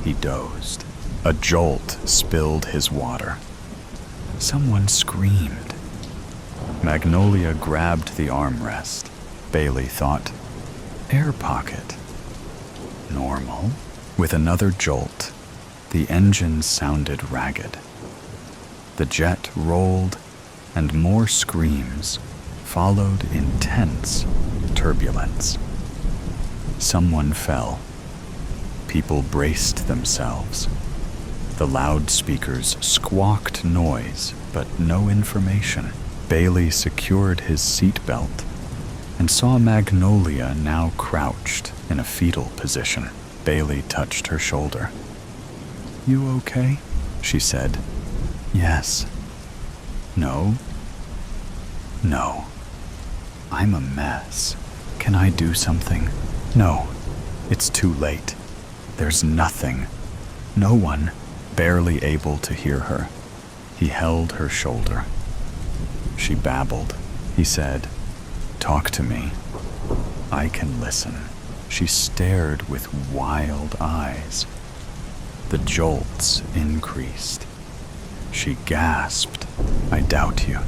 He dozed. A jolt spilled his water. Someone screamed. Magnolia grabbed the armrest. Bailey thought, "Air pocket." Normal. With another jolt, the engine sounded ragged. The jet rolled, and more screams followed intense turbulence. Someone fell. People braced themselves. The loudspeakers squawked noise, but no information. Bailey secured his seatbelt and saw Magnolia now crouched in a fetal position. Bailey touched her shoulder. "You okay?" she said. "Yes." "No?" "No. I'm a mess. Can I do something?" "No. It's too late. There's nothing. No one." Barely able to hear her, he held her shoulder. She babbled. He said, "Talk to me. I can listen." She stared with wild eyes. The jolts increased. She gasped, "I doubt you."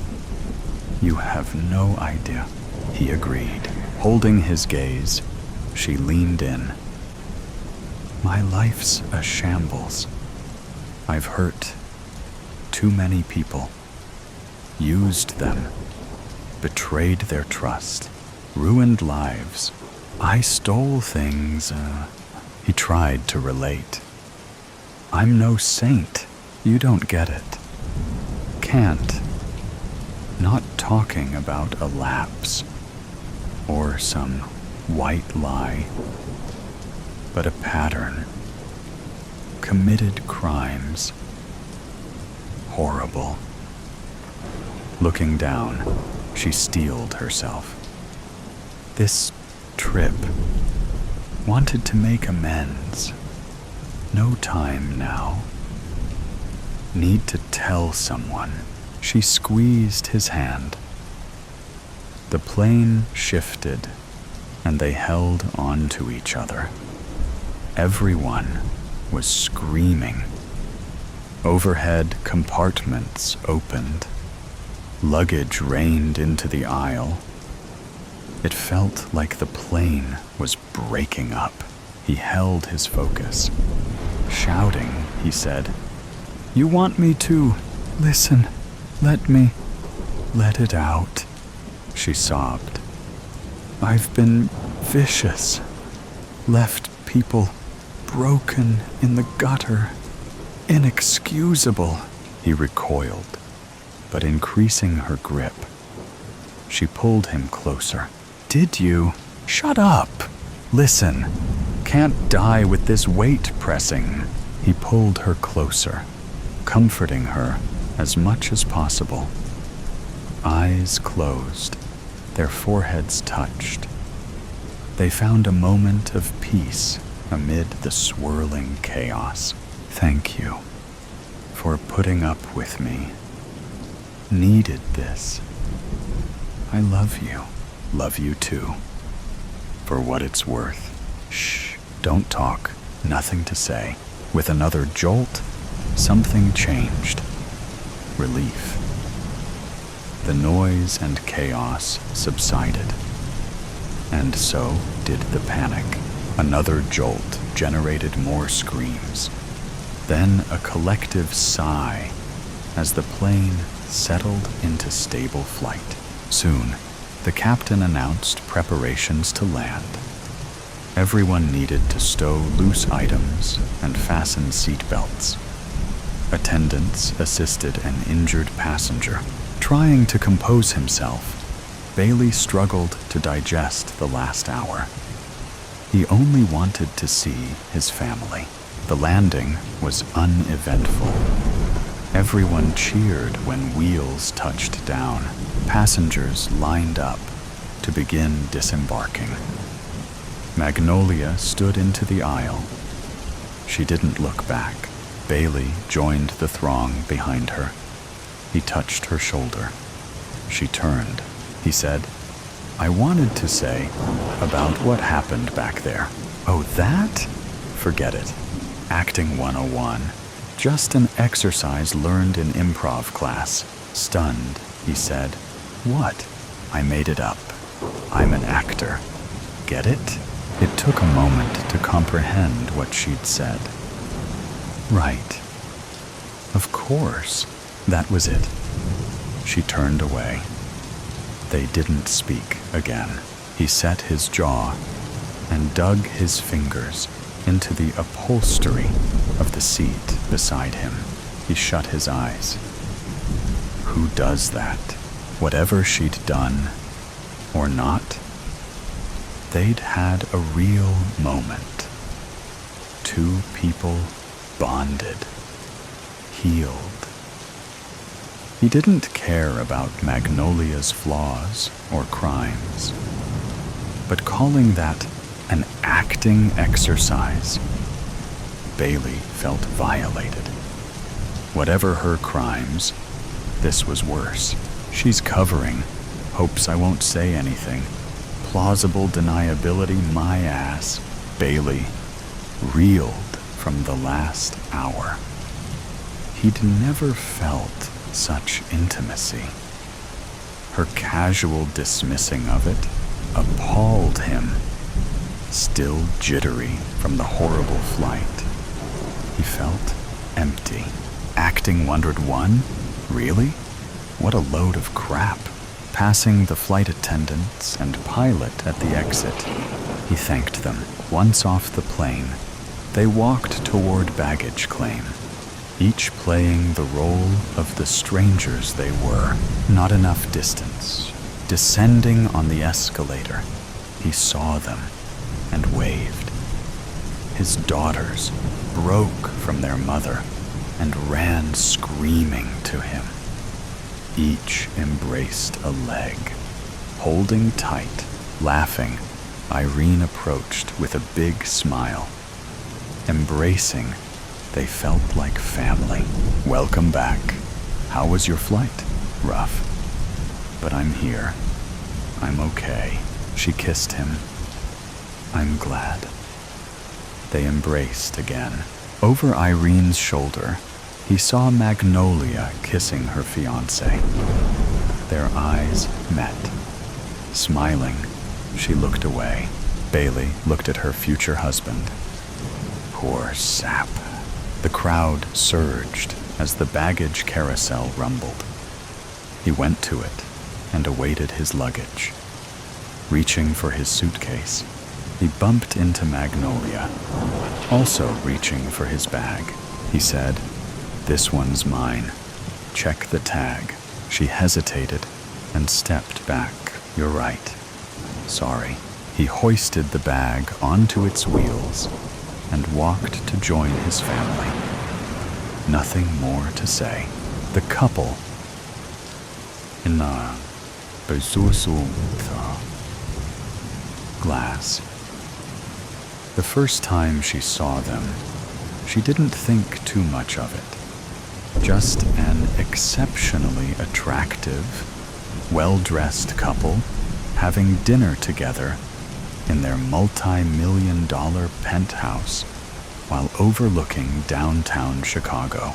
"You have no idea," he agreed. Holding his gaze, she leaned in. "My life's a shambles. I've hurt too many people, used them, betrayed their trust, ruined lives. I stole things." He tried to relate. "I'm no saint. You don't get it." "Can't." Not talking about a lapse or some white lie, but a pattern. Committed crimes. Horrible. Looking down, she steeled herself. This trip. Wanted to make amends. No time now. Need to tell someone. She squeezed his hand. The plane shifted, and they held on to each other. Everyone was screaming. Overhead compartments opened. Luggage rained into the aisle. It felt like the plane was breaking up. He held his focus. Shouting, he said, "You want me to listen? Let me let it out." She sobbed. "I've been vicious. Left people broken in the gutter. Inexcusable." He recoiled, but increasing her grip. She pulled him closer. "Did you?" "Shut up! Listen. Can't die with this weight pressing." He pulled her closer, comforting her as much as possible. Eyes closed, their foreheads touched. They found a moment of peace amid the swirling chaos. "Thank you for putting up with me. Needed this. I love you. Love you too. For what it's worth." "Shh, don't talk. Nothing to say." With another jolt, something changed. Relief. The noise and chaos subsided. And so did the panic. Another jolt generated more screams. Then a collective sigh as the plane settled into stable flight. Soon, the captain announced preparations to land. Everyone needed to stow loose items and fasten seatbelts. Attendants assisted an injured passenger. Trying to compose himself, Bailey struggled to digest the last hour. He only wanted to see his family. The landing was uneventful. Everyone cheered when wheels touched down. Passengers lined up to begin disembarking. Magnolia stood into the aisle. She didn't look back. Bailey joined the throng behind her. He touched her shoulder. She turned. He said, "I wanted to say about what happened back there." "Oh, that? Forget it. Acting 101. Just an exercise learned in improv class." Stunned, he said, "What?" "I made it up. I'm an actor. Get it?" It took a moment to comprehend what she'd said. Right. Of course. That was it. She turned away. They didn't speak again. He set his jaw and dug his fingers into the upholstery of the seat beside him. He shut his eyes. Who does that? Whatever she'd done, or not, they'd had a real moment. Two people bonded, healed. He didn't care about Magnolia's flaws or crimes, but calling that an acting exercise, Bailey felt violated. Whatever her crimes, this was worse. She's covering, hopes I won't say anything. Plausible deniability, my ass. Bailey reeled from the last hour. He'd never felt such intimacy. Her casual dismissing of it appalled him. Still jittery from the horrible flight, he felt empty. Acting 101? Really? What a load of crap. Passing the flight attendants and pilot at the exit, he thanked them. Once off the plane, they walked toward baggage claim, each playing the role of the strangers they were. Not enough distance. Descending on the escalator, he saw them and waved. His daughters broke from their mother and ran screaming to him. Each embraced a leg. Holding tight, laughing, Irene approached with a big smile. Embracing, they felt like family. Welcome back. How was your flight? Rough. But I'm here. I'm okay. She kissed him. I'm glad. They embraced again. Over Irene's shoulder, he saw Magnolia kissing her fiancé. Their eyes met. Smiling, she looked away. Bailey looked at her future husband. Poor sap. The crowd surged as the baggage carousel rumbled. He went to it and awaited his luggage. Reaching for his suitcase, he bumped into Magnolia, also reaching for his bag. He said, "This one's mine. Check the tag." She hesitated and stepped back. "You're right. Sorry." He hoisted the bag onto its wheels and walked to join his family. Nothing more to say. The couple in the glass. The first time she saw them, she didn't think too much of it. Just an exceptionally attractive, well-dressed couple having dinner together in their multi-million-dollar penthouse while overlooking downtown Chicago.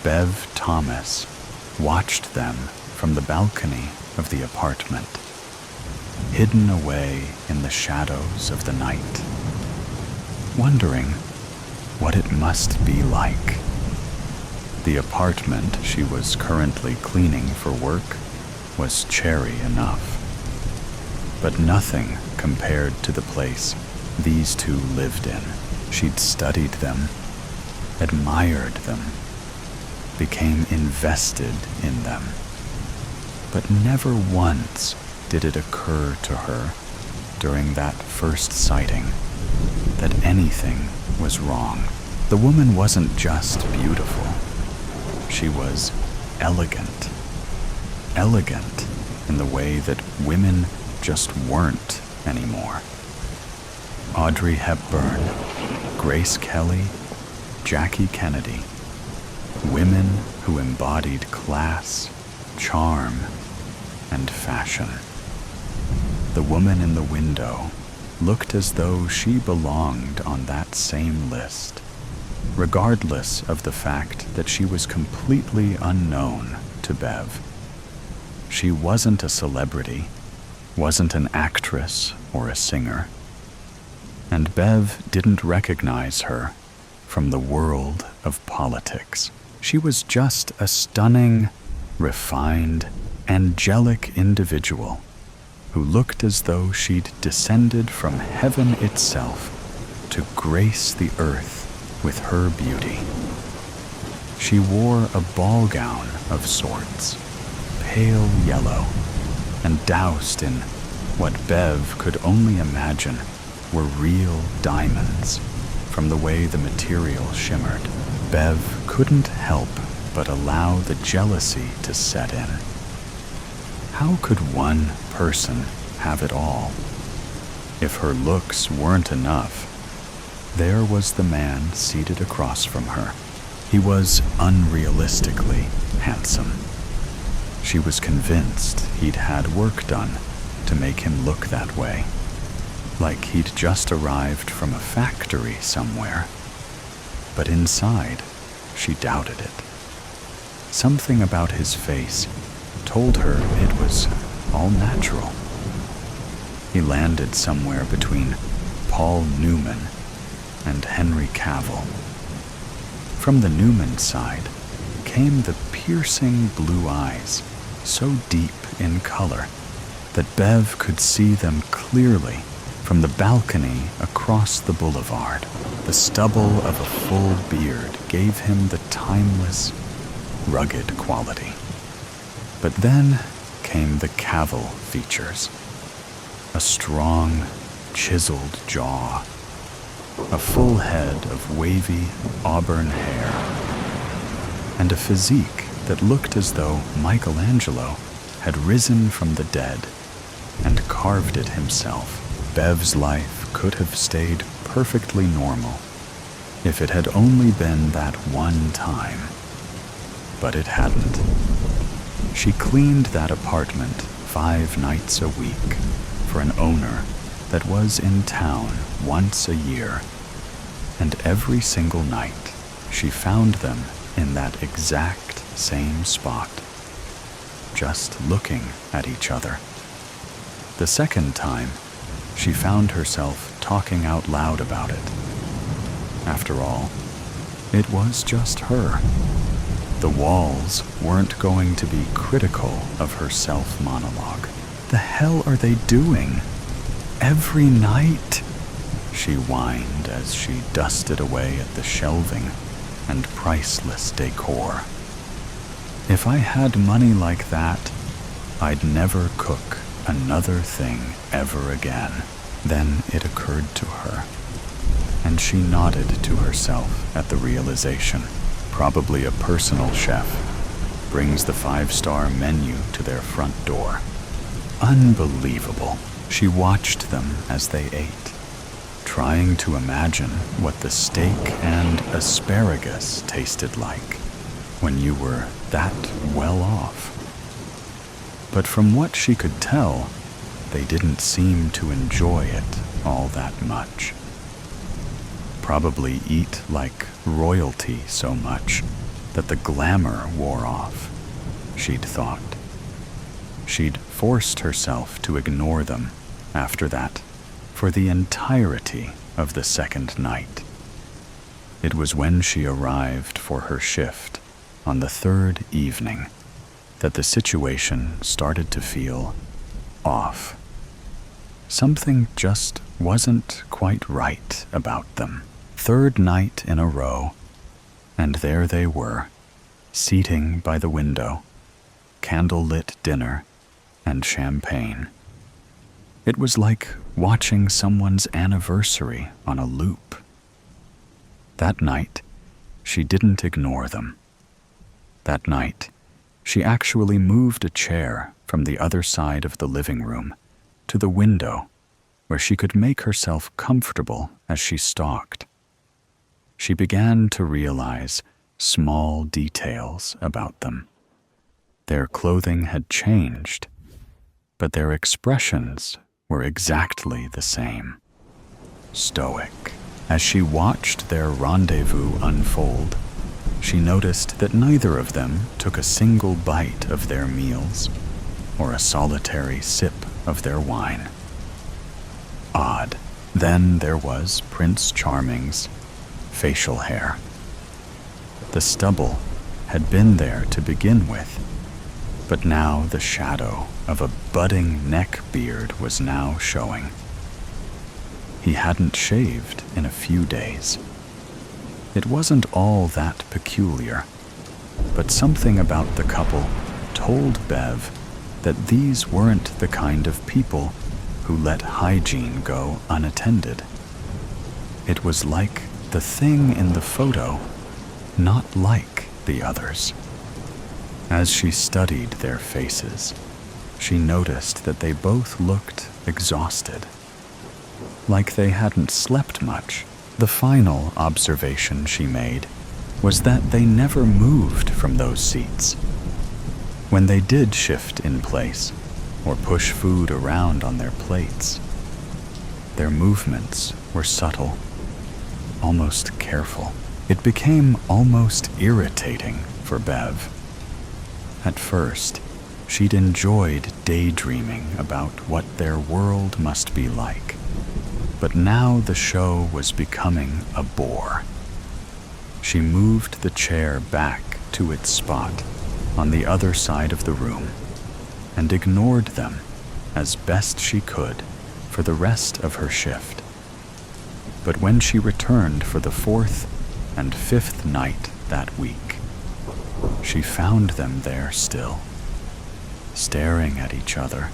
Bev Thomas watched them from the balcony of the apartment, hidden away in the shadows of the night, wondering what it must be like. The apartment she was currently cleaning for work was cherry enough, but nothing compared to the place these two lived in. She'd studied them, admired them, became invested in them. But never once did it occur to her during that first sighting that anything was wrong. The woman wasn't just beautiful. She was elegant. Elegant in the way that women just weren't anymore. Audrey Hepburn, Grace Kelly, Jackie Kennedy. Women who embodied class, charm, and fashion. The woman in the window looked as though she belonged on that same list, regardless of the fact that she was completely unknown to Bev. She wasn't a celebrity, wasn't an actress or a singer, and Bev didn't recognize her from the world of politics. She was just a stunning, refined, angelic individual who looked as though she'd descended from heaven itself to grace the earth with her beauty. She wore a ball gown of sorts, pale yellow, and doused in what Bev could only imagine were real diamonds from the way the material shimmered. Bev couldn't help but allow the jealousy to set in. How could one person have it all? If her looks weren't enough, there was the man seated across from her. He was unrealistically handsome. She was convinced he'd had work done to make him look that way, like he'd just arrived from a factory somewhere. But inside, she doubted it. Something about his face told her it was all natural. He landed somewhere between Paul Newman and Henry Cavill. From the Newman side came the piercing blue eyes, so deep in color that Bev could see them clearly from the balcony across the boulevard. The stubble of a full beard gave him the timeless, rugged quality. But then came the Cavill features. A strong, chiseled jaw, a full head of wavy auburn hair, and a physique that looked as though Michelangelo had risen from the dead and carved it himself. Bev's life could have stayed perfectly normal if it had only been that one time. But it hadn't. She cleaned that apartment 5 nights a week for an owner that was in town once a year, and every single night she found them in that exact same spot, just looking at each other. The second time, she found herself talking out loud about it. After all, it was just her. The walls weren't going to be critical of her self-monologue. The hell are they doing? Every night? She whined as she dusted away at the shelving and priceless decor. If I had money like that, I'd never cook another thing ever again. Then it occurred to her, and she nodded to herself at the realization. Probably a personal chef brings the 5-star menu to their front door. Unbelievable. She watched them as they ate, trying to imagine what the steak and asparagus tasted like when you were that well off. But from what she could tell, they didn't seem to enjoy it all that much. Probably eat like royalty so much that the glamour wore off, she'd thought. She'd forced herself to ignore them after that for the entirety of the second night. It was when she arrived for her shift on the third evening that the situation started to feel off. Something just wasn't quite right about them. Third night in a row, and there they were, seating by the window, candlelit dinner and champagne. It was like watching someone's anniversary on a loop. That night, she didn't ignore them. That night, she actually moved a chair from the other side of the living room to the window where she could make herself comfortable as she stalked. She began to realize small details about them. Their clothing had changed, but their expressions were exactly the same. Stoic. As she watched their rendezvous unfold, she noticed that neither of them took a single bite of their meals or a solitary sip of their wine. Odd. Then there was Prince Charming's facial hair. The stubble had been there to begin with, but now the shadow of a budding neck beard was now showing. He hadn't shaved in a few days. It wasn't all that peculiar, but something about the couple told Bev that these weren't the kind of people who let hygiene go unattended. It was like the thing in the photo, not like the others. As she studied their faces, she noticed that they both looked exhausted, like they hadn't slept much. The final observation she made was that they never moved from those seats. When they did shift in place or push food around on their plates, their movements were subtle, almost careful. It became almost irritating for Bev. At first, she'd enjoyed daydreaming about what their world must be like, but now the show was becoming a bore. She moved the chair back to its spot on the other side of the room and ignored them as best she could for the rest of her shift. But when she returned for the 4th and 5th night that week, she found them there still, staring at each other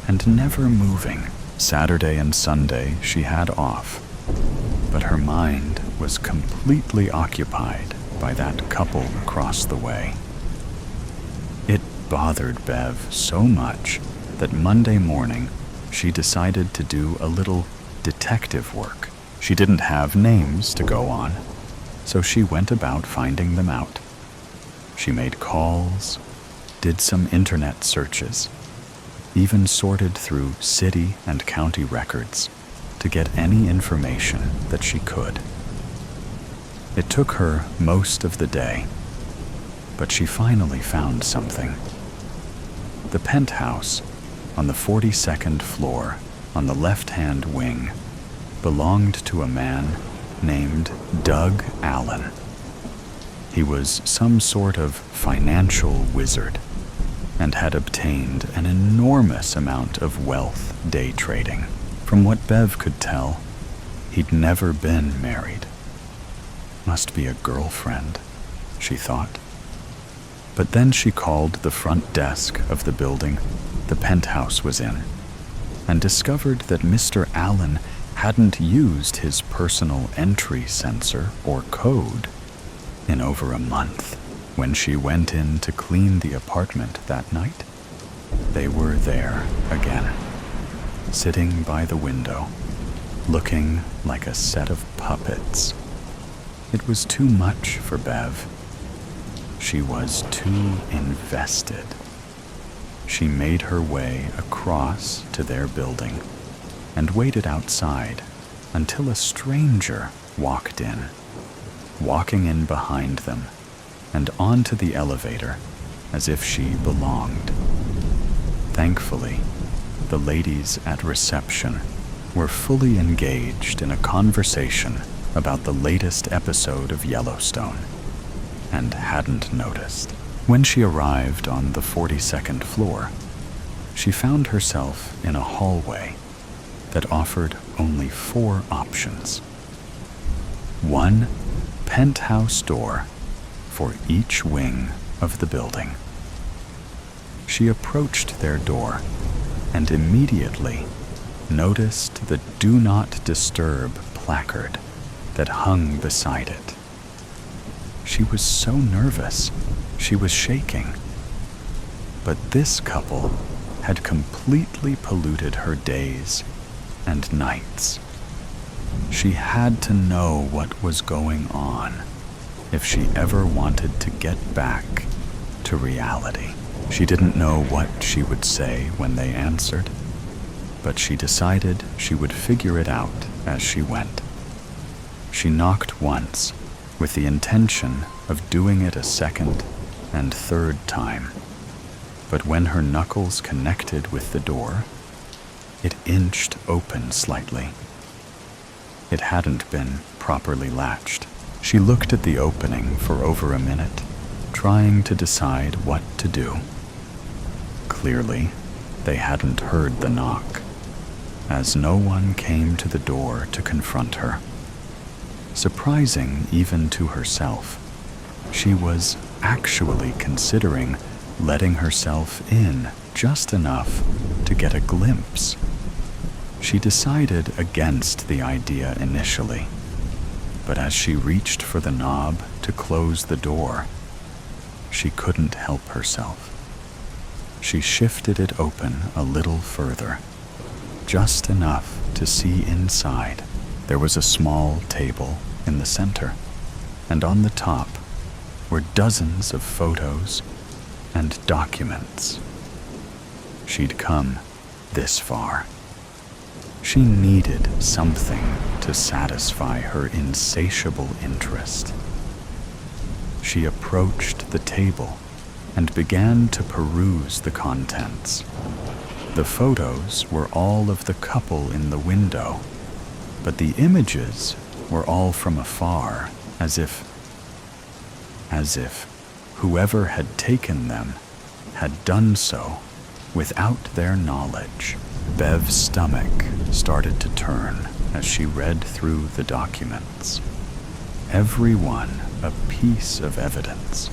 and never moving. Saturday and Sunday she had off, but her mind was completely occupied by that couple across the way. It bothered Bev so much that Monday morning she decided to do a little detective work. She didn't have names to go on, so she went about finding them out. She made calls, did some internet searches, even sorted through city and county records to get any information that she could. It took her most of the day, but she finally found something. The penthouse on the 42nd floor on the left-hand wing belonged to a man named Doug Allen. He was some sort of financial wizard and had obtained an enormous amount of wealth day trading. From what Bev could tell, he'd never been married. Must be a girlfriend, she thought. But then she called the front desk of the building the penthouse was in and discovered that Mr. Allen hadn't used his personal entry sensor or code in over a month. When she went in to clean the apartment that night, they were there again, sitting by the window, looking like a set of puppets. It was too much for Bev. She was too invested. She made her way across to their building and waited outside until a stranger walked in, walking in behind them and onto the elevator as if she belonged. Thankfully, the ladies at reception were fully engaged in a conversation about the latest episode of Yellowstone and hadn't noticed. When she arrived on the 42nd floor, she found herself in a hallway that offered only 4 options. 1 penthouse door for each wing of the building. She approached their door and immediately noticed the "Do Not Disturb" placard that hung beside it. She was so nervous, she was shaking. But this couple had completely polluted her days and nights. She had to know what was going on if she ever wanted to get back to reality. She didn't know what she would say when they answered, but she decided she would figure it out as she went. She knocked once with the intention of doing it a second and third time, but when her knuckles connected with the door, it inched open slightly. It hadn't been properly latched. She looked at the opening for over a minute, trying to decide what to do. Clearly, they hadn't heard the knock, as no one came to the door to confront her. Surprising even to herself, she was actually considering letting herself in just enough to get a glimpse. She decided against the idea initially, but as she reached for the knob to close the door, she couldn't help herself. She shifted it open a little further, just enough to see inside. There was a small table in the center, and on the top were dozens of photos and documents. She'd come this far. She needed something to satisfy her insatiable interest. She approached the table and began to peruse the contents. The photos were all of the couple in the window, but the images were all from afar, as if whoever had taken them had done so without their knowledge. Bev's stomach started to turn as she read through the documents. Every one a piece of evidence.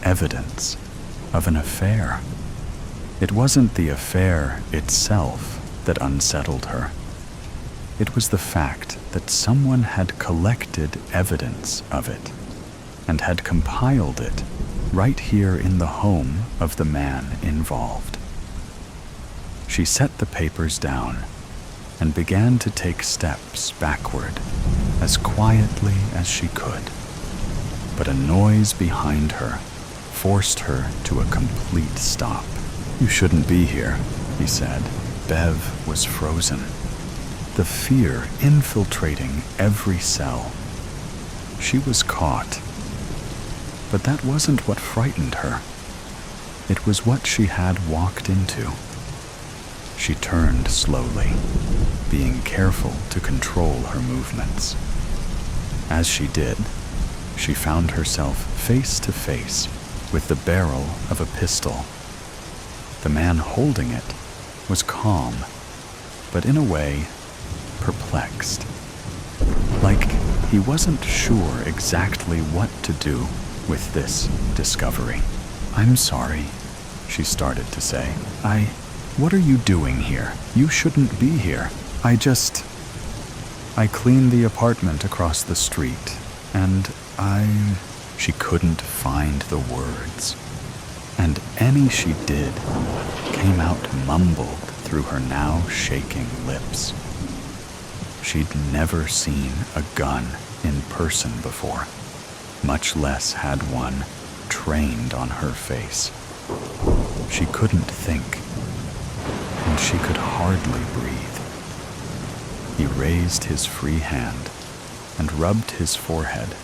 Evidence of an affair. It wasn't the affair itself that unsettled her. It was the fact that someone had collected evidence of it and had compiled it right here in the home of the man involved. She set the papers down and began to take steps backward as quietly as she could. But a noise behind her forced her to a complete stop. "You shouldn't be here," he said. Bev was frozen, the fear infiltrating every cell. She was caught. But that wasn't what frightened her. It was what she had walked into. She turned slowly, being careful to control her movements. As she did, she found herself face to face with the barrel of a pistol. The man holding it was calm, but in a way, perplexed. Like he wasn't sure exactly what to do with this discovery. "I'm sorry," she started to say. What are you doing here? You shouldn't be here. I cleaned the apartment across the street, and She couldn't find the words, and any she did came out mumbled through her now shaking lips. She'd never seen a gun in person before, much less had one trained on her face. She couldn't think, and she could hardly breathe. He raised his free hand and rubbed his forehead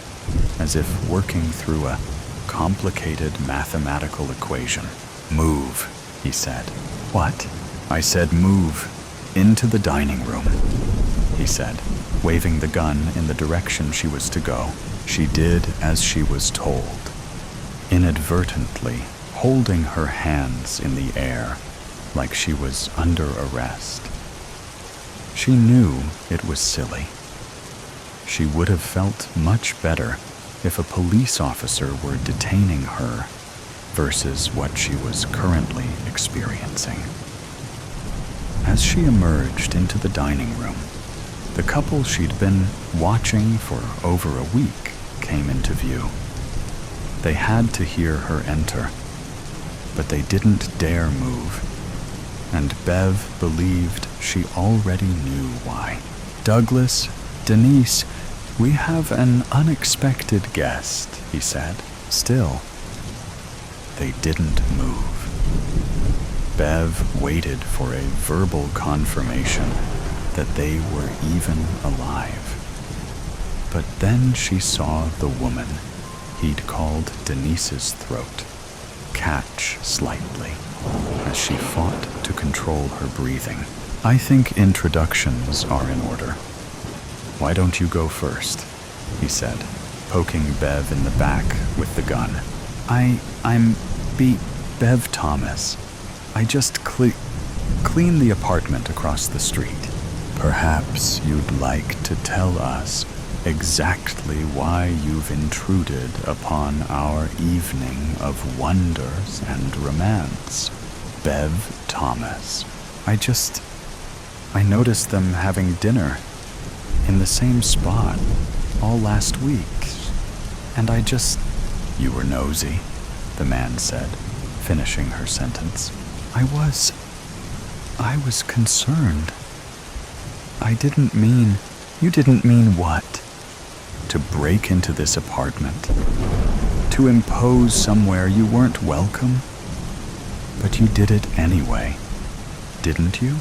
as if working through a complicated mathematical equation. "Move," he said. "What?" "I said move. Into the dining room," he said, waving the gun in the direction she was to go. She did as she was told, inadvertently holding her hands in the air like she was under arrest. She knew it was silly. She would have felt much better if a police officer were detaining her versus what she was currently experiencing. As she emerged into the dining room, the couple she'd been watching for over a week came into view. They had to hear her enter, but they didn't dare move, and Bev believed she already knew why. "Douglas, Denise, we have an unexpected guest," he said. Still, they didn't move. Bev waited for a verbal confirmation that they were even alive. But then she saw the woman he'd called Denise's throat catch slightly as she fought to control her breathing. "I think introductions are in order. Why don't you go first?" he said, poking Bev in the back with the gun. I'm Bev Thomas. I just clean the apartment across the street. Perhaps you'd like to tell us exactly why you've intruded upon our evening of wonders and romance. Bev Thomas. I noticed them having dinner in the same spot all last week, and You were nosy, the man said, finishing her sentence. I was concerned. You didn't mean what? To break into this apartment? To impose somewhere you weren't welcome? But you did it anyway, didn't you?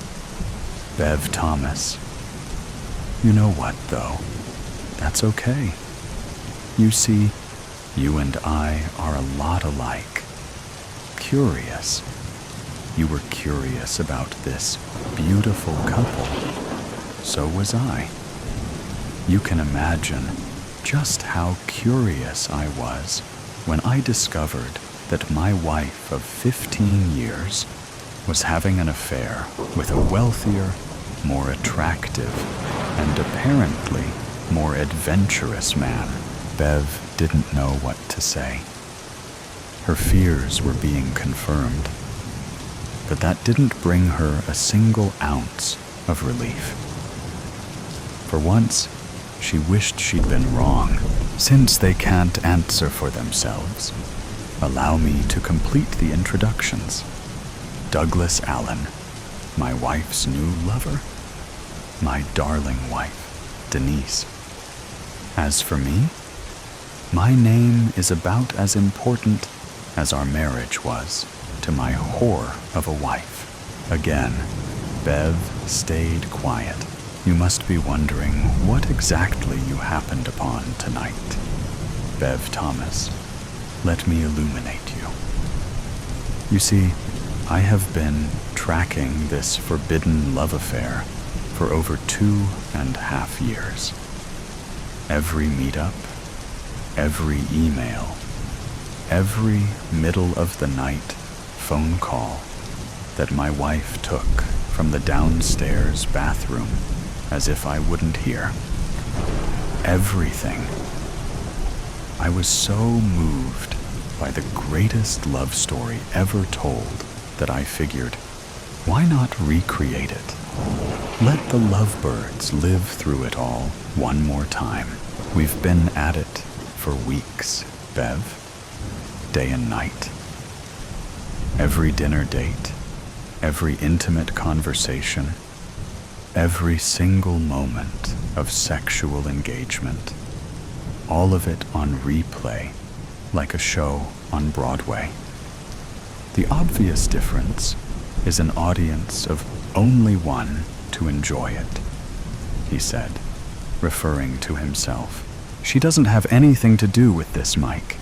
Bev Thomas. You know what, though? That's okay. You see, you and I are a lot alike. Curious. You were curious about this beautiful couple. So was I. You can imagine just how curious I was when I discovered that my wife of 15 years was having an affair with a wealthier, more attractive, and apparently more adventurous man. Bev didn't know what to say. Her fears were being confirmed, but that didn't bring her a single ounce of relief. For once, she wished she'd been wrong. Since they can't answer for themselves, allow me to complete the introductions. Douglas Allen, my wife's new lover, my darling wife, Denise. As for me, my name is about as important as our marriage was to my whore of a wife. Again, Bev stayed quiet. You must be wondering what exactly you happened upon tonight. Bev Thomas, let me illuminate you. You see, I have been tracking this forbidden love affair for over 2.5 years. Every meetup, every email, every middle of the night phone call that my wife took from the downstairs bathroom as if I wouldn't hear. Everything. I was so moved by the greatest love story ever told that I figured, why not recreate it? Let the lovebirds live through it all one more time. We've been at it for weeks, Bev. Day and night. Every dinner date, every intimate conversation, every single moment of sexual engagement. All of it on replay, like a show on Broadway. The obvious difference is an audience of only one to enjoy it, he said, referring to himself. She doesn't have anything to do with this, Mike.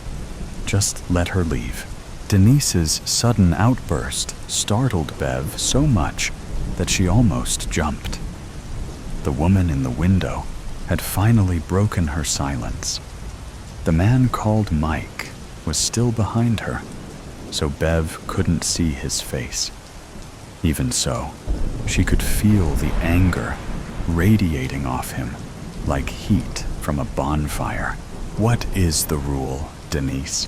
Just let her leave. Denise's sudden outburst startled Bev so much that she almost jumped. The woman in the window had finally broken her silence. The man called Mike was still behind her, so Bev couldn't see his face. Even so, she could feel the anger radiating off him like heat from a bonfire. What is the rule, Denise?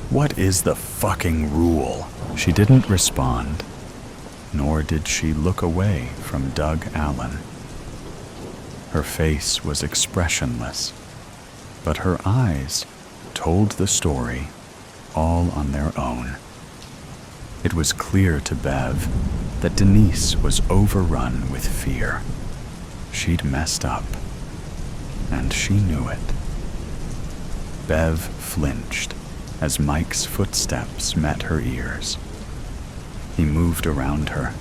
What is the fucking rule? She didn't respond, nor did she look away from Doug Allen. Her face was expressionless, but her eyes told the story all on their own. It was clear to Bev that Denise was overrun with fear. She'd messed up, and she knew it. Bev flinched as Mike's footsteps met her ears. He moved around her,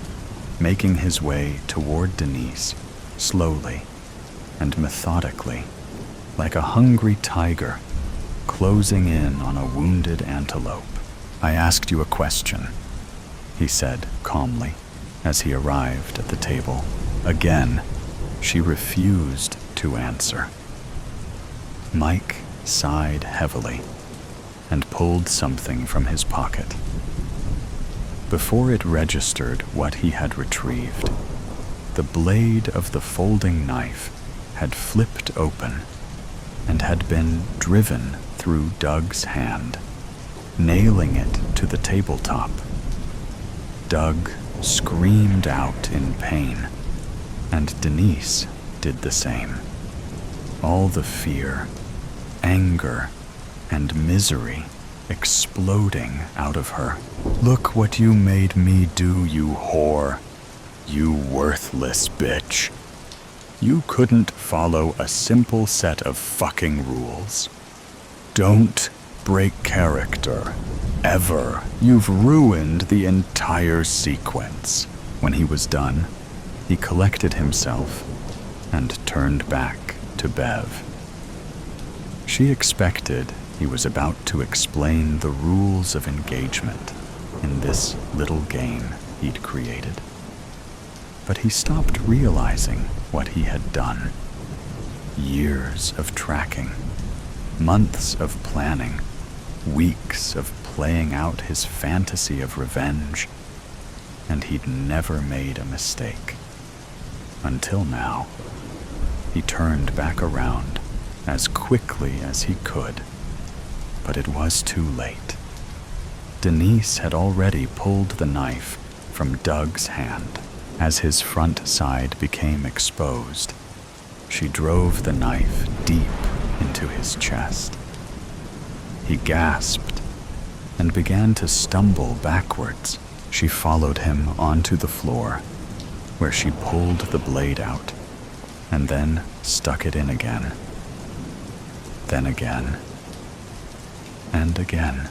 making his way toward Denise, slowly and methodically, like a hungry tiger closing in on a wounded antelope. "I asked you a question," he said calmly as he arrived at the table. Again, she refused to answer. Mike sighed heavily and pulled something from his pocket. Before it registered what he had retrieved, the blade of the folding knife had flipped open and had been driven through Doug's hand, nailing it to the tabletop. Doug screamed out in pain, and Denise did the same. All the fear, anger, and misery exploding out of her. "Look what you made me do, you whore. You worthless bitch. You couldn't follow a simple set of fucking rules. Don't break character. Ever. You've ruined the entire sequence." When he was done, he collected himself and turned back to Bev. She expected he was about to explain the rules of engagement in this little game he'd created. But he stopped realizing what he had done. Years of tracking, months of planning, weeks of playing out his fantasy of revenge, and he'd never made a mistake. Until now. He turned back around as quickly as he could, but it was too late. Denise had already pulled the knife from Doug's hand. As his front side became exposed, she drove the knife deep into his chest. He gasped and began to stumble backwards. She followed him onto the floor, where she pulled the blade out and then stuck it in again. Then again, and again.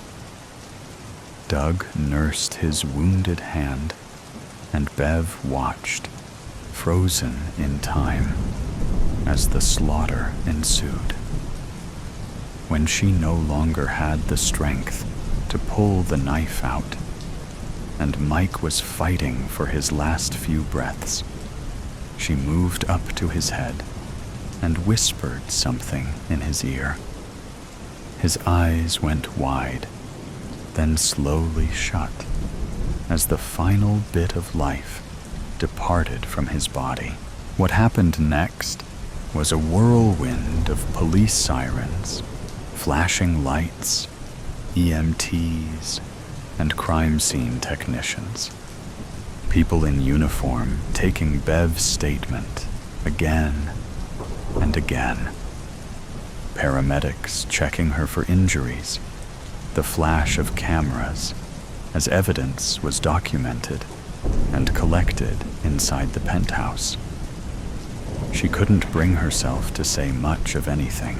Doug nursed his wounded hand, and Bev watched, frozen in time, as the slaughter ensued. When she no longer had the strength to pull the knife out, and Mike was fighting for his last few breaths, she moved up to his head and whispered something in his ear. His eyes went wide, then slowly shut, as the final bit of life departed from his body. What happened next was a whirlwind of police sirens, flashing lights, EMTs, and crime scene technicians. People in uniform taking Bev's statement again and again. Paramedics checking her for injuries, the flash of cameras as evidence was documented and collected inside the penthouse. She couldn't bring herself to say much of anything,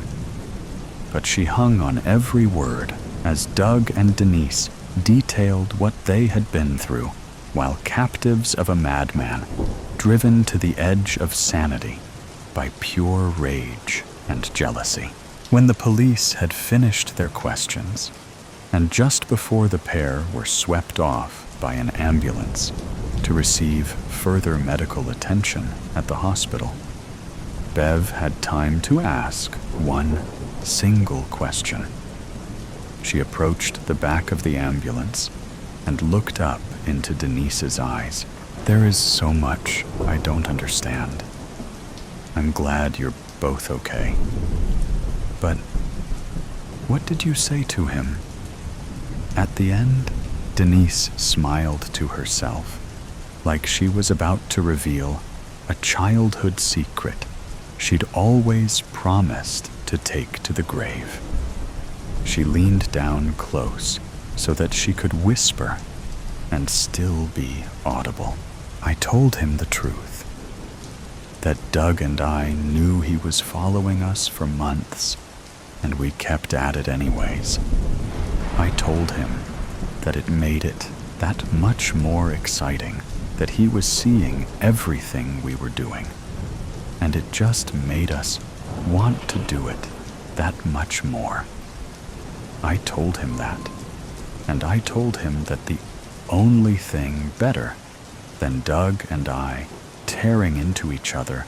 but she hung on every word as Doug and Denise detailed what they had been through while captives of a madman, driven to the edge of sanity by pure rage and jealousy. When the police had finished their questions, and just before the pair were swept off by an ambulance to receive further medical attention at the hospital, Bev had time to ask one single question. She approached the back of the ambulance and looked up into Denise's eyes. "There is so much I don't understand. I'm glad you're both okay. But what did you say to him?" At the end, Denise smiled to herself, like she was about to reveal a childhood secret she'd always promised to take to the grave. She leaned down close so that she could whisper and still be audible. I told him the truth, that Doug and I knew he was following us for months, and we kept at it anyways. I told him that it made it that much more exciting that he was seeing everything we were doing, and it just made us want to do it that much more. I told him that, and I told him that the only thing better than Doug and I tearing into each other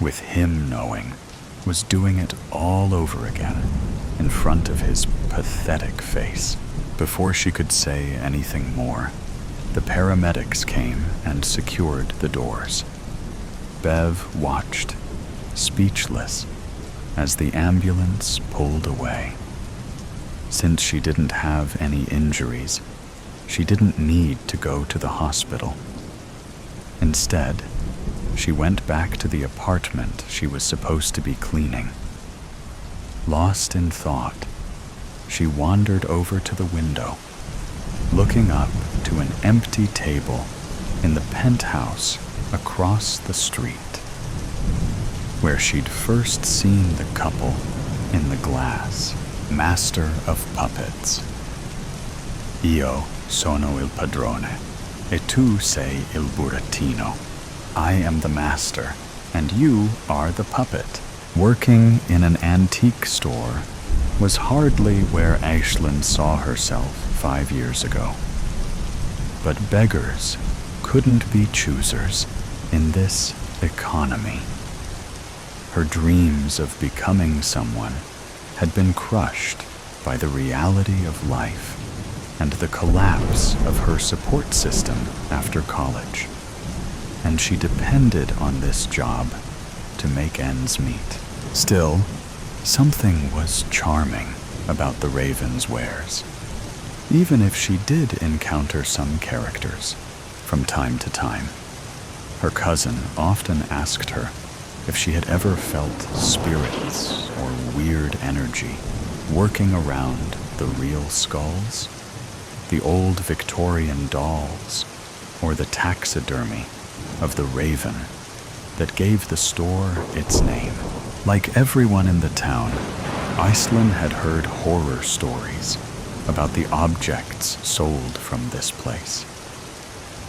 with him knowing was doing it all over again in front of his pathetic face. Before she could say anything more, the paramedics came and secured the doors. Bev watched, speechless, as the ambulance pulled away. Since she didn't have any injuries, she didn't need to go to the hospital. Instead, she went back to the apartment she was supposed to be cleaning. Lost in thought, she wandered over to the window, looking up to an empty table in the penthouse across the street, where she'd first seen the couple in the glass. Master of puppets. Io sono il padrone, e tu sei il burattino. I am the master, and you are the puppet. Working in an antique store was hardly where Aislinn saw herself 5 years ago. But beggars couldn't be choosers in this economy. Her dreams of becoming someone had been crushed by the reality of life and the collapse of her support system after college, and she depended on this job to make ends meet. Still, something was charming about the Raven's wares, even if she did encounter some characters from time to time. Her cousin often asked her if she had ever felt spirits or weird energy working around the real skulls, the old Victorian dolls, or the taxidermy of the raven that gave the store its name. Like everyone in the town, Aislinn had heard horror stories about the objects sold from this place.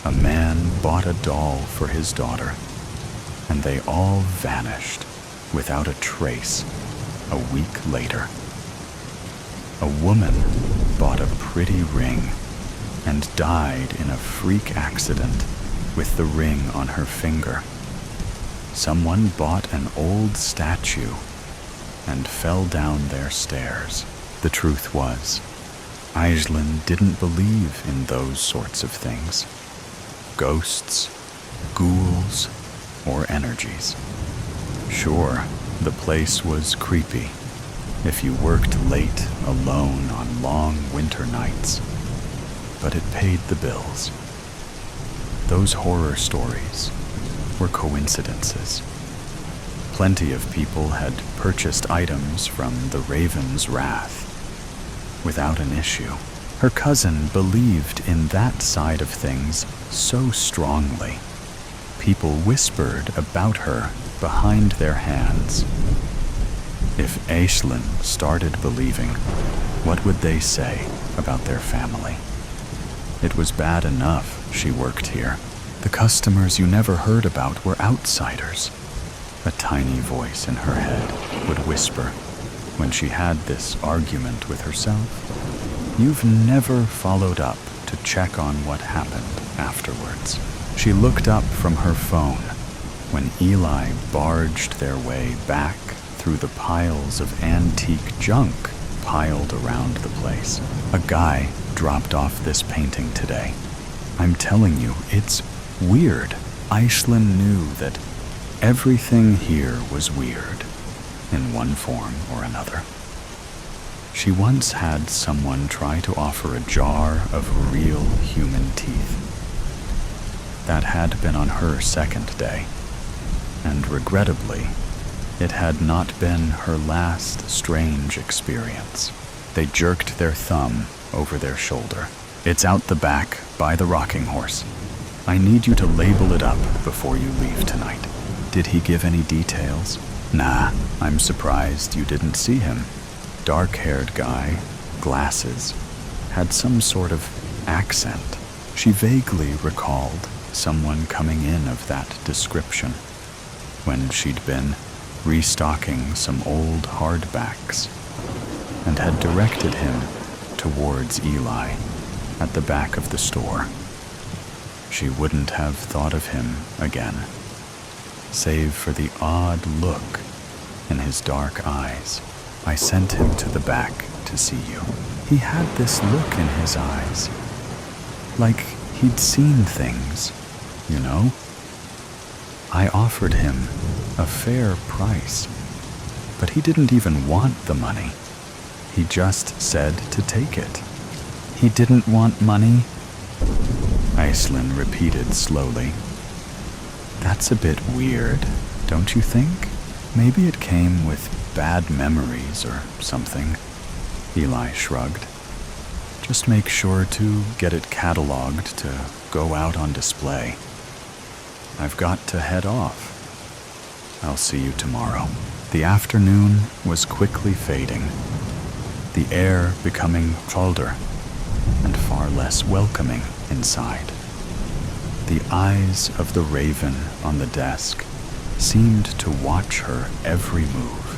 A man bought a doll for his daughter, and they all vanished without a trace a week later. A woman bought a pretty ring and died in a freak accident with the ring on her finger. Someone bought an old statue and fell down their stairs. The truth was, Aislinn didn't believe in those sorts of things. Ghosts, ghouls, or energies. Sure, the place was creepy if you worked late alone on long winter nights, but it paid the bills. Those horror stories were coincidences. Plenty of people had purchased items from the Raven's wrath without an issue. Her cousin believed in that side of things so strongly. People whispered about her behind their hands. If Aislinn started believing, what would they say about their family? It was bad enough she worked here. The customers you never heard about were outsiders. A tiny voice in her head would whisper when she had this argument with herself. You've never followed up to check on what happened afterwards. She looked up from her phone when Eli barged their way back through the piles of antique junk piled around the place. A guy dropped off this painting today. I'm telling you, it's weird. Aislinn knew that everything here was weird in one form or another. She once had someone try to offer a jar of real human teeth. That had been on her second day, and regrettably, it had not been her last strange experience. They jerked their thumb over their shoulder. "It's out the back, by the rocking horse. I need you to label it up before you leave tonight." Did he give any details? Nah, I'm surprised you didn't see him. Dark-haired guy, glasses, had some sort of accent. She vaguely recalled someone coming in of that description when she'd been restocking some old hardbacks and had directed him towards Eli at the back of the store. She wouldn't have thought of him again, save for the odd look in his dark eyes. "I sent him to the back to see you. He had this look in his eyes, like he'd seen things, you know? I offered him a fair price, but he didn't even want the money. He just said to take it." "He didn't want money?" Aislinn repeated slowly. "That's a bit weird, don't you think? Maybe it came with bad memories or something." Eli shrugged. "Just make sure to get it cataloged to go out on display. I've got to head off. I'll see you tomorrow." The afternoon was quickly fading, the air becoming colder and far less welcoming inside. The eyes of the raven on the desk seemed to watch her every move,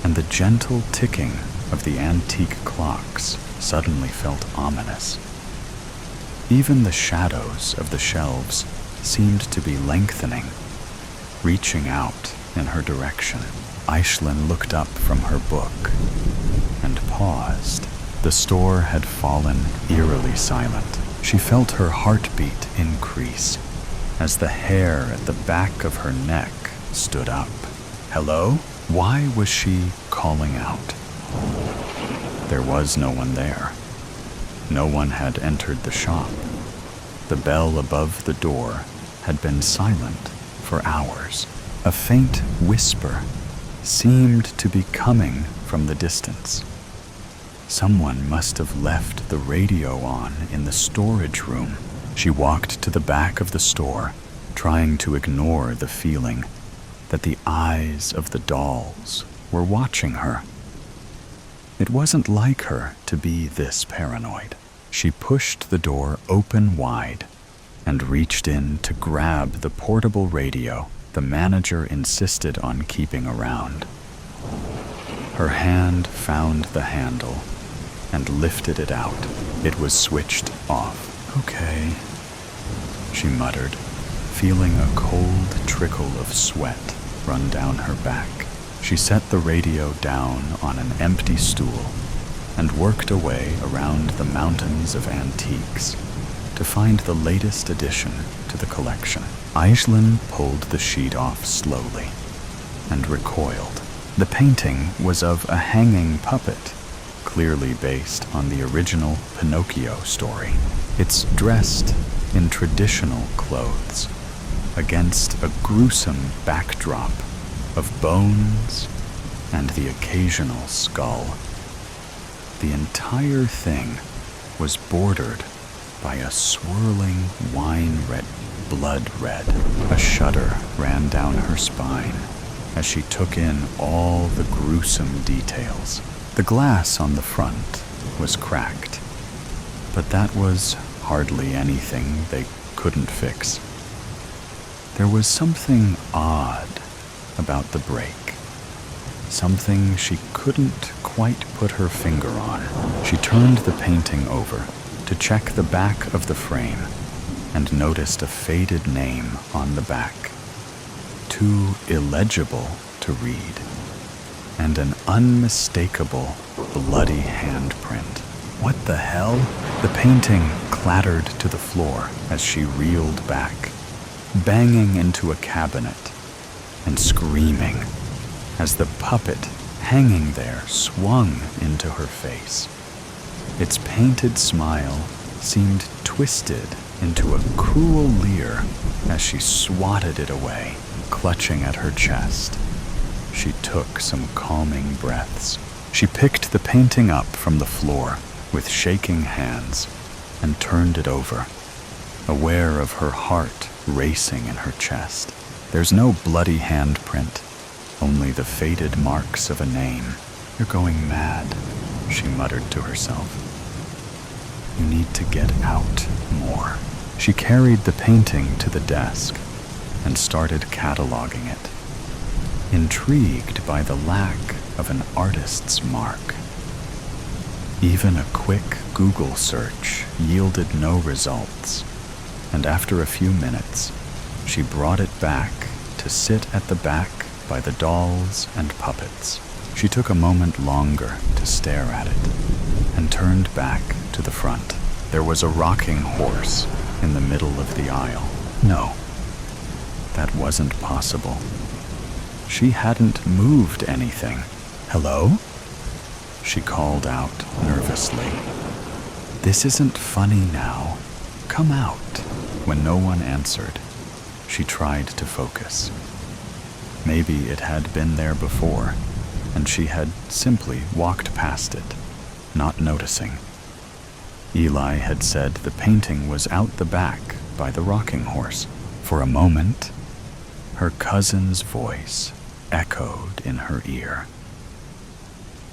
and the gentle ticking of the antique clocks suddenly felt ominous. Even the shadows of the shelves seemed to be lengthening, reaching out in her direction. Aislinn looked up from her book and paused. The store had fallen eerily silent. She felt her heartbeat increase as the hair at the back of her neck stood up. Hello? Why was she calling out? There was no one there. No one had entered the shop. The bell above the door had been silent for hours. A faint whisper seemed to be coming from the distance. Someone must have left the radio on in the storage room. She walked to the back of the store, trying to ignore the feeling that the eyes of the dolls were watching her. It wasn't like her to be this paranoid. She pushed the door open wide and reached in to grab the portable radio the manager insisted on keeping around. Her hand found the handle and lifted it out. It was switched off. "Okay," she muttered, feeling a cold trickle of sweat run down her back. She set the radio down on an empty stool and worked away around the mountains of antiques to find the latest addition to the collection. Aislinn pulled the sheet off slowly and recoiled. The painting was of a hanging puppet, clearly based on the original Pinocchio story. It's dressed in traditional clothes against a gruesome backdrop of bones and the occasional skull. The entire thing was bordered by a swirling wine-red, blood red. A shudder ran down her spine as she took in all the gruesome details. The glass on the front was cracked, but that was hardly anything they couldn't fix. There was something odd about the break, something she couldn't quite put her finger on. She turned the painting over to check the back of the frame and noticed a faded name on the back, too illegible to read, and an unmistakable bloody handprint. What the hell? The painting clattered to the floor as she reeled back, banging into a cabinet and screaming as the puppet hanging there, swung into her face. Its painted smile seemed twisted into a cruel leer as she swatted it away, clutching at her chest. She took some calming breaths. She picked the painting up from the floor with shaking hands and turned it over, aware of her heart racing in her chest. There's no bloody handprint, only the faded marks of a name. You're going mad, she muttered to herself. You need to get out more. She carried the painting to the desk and started cataloging it, intrigued by the lack of an artist's mark. Even a quick Google search yielded no results, and after a few minutes, she brought it back to sit at the back by the dolls and puppets. She took a moment longer to stare at it and turned back to the front. There was a rocking horse in the middle of the aisle. No, that wasn't possible. She hadn't moved anything. Hello? She called out nervously. This isn't funny now. Come out. When no one answered, she tried to focus. Maybe it had been there before, and she had simply walked past it, not noticing. Eli had said the painting was out the back by the rocking horse. For a moment, her cousin's voice echoed in her ear.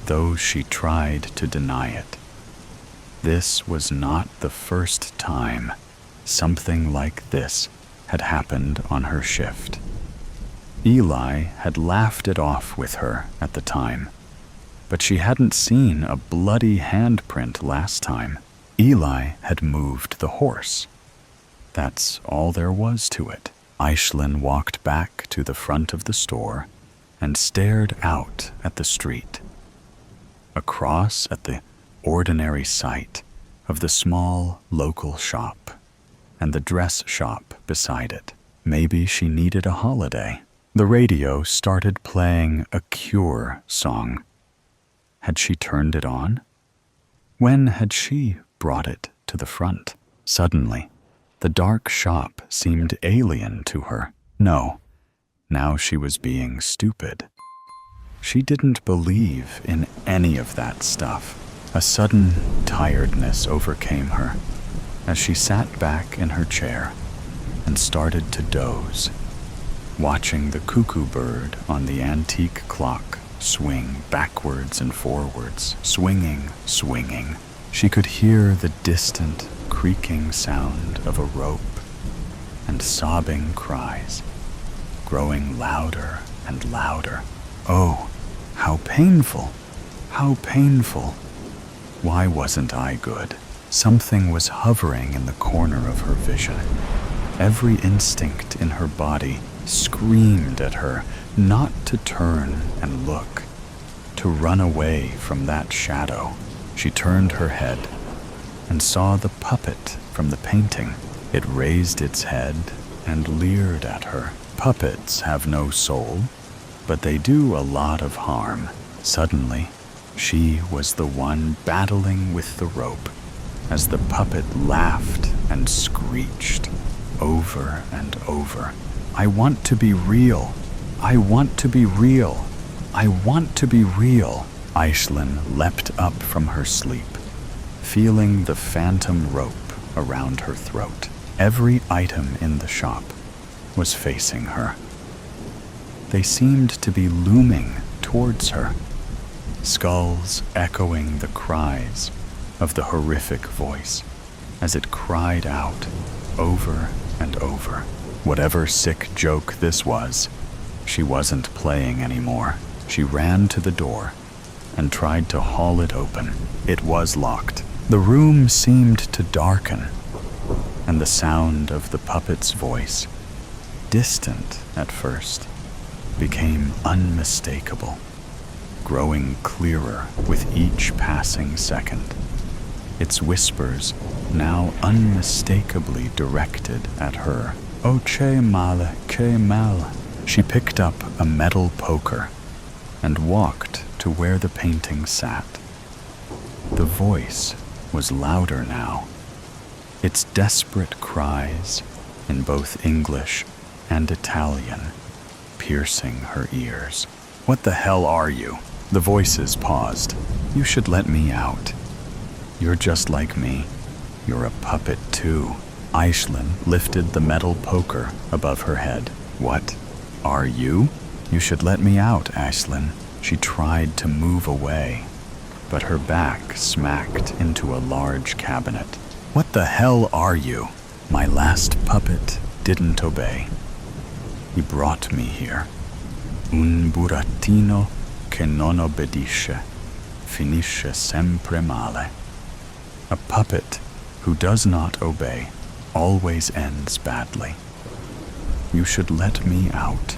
Though she tried to deny it, this was not the first time something like this had happened on her shift. Eli had laughed it off with her at the time, but she hadn't seen a bloody handprint last time. Eli had moved the horse. That's all there was to it. Aishlin walked back to the front of the store and stared out at the street, across at the ordinary sight of the small local shop and the dress shop beside it. Maybe she needed a holiday. The radio started playing a Cure song. Had she turned it on? When had she brought it to the front? Suddenly, the dark shop seemed alien to her. No, now she was being stupid. She didn't believe in any of that stuff. A sudden tiredness overcame her as she sat back in her chair and started to doze, watching the cuckoo bird on the antique clock swing backwards and forwards, swinging. She could hear the distant creaking sound of a rope and sobbing cries, growing louder and louder. Oh, how painful! How painful! Why wasn't I good? Something was hovering in the corner of her vision. Every instinct in her body screamed at her not to turn and look, to run away from that shadow. She turned her head and saw the puppet from the painting. It raised its head and leered at her. Puppets have no soul, but they do a lot of harm. Suddenly, she was the one battling with the rope as the puppet laughed and screeched over and over. I want to be real. I want to be real. I want to be real. Aishlin leapt up from her sleep, feeling the phantom rope around her throat. Every item in the shop was facing her. They seemed to be looming towards her, skulls echoing the cries of the horrific voice as it cried out over and over. Whatever sick joke this was, she wasn't playing anymore. She ran to the door and tried to haul it open. It was locked. The room seemed to darken, and the sound of the puppet's voice, distant at first, became unmistakable, growing clearer with each passing second. Its whispers now unmistakably directed at her. Oh, che male, che mal. She picked up a metal poker and walked to where the painting sat. The voice was louder now, its desperate cries in both English and Italian piercing her ears. "What the hell are you?" The voices paused. "You should let me out. You're just like me. You're a puppet too." Aisling lifted the metal poker above her head. "What are you?" "You should let me out, Aisling." She tried to move away, but her back smacked into a large cabinet. "What the hell are you?" My last puppet didn't obey. He brought me here. Un burattino che non obbedisce finisce sempre male. A puppet who does not obey always ends badly. You should let me out.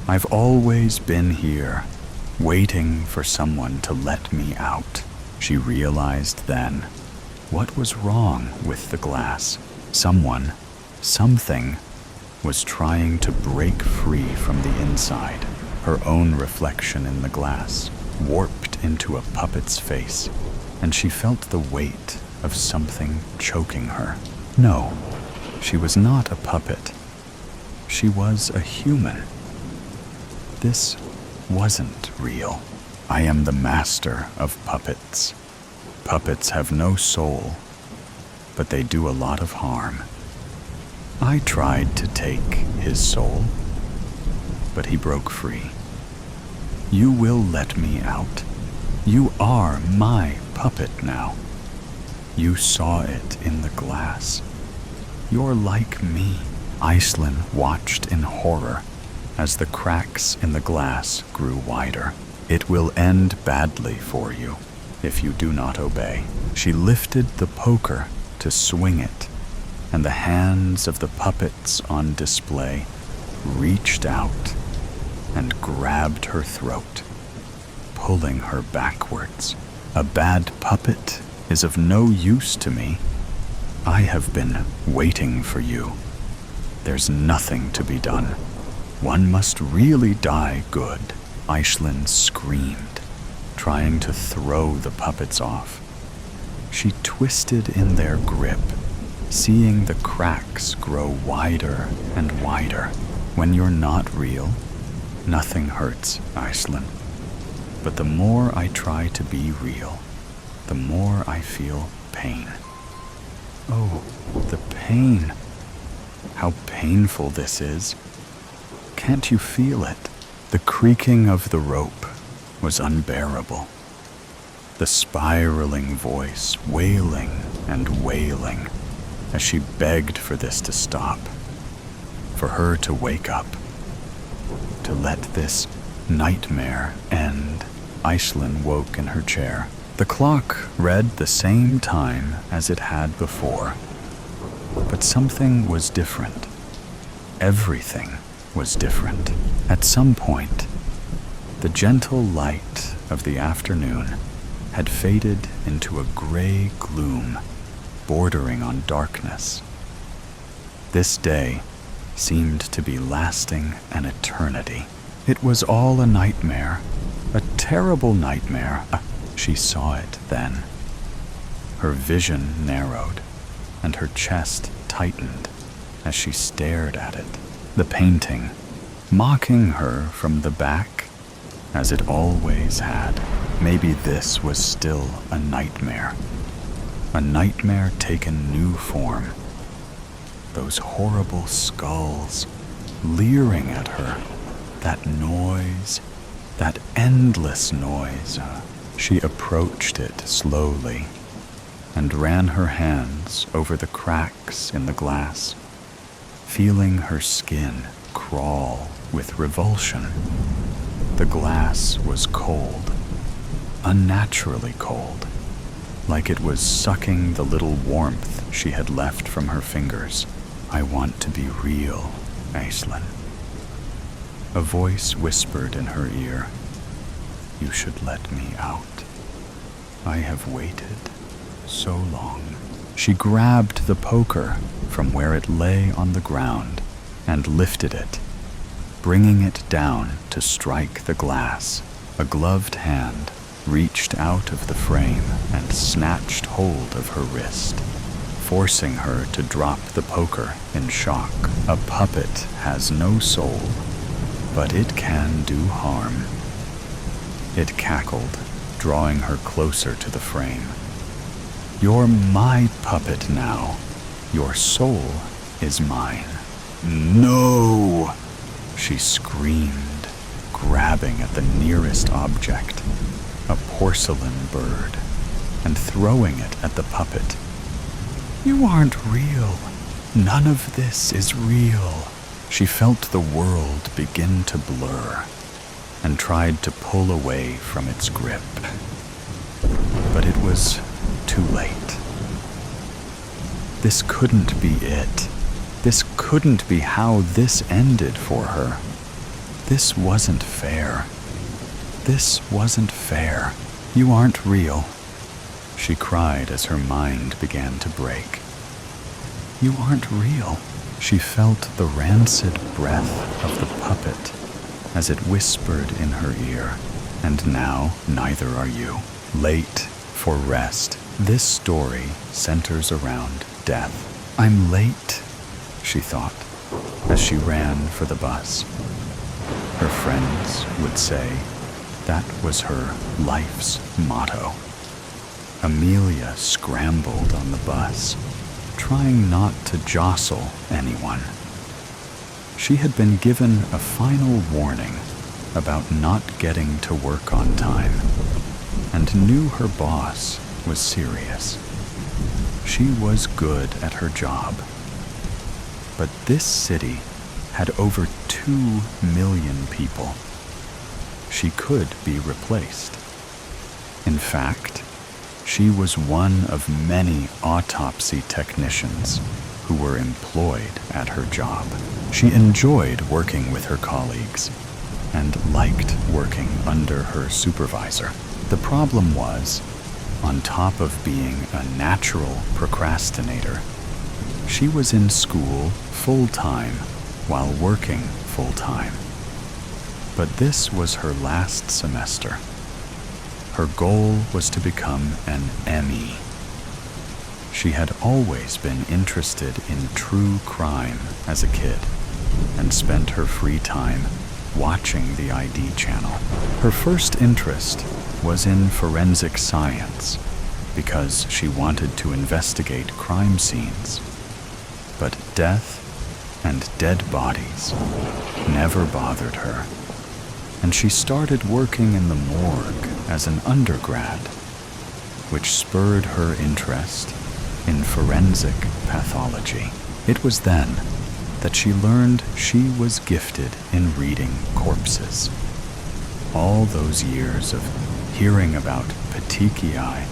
I've always been here, waiting for someone to let me out. She realized then what was wrong with the glass. Someone, something, was trying to break free from the inside. Her own reflection in the glass warped into a puppet's face, and she felt the weight of something choking her. No, she was not a puppet. She was a human. This wasn't real. I am the master of puppets. Puppets have no soul, but they do a lot of harm. I tried to take his soul, but he broke free. You will let me out. You are my puppet now. You saw it in the glass. You're like me. Aisling watched in horror as the cracks in the glass grew wider. It will end badly for you if you do not obey. She lifted the poker to swing it, and the hands of the puppets on display reached out and grabbed her throat, pulling her backwards. A bad puppet is of no use to me. I have been waiting for you. There's nothing to be done. One must really die good. Aisling screamed, trying to throw the puppets off. She twisted in their grip, seeing the cracks grow wider and wider. When you're not real, nothing hurts, Aisling. But the more I try to be real, the more I feel pain. Oh, the pain. How painful this is. Can't you feel it? The creaking of the rope was unbearable. The spiraling voice wailing and wailing as she begged for this to stop, for her to wake up, to let this nightmare end. Aisling woke in her chair. The clock read the same time as it had before, but something was different. Everything was different. At some point, the gentle light of the afternoon had faded into a gray gloom bordering on darkness. This day seemed to be lasting an eternity. It was all a nightmare, a terrible nightmare. She saw it then. Her vision narrowed, and her chest tightened as she stared at it. The painting, mocking her from the back, as it always had. Maybe this was still a nightmare taken new form. Those horrible skulls leering at her, that noise, that endless noise. She approached it slowly and ran her hands over the cracks in the glass, feeling her skin crawl with revulsion. The glass was cold, unnaturally cold, like it was sucking the little warmth she had left from her fingers. I want to be real, Aisling. A voice whispered in her ear, you should let me out. I have waited so long. She grabbed the poker from where it lay on the ground and lifted it, bringing it down to strike the glass. A gloved hand reached out of the frame and snatched hold of her wrist, forcing her to drop the poker in shock. A puppet has no soul, but it can do harm. It cackled, drawing her closer to the frame. You're my puppet now. Your soul is mine. No! She screamed, grabbing at the nearest object, a porcelain bird, and throwing it at the puppet. You aren't real. None of this is real. She felt the world begin to blur and tried to pull away from its grip. But it was too late. This couldn't be it. This couldn't be how this ended for her. This wasn't fair. This wasn't fair. You aren't real, she cried as her mind began to break. You aren't real. She felt the rancid breath of the puppet as it whispered in her ear. And now, neither are you. Late for rest. This story centers around death. I'm late, she thought, as she ran for the bus. Her friends would say that was her life's motto. Amelia scrambled on the bus, trying not to jostle anyone. She had been given a final warning about not getting to work on time, and knew her boss was serious. She was good at her job. But this city had over 2 million people. She could be replaced. In fact, she was one of many autopsy technicians who were employed at her job. She enjoyed working with her colleagues and liked working under her supervisor. The problem was, on top of being a natural procrastinator, she was in school full-time while working full-time. But this was her last semester. Her goal was to become an ME. She had always been interested in true crime as a kid and spent her free time watching the ID channel. Her first interest was in forensic science because she wanted to investigate crime scenes. But death and dead bodies never bothered her, and she started working in the morgue as an undergrad, which spurred her interest in forensic pathology. It was then that she learned she was gifted in reading corpses. All those years of hearing about petechiae,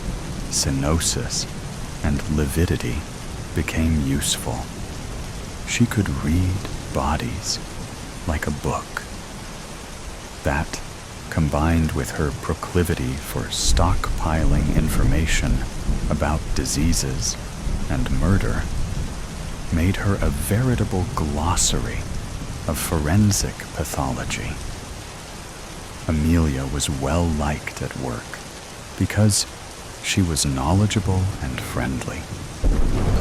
cyanosis, and lividity became useful. She could read bodies like a book. That, combined with her proclivity for stockpiling information about diseases and murder, made her a veritable glossary of forensic pathology. Amelia was well liked at work because she was knowledgeable and friendly.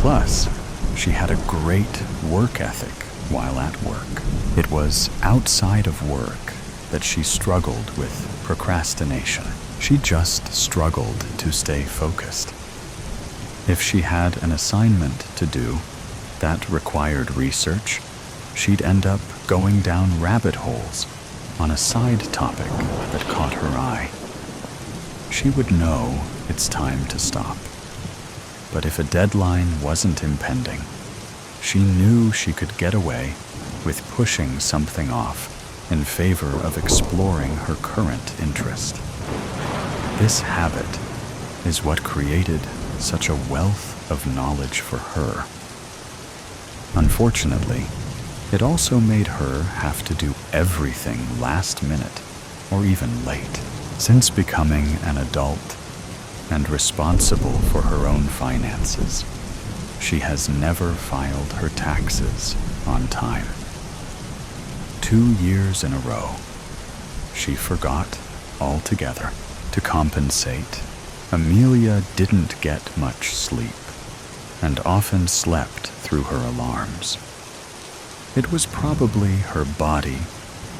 Plus, she had a great work ethic while at work. It was outside of work that she struggled with procrastination. She just struggled to stay focused. If she had an assignment to do that required research, she'd end up going down rabbit holes on a side topic that caught her eye. She would know it's time to stop. But if a deadline wasn't impending, she knew she could get away with pushing something off in favor of exploring her current interest. This habit is what created such a wealth of knowledge for her. Unfortunately, it also made her have to do everything last minute or even late. Since becoming an adult and responsible for her own finances, she has never filed her taxes on time. 2 years in a row, she forgot altogether. To compensate, Amelia didn't get much sleep and often slept through her alarms. It was probably her body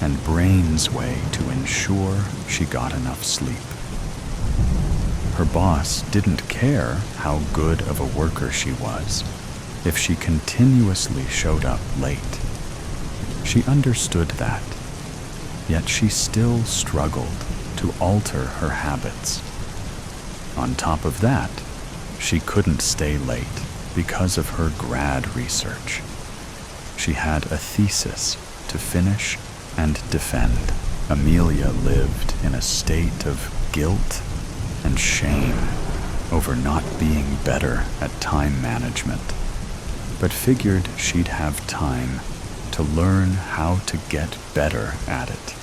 and brain's way to ensure she got enough sleep. Her boss didn't care how good of a worker she was if she continuously showed up late. She understood that, yet she still struggled to alter her habits. On top of that, she couldn't stay late because of her grad research. She had a thesis to finish and defend. Amelia lived in a state of guilt and shame over not being better at time management, but figured she'd have time to learn how to get better at it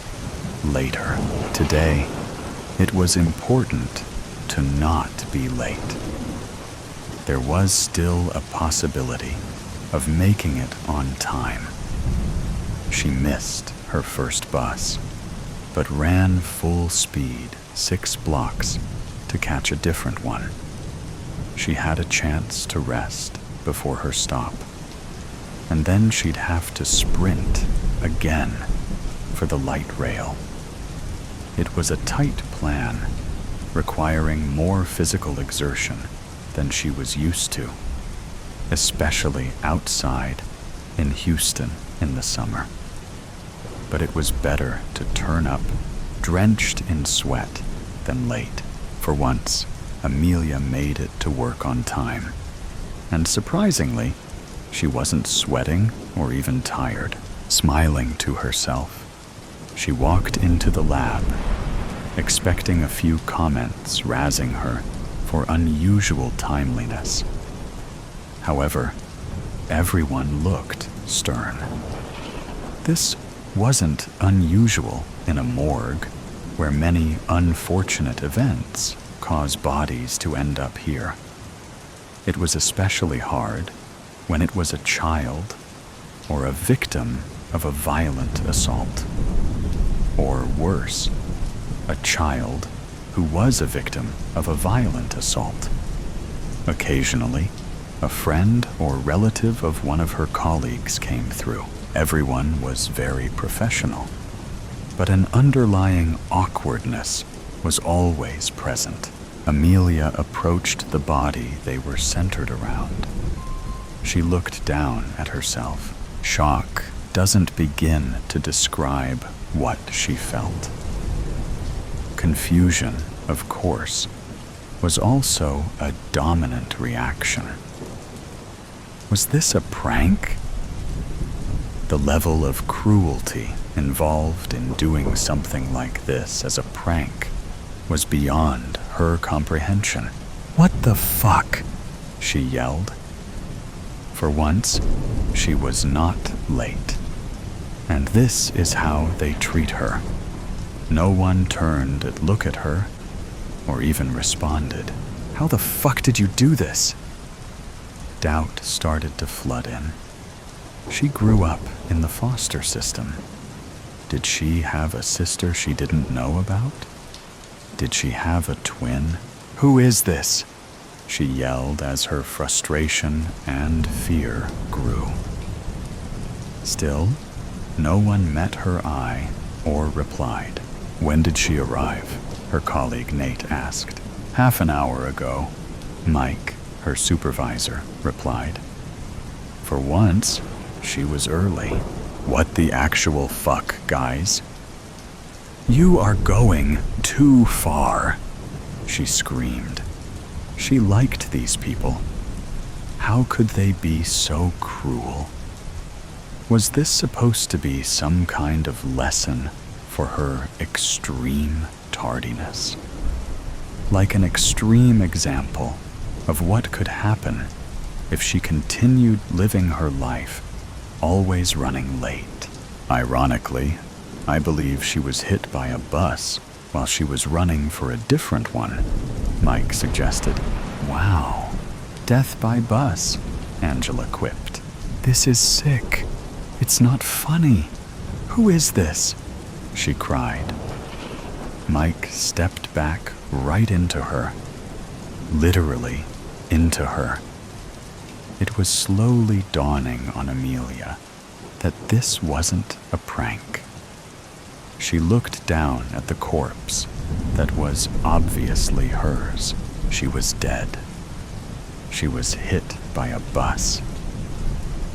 later. Today, it was important to not be late. There was still a possibility of making it on time. She missed her first bus, but ran full speed 6 blocks to catch a different one. She had a chance to rest before her stop, and then she'd have to sprint again for the light rail. It was a tight plan, requiring more physical exertion than she was used to, especially outside in Houston in the summer. But it was better to turn up drenched in sweat than late. For once, Amelia made it to work on time. And surprisingly, she wasn't sweating or even tired. Smiling to herself, she walked into the lab, expecting a few comments razzing her for unusual timeliness. However, everyone looked stern. This wasn't unusual in a morgue where many unfortunate events cause bodies to end up here. It was especially hard when it was a child or a victim of a violent assault. Or worse, a child who was a victim of a violent assault. Occasionally, a friend or relative of one of her colleagues came through. Everyone was very professional, but an underlying awkwardness was always present. Amelia approached the body they were centered around. She looked down at herself. Shock doesn't begin to describe what she felt. Confusion, of course, was also a dominant reaction. Was this a prank? The level of cruelty involved in doing something like this as a prank was beyond her comprehension. "What the fuck?" she yelled. For once, she was not late. And this is how they treat her. No one turned to look at her or even responded. "How the fuck did you do this?" Doubt started to flood in. She grew up in the foster system. Did she have a sister she didn't know about? Did she have a twin? "Who is this?" she yelled as her frustration and fear grew. Still, no one met her eye or replied. "When did she arrive?" her colleague Nate asked. "Half an hour ago," Mike, her supervisor, replied. For once, she was early. "What the actual fuck, guys?" "You are going too far," she screamed. She liked these people. How could they be so cruel? Was this supposed to be some kind of lesson for her extreme tardiness? Like an extreme example of what could happen if she continued living her life always running late. Ironically, I believe she was hit by a bus while she was running for a different one, Mike suggested. "Wow, death by bus," Angela quipped. "This is sick. It's not funny. Who is this?" she cried. Mike stepped back right into her, literally into her. It was slowly dawning on Amelia that this wasn't a prank. She looked down at the corpse that was obviously hers. She was dead. She was hit by a bus.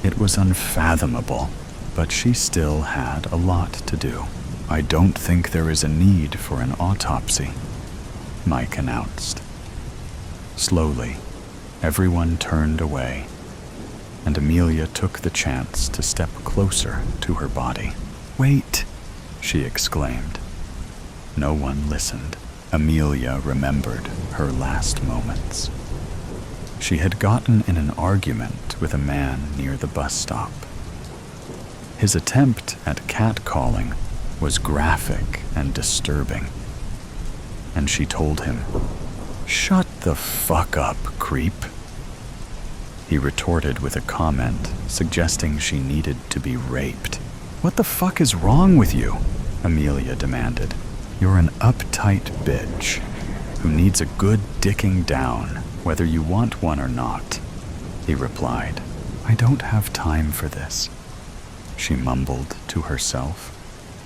It was unfathomable, but she still had a lot to do. "I don't think there is a need for an autopsy," Mike announced. Slowly, everyone turned away, and Amelia took the chance to step closer to her body. "Wait!" she exclaimed. No one listened. Amelia remembered her last moments. She had gotten in an argument with a man near the bus stop. His attempt at catcalling was graphic and disturbing, and she told him, "Shut the fuck up, creep." He retorted with a comment suggesting she needed to be raped. "What the fuck is wrong with you?" Amelia demanded. "You're an uptight bitch who needs a good dicking down, whether you want one or not," he replied. "I don't have time for this," she mumbled to herself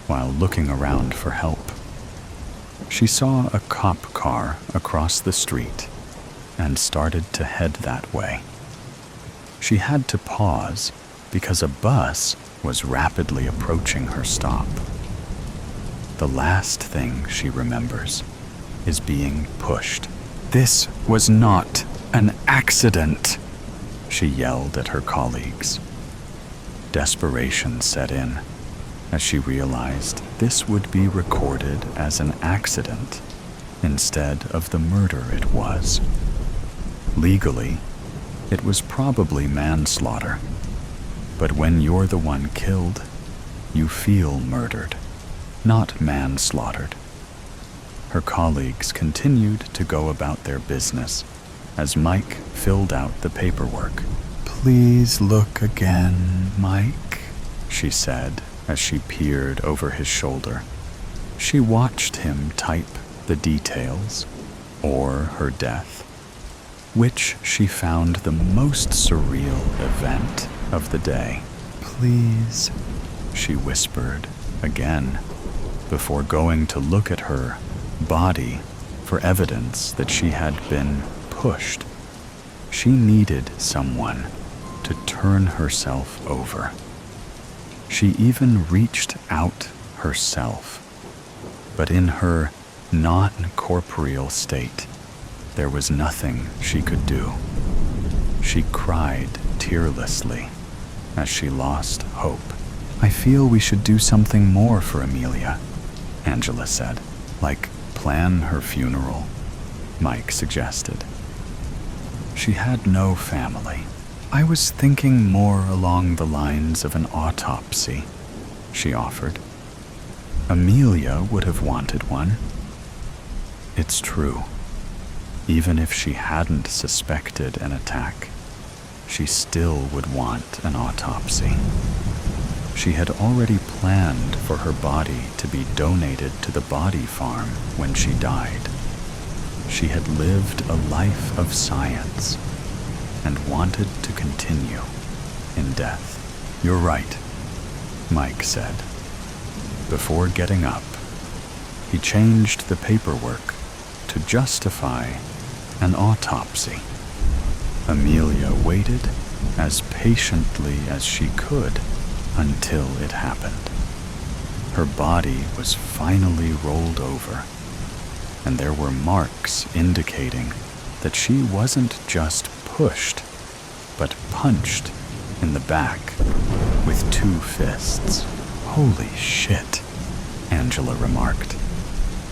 while looking around for help. She saw a cop car across the street and started to head that way. She had to pause because a bus was rapidly approaching her stop. The last thing she remembers is being pushed. "This was not an accident," she yelled at her colleagues. Desperation set in as she realized this would be recorded as an accident instead of the murder it was. Legally, it was probably manslaughter, but when you're the one killed, you feel murdered, not manslaughtered. Her colleagues continued to go about their business as Mike filled out the paperwork. "Please look again, Mike," she said as she peered over his shoulder. She watched him type the details, or her death, which she found the most surreal event of the day. "Please," she whispered again, before going to look at her body for evidence that she had been pushed. She needed someone to turn herself over. She even reached out herself, but in her non-corporeal state, there was nothing she could do. She cried tearlessly as she lost hope. "I feel we should do something more for Amelia," Angela said. "Like plan her funeral," Mike suggested. She had no family. "I was thinking more along the lines of an autopsy," she offered. "Amelia would have wanted one." It's true. Even if she hadn't suspected an attack, she still would want an autopsy. She had already planned for her body to be donated to the body farm when she died. She had lived a life of science and wanted to continue in death. "You're right," Mike said. Before getting up, he changed the paperwork to justify an autopsy. Amelia waited as patiently as she could until it happened. Her body was finally rolled over, and there were marks indicating that she wasn't just pushed, but punched in the back with 2 fists. "Holy shit," Angela remarked.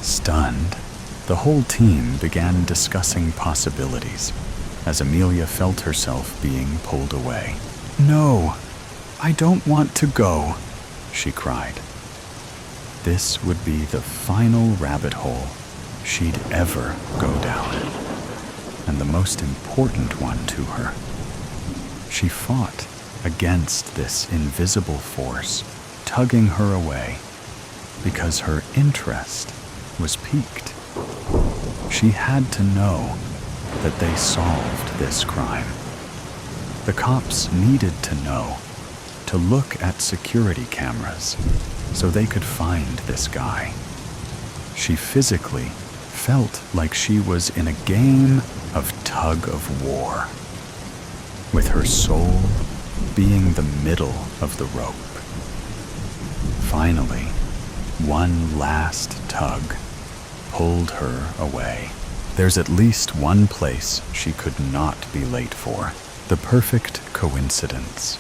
Stunned, the whole team began discussing possibilities as Amelia felt herself being pulled away. "No, I don't want to go," she cried. This would be the final rabbit hole she'd ever go down, and the most important one to her. She fought against this invisible force tugging her away because her interest was piqued. She had to know that they solved this crime. The cops needed to know, to look at security cameras so they could find this guy. She physically felt like she was in a game of tug of war, with her soul being the middle of the rope. Finally, one last tug pulled her away. There's at least one place she could not be late for. The perfect coincidence.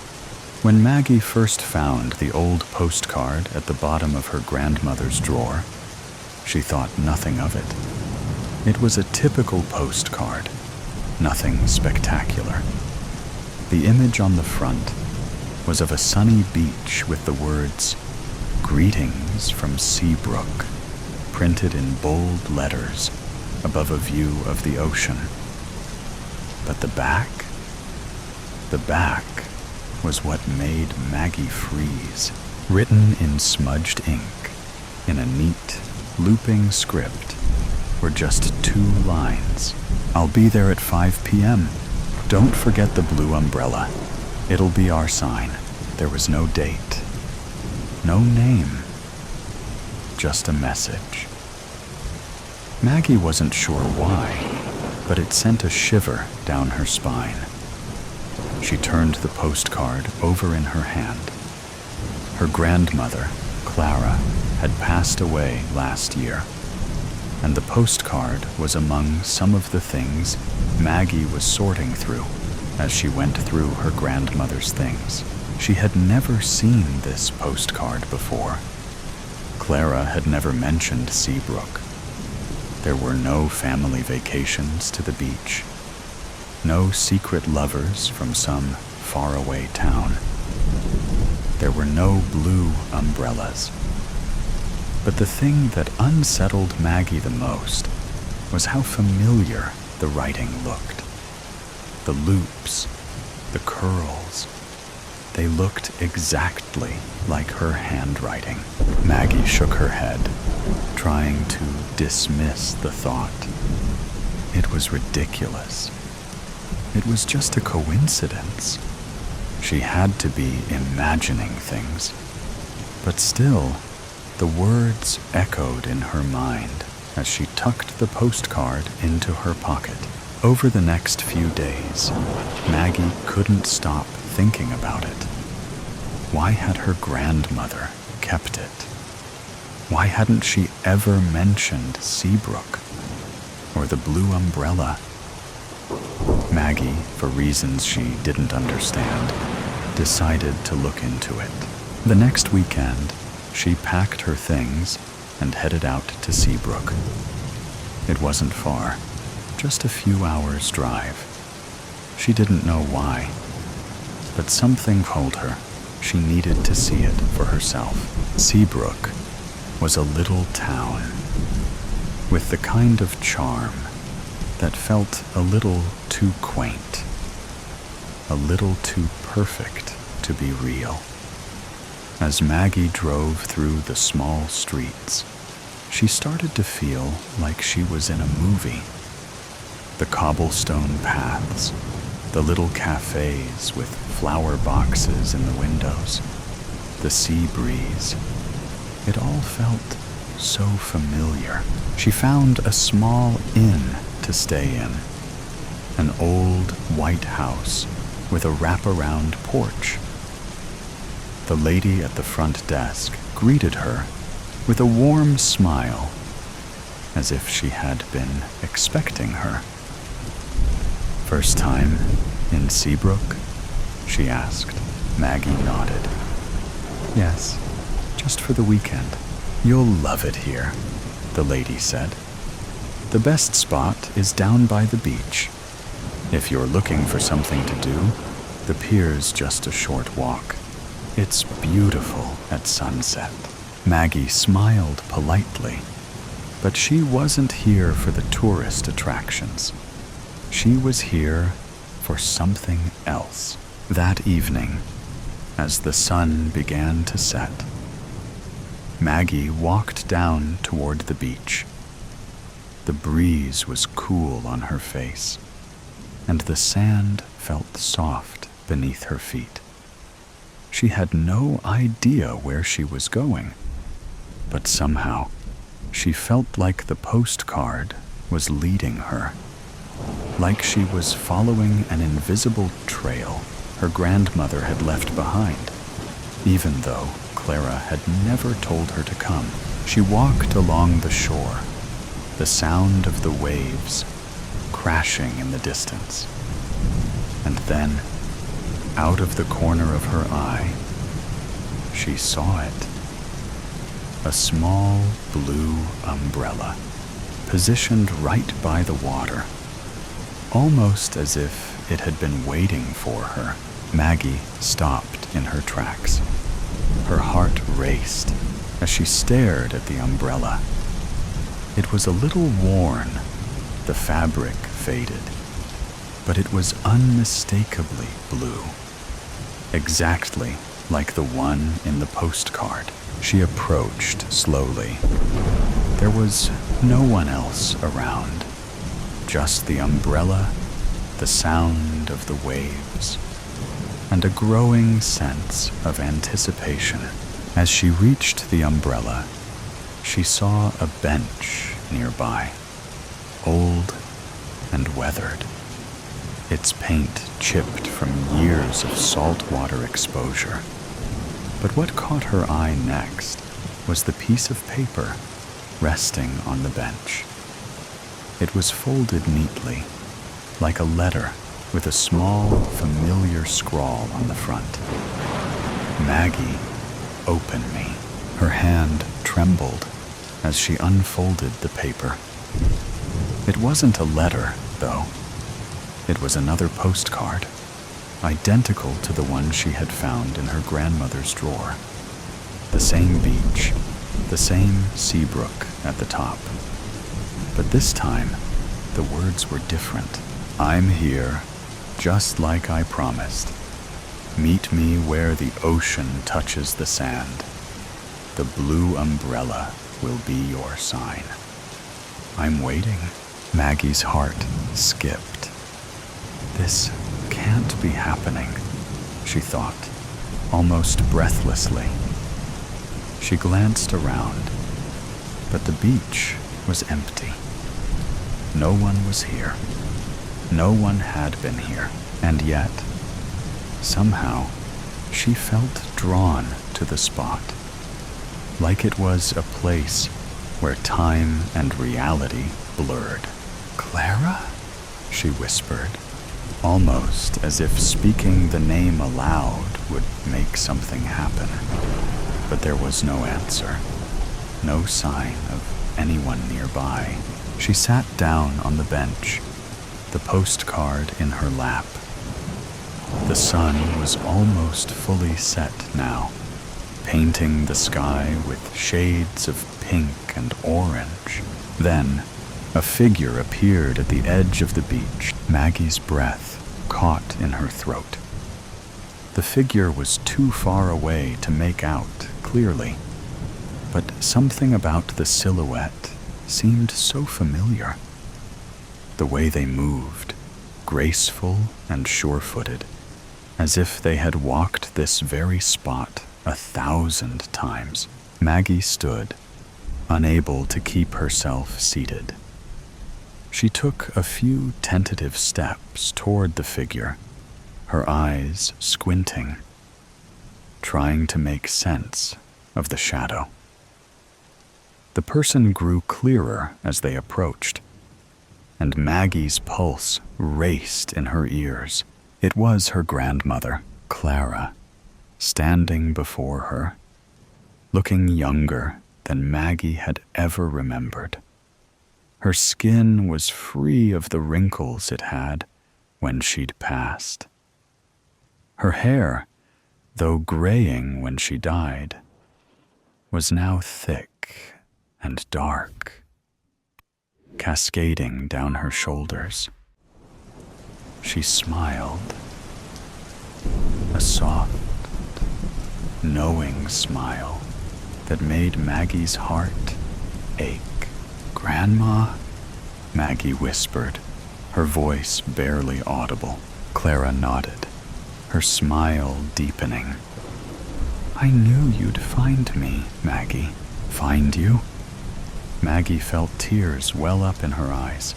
When Maggie first found the old postcard at the bottom of her grandmother's drawer, she thought nothing of it. It was a typical postcard, nothing spectacular. The image on the front was of a sunny beach with the words, "Greetings from Seabrook," printed in bold letters above a view of the ocean. But the back was what made Maggie freeze, written in smudged ink in a neat, looping script were just 2 lines. "I'll be there at 5 p.m. Don't forget the blue umbrella. It'll be our sign." There was no date, no name, just a message. Maggie wasn't sure why, but it sent a shiver down her spine. She turned the postcard over in her hand. Her grandmother, Clara, had passed away last year, and the postcard was among some of the things Maggie was sorting through as she went through her grandmother's things. She had never seen this postcard before. Clara had never mentioned Seabrook. There were no family vacations to the beach, no secret lovers from some faraway town. There were no blue umbrellas. But the thing that unsettled Maggie the most was how familiar the writing looked. The loops, the curls, they looked exactly like her handwriting. Maggie shook her head, trying to dismiss the thought. It was ridiculous. It was just a coincidence. She had to be imagining things. But still, the words echoed in her mind as she tucked the postcard into her pocket. Over the next few days, Maggie couldn't stop thinking about it. Why had her grandmother kept it? Why hadn't she ever mentioned Seabrook or the blue umbrella? Maggie, for reasons she didn't understand, decided to look into it. The next weekend, she packed her things and headed out to Seabrook. It wasn't far, just a few hours' drive. She didn't know why, but something told her she needed to see it for herself. Seabrook was a little town with the kind of charm that felt a little too quaint, a little too perfect to be real. As Maggie drove through the small streets, she started to feel like she was in a movie. The cobblestone paths, the little cafes with flower boxes in the windows, the sea breeze, it all felt so familiar. She found a small inn to stay in, an old white house with a wraparound porch. The lady at the front desk greeted her with a warm smile, as if she had been expecting her. "First time in Seabrook?" she asked. Maggie nodded. "Yes, just for the weekend." "You'll love it here," the lady said. "The best spot is down by the beach. If you're looking for something to do, the pier's just a short walk. It's beautiful at sunset." Maggie smiled politely, but she wasn't here for the tourist attractions. She was here for something else. That evening, as the sun began to set, Maggie walked down toward the beach. The breeze was cool on her face, and the sand felt soft beneath her feet. She had no idea where she was going, but somehow she felt like the postcard was leading her, like she was following an invisible trail her grandmother had left behind. Even though Clara had never told her to come, she walked along the shore, the sound of the waves crashing in the distance. And then, out of the corner of her eye, she saw it. A small blue umbrella, positioned right by the water, almost as if it had been waiting for her. Maggie stopped in her tracks. Her heart raced as she stared at the umbrella. It was a little worn, the fabric faded, but it was unmistakably blue, exactly like the one in the postcard. She approached slowly. There was no one else around, just the umbrella, the sound of the waves, and a growing sense of anticipation. As she reached the umbrella, she saw a bench nearby, old and weathered, its paint chipped from years of saltwater exposure. But what caught her eye next was the piece of paper resting on the bench. It was folded neatly, like a letter with a small, familiar scrawl on the front. Maggie, open me. Her hand trembled as she unfolded the paper. It wasn't a letter, though. It was another postcard, identical to the one she had found in her grandmother's drawer. The same beach, the same Seabrook at the top. But this time, the words were different. I'm here, just like I promised. Meet me where the ocean touches the sand. The blue umbrella will be your sign. I'm waiting. Maggie's heart skipped. This can't be happening, she thought, almost breathlessly. She glanced around, but the beach was empty. No one was here. No one had been here, and yet, somehow, she felt drawn to the spot, like it was a place where time and reality blurred. Clara? She whispered, almost as if speaking the name aloud would make something happen. But there was no answer, no sign of anyone nearby. She sat down on the bench, the postcard in her lap. The sun was almost fully set now, painting the sky with shades of pink and orange. Then, a figure appeared at the edge of the beach. Maggie's breath caught in her throat. The figure was too far away to make out clearly, but something about the silhouette seemed so familiar. The way they moved, graceful and sure-footed, as if they had walked this very spot 1,000 times. Maggie stood, unable to keep herself seated. She took a few tentative steps toward the figure, her eyes squinting, trying to make sense of the shadow. The person grew clearer as they approached, and Maggie's pulse raced in her ears. It was her grandmother, Clara, standing before her, looking younger than Maggie had ever remembered. Her skin was free of the wrinkles it had when she'd passed. Her hair, though graying when she died, was now thick and dark, cascading down her shoulders. She smiled, a soft, knowing smile that made Maggie's heart ache. "Grandma?" Maggie whispered, her voice barely audible. Clara nodded, her smile deepening. "I knew you'd find me, Maggie." "Find you?" Maggie felt tears well up in her eyes.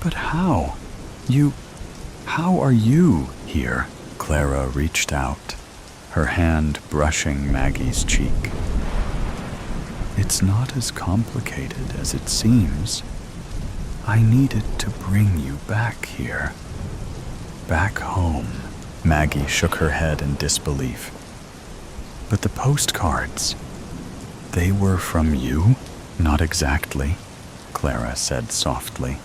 "But how? How are you here?" Clara reached out, her hand brushing Maggie's cheek. "It's not as complicated as it seems. I needed to bring you back here. Back home." Maggie shook her head in disbelief. "But the postcards, they were from you?" "Not exactly," Clara said softly.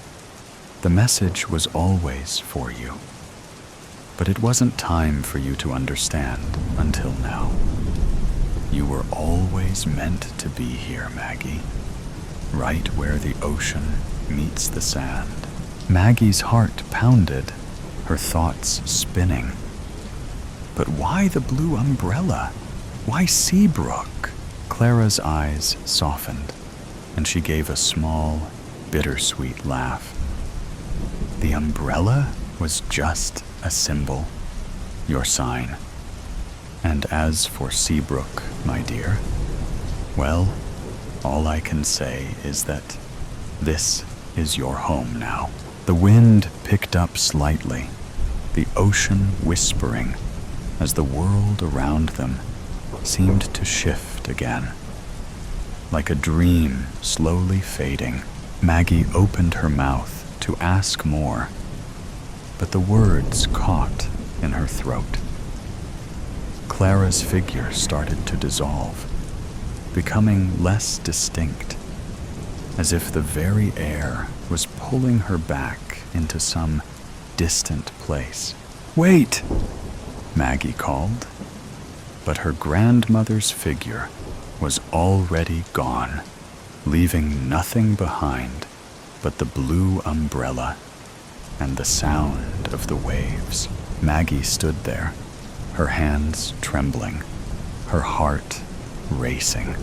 "The message was always for you. But it wasn't time for you to understand until now. You were always meant to be here, Maggie, right where the ocean meets the sand." Maggie's heart pounded, her thoughts spinning. But why the blue umbrella? Why Seabrook? Clara's eyes softened, and she gave a small, bittersweet laugh. The umbrella was just a symbol, your sign. And as for Seabrook, my dear, well, all I can say is that this is your home now. The wind picked up slightly, the ocean whispering as the world around them seemed to shift again. Like a dream slowly fading, Maggie opened her mouth to ask more, but the words caught in her throat. Clara's figure started to dissolve, becoming less distinct, as if the very air was pulling her back into some distant place. "Wait!" Maggie called, but her grandmother's figure was already gone, leaving nothing behind but the blue umbrella and the sound of the waves. Maggie stood there, her hands trembling, her heart racing.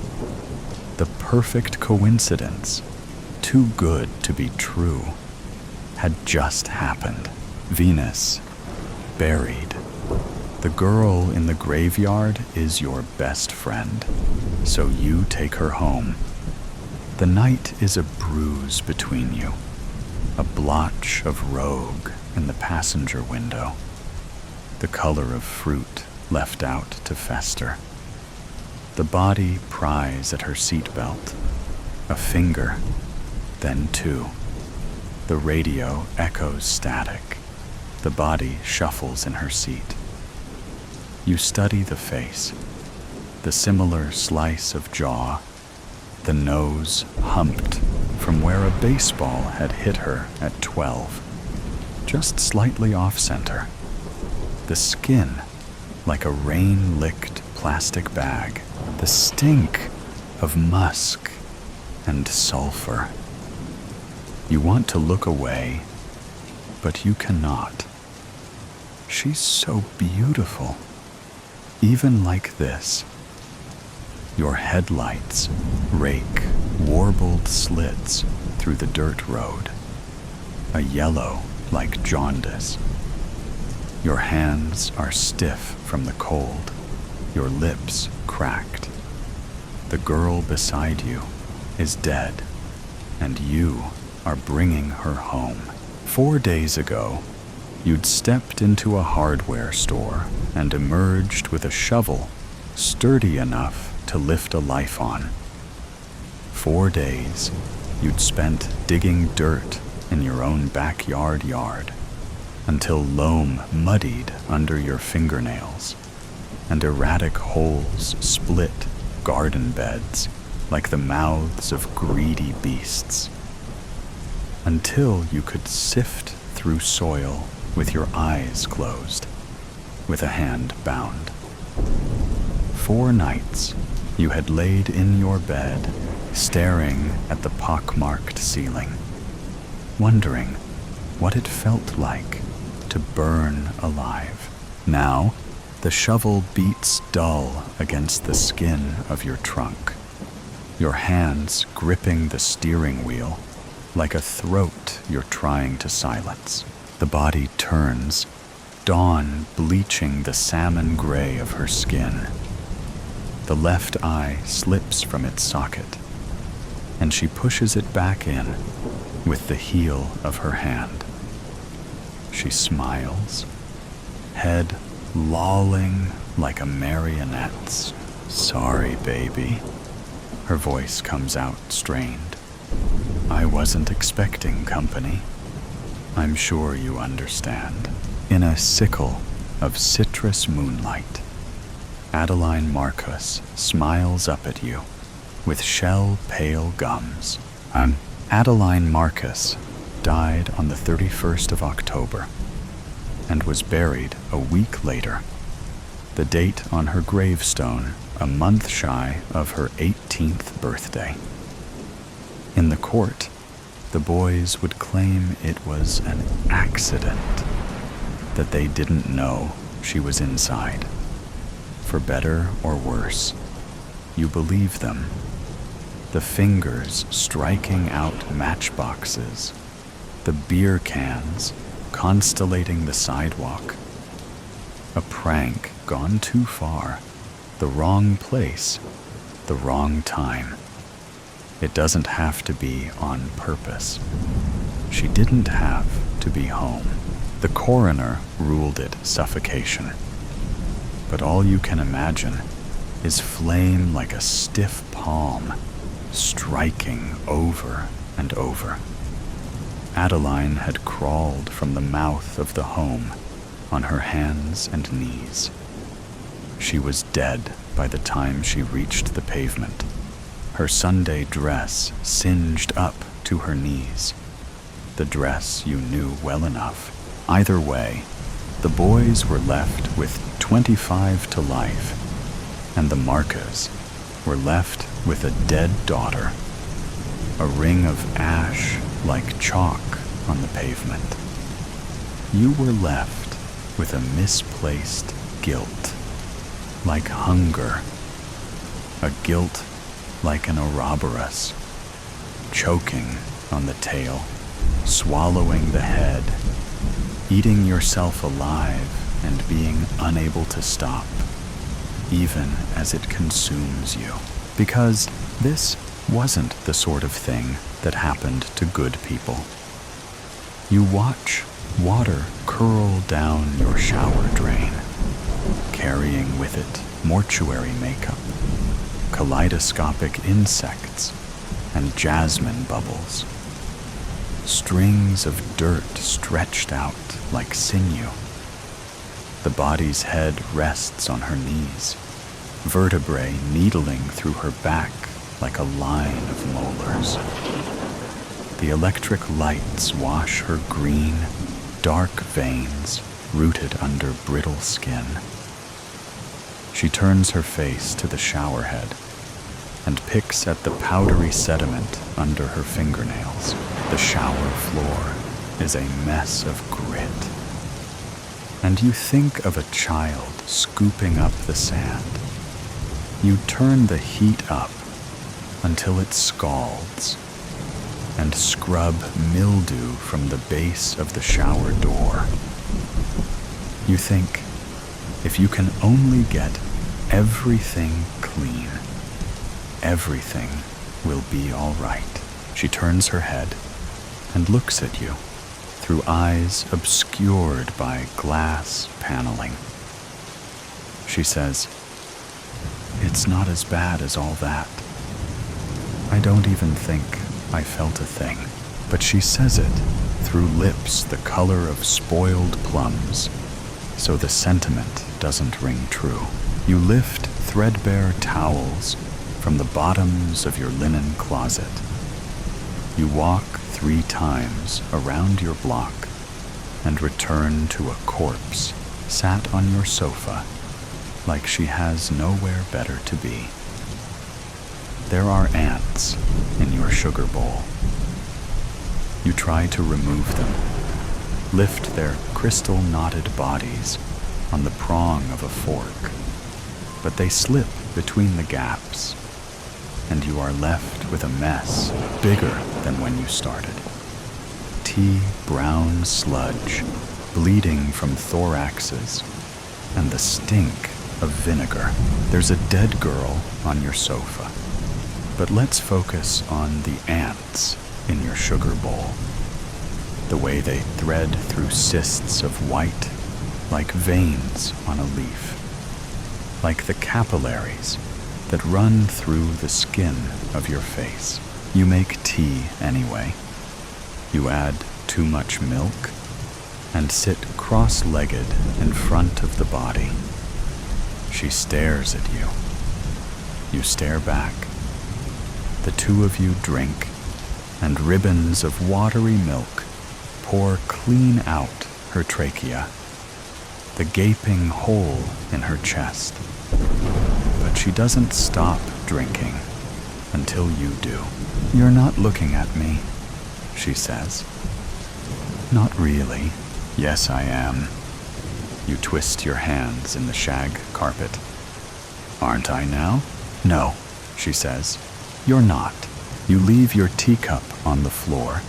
The perfect coincidence, too good to be true, had just happened. Venus, buried. The girl in the graveyard is your best friend, so you take her home. The night is a bruise between you, a blotch of rogue in the passenger window, the color of fruit left out to fester. The body pries at her seatbelt, a finger, then two. The radio echoes static. The body shuffles in her seat. You study the face, the similar slice of jaw, the nose humped from where a baseball had hit her at 12, just slightly off-center. The skin like a rain-licked plastic bag, the stink of musk and sulfur. You want to look away, but you cannot. She's so beautiful, even like this. Your headlights rake warbled slits through the dirt road, a yellow like jaundice. Your hands are stiff from the cold, your lips cracked. The girl beside you is dead, and you are bringing her home. 4 days ago, you'd stepped into a hardware store and emerged with a shovel sturdy enough to lift a life on. 4 days you'd spent digging dirt in your own backyard yard until loam muddied under your fingernails and erratic holes split garden beds like the mouths of greedy beasts, until you could sift through soil with your eyes closed, with a hand bound. 4 nights you had laid in your bed, staring at the pockmarked ceiling, wondering what it felt like to burn alive. Now, The shovel beats dull against the skin of your trunk, your hands gripping the steering wheel like a throat you're trying to silence. The body turns, dawn bleaching the salmon gray of her skin. The left eye slips from its socket, and she pushes it back in with the heel of her hand. She smiles, head lolling like a marionette's. "Sorry, baby." Her voice comes out strained. "I wasn't expecting company. I'm sure you understand." In a sickle of citrus moonlight, Adeline Marcus smiles up at you with shell-pale gums. Adeline Marcus died on the 31st of October and was buried a week later, the date on her gravestone a month shy of her 18th birthday. In the court, the boys would claim it was an accident, that they didn't know she was inside. For better or worse, you believe them. The fingers striking out matchboxes, the beer cans constellating the sidewalk. A prank gone too far, the wrong place, the wrong time. It doesn't have to be on purpose. She didn't have to be home. The coroner ruled it suffocation. But all you can imagine is flame like a stiff palm, striking over and over. Adeline had crawled from the mouth of the home on her hands and knees. She was dead by the time she reached the pavement, her Sunday dress singed up to her knees, the dress you knew well enough. Either way, the boys were left with 25 to life, and the Marcas were left with a dead daughter, a ring of ash like chalk on the pavement. You were left with a misplaced guilt, like hunger, a guilt like an Ouroboros, choking on the tail, swallowing the head, eating yourself alive and being unable to stop, even as it consumes you. Because this wasn't the sort of thing that happened to good people. You watch water curl down your shower drain, carrying with it mortuary makeup, kaleidoscopic insects, and jasmine bubbles. Strings of dirt stretched out like sinew. The body's head rests on her knees, vertebrae needling through her back like a line of molars. The electric lights wash her green, dark veins rooted under brittle skin. She turns her face to the shower head and picks at the powdery sediment under her fingernails. The shower floor is a mess of grit. And you think of a child scooping up the sand. You turn the heat up until it scalds and scrub mildew from the base of the shower door. You think, if you can only get everything clean, everything will be all right. She turns her head and looks at you through eyes obscured by glass paneling. She says, "It's not as bad as all that. I don't even think I felt a thing." But she says it through lips the color of spoiled plums, so the sentiment doesn't ring true. You lift threadbare towels from the bottoms of your linen closet. You walk 3 times around your block and return to a corpse sat on your sofa like she has nowhere better to be. There are ants in your sugar bowl. You try to remove them, lift their crystal-knotted bodies on the prong of a fork, but they slip between the gaps, and you are left with a mess bigger than when you started. Tea brown sludge bleeding from thoraxes, and the stink of vinegar. There's a dead girl on your sofa, but let's focus on the ants in your sugar bowl. The way they thread through cysts of white like veins on a leaf, like the capillaries that run through the skin of your face. You make tea anyway. You add too much milk and sit cross-legged in front of the body. She stares at you. You stare back. The two of you drink, and ribbons of watery milk pour clean out her trachea, the gaping hole in her chest. But she doesn't stop drinking until you do. "You're not looking at me," she says. "Not really." "Yes, I am." You twist your hands in the shag carpet. "Aren't I now?" "No," she says. "You're not." You leave your teacup on the floor,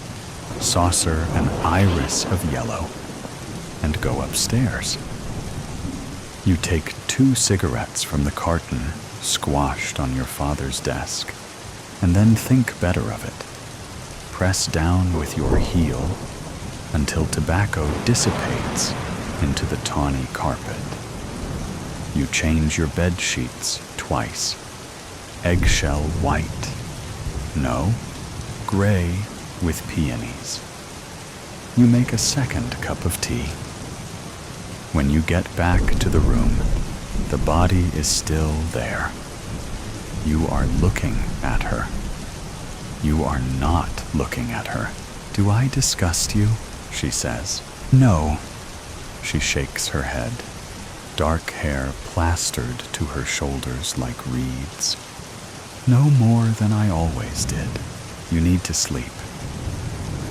saucer an iris of yellow, and go upstairs. You take 2 cigarettes from the carton squashed on your father's desk, and then think better of it. Press down with your heel until tobacco dissipates into the tawny carpet. You change your bed sheets twice. Eggshell white. No, gray with peonies. You make a second cup of tea. When you get back to the room, the body is still there. You are looking at her. You are not looking at her. "Do I disgust you?" she says. "No." She shakes her head, dark hair plastered to her shoulders like reeds. "No more than I always did. You need to sleep."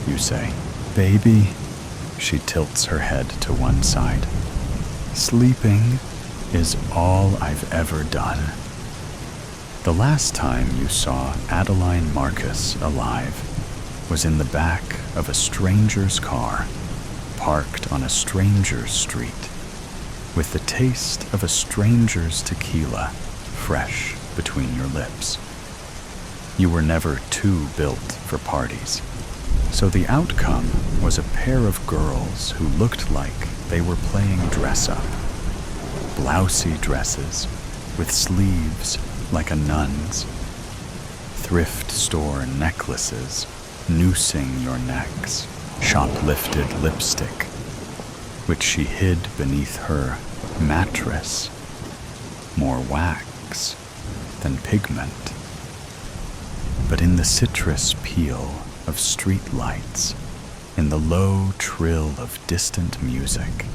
You say, "Baby." She tilts her head to one side. "Sleeping is all I've ever done." The last time you saw Adeline Marcus alive was in the back of a stranger's car, parked on a stranger's street, with the taste of a stranger's tequila fresh between your lips. You were never too built for parties, so the outcome was a pair of girls who looked like they were playing dress-up. Blousy dresses with sleeves like a nun's, thrift store necklaces noosing your necks, shoplifted lipstick, which she hid beneath her mattress, more wax than pigment. But in the citrus peel of street lights, in the low trill of distant music,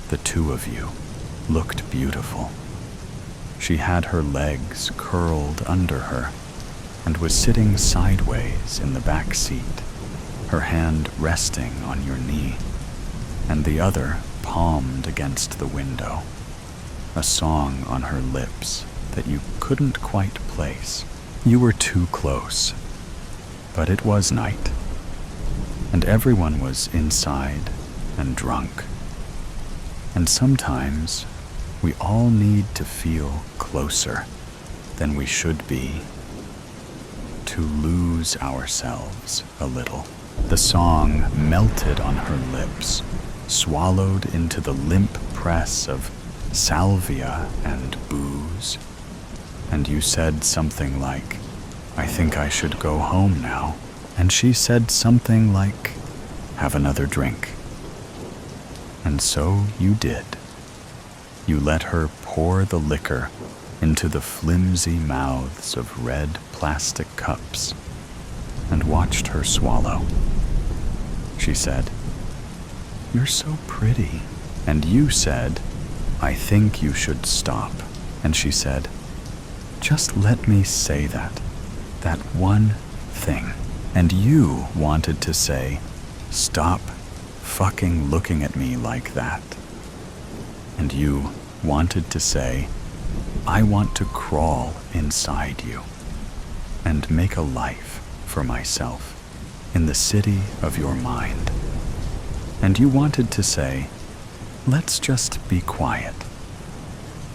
the two of you looked beautiful. She had her legs curled under her and was sitting sideways in the back seat, her hand resting on your knee and the other palmed against the window, a song on her lips that you couldn't quite place. You were too close, but it was night, and everyone was inside and drunk. And sometimes we all need to feel closer than we should be, to lose ourselves a little. The song melted on her lips, swallowed into the limp press of salvia and booze. And you said something like, "I think I should go home now." And she said something like, "Have another drink." And so you did. You let her pour the liquor into the flimsy mouths of red plastic cups and watched her swallow. She said, "You're so pretty." And you said, "I think you should stop." And she said, "Just let me say that one thing." And you wanted to say, "Stop fucking looking at me like that." and you wanted to say, I want to crawl inside you and make a life for myself in the city of your mind. And you wanted to say, let's just be quiet.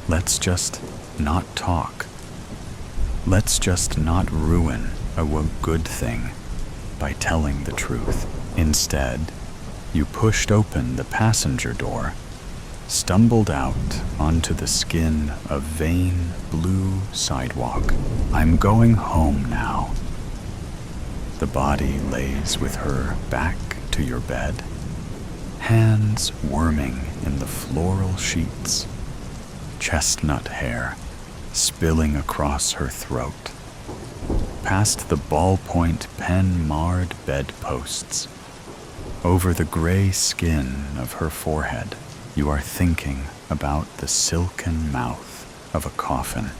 Let's just not talk. Let's just not ruin a good thing by telling the truth. Instead, you pushed open the passenger door, stumbled out onto the skin of vain blue sidewalk. I'm going home now. The body lays with her back to your bed, hands worming in the floral sheets, chestnut hair spilling across her throat, past the ballpoint pen-marred bedposts, over the gray skin of her forehead. You are thinking about the silken mouth of a coffin.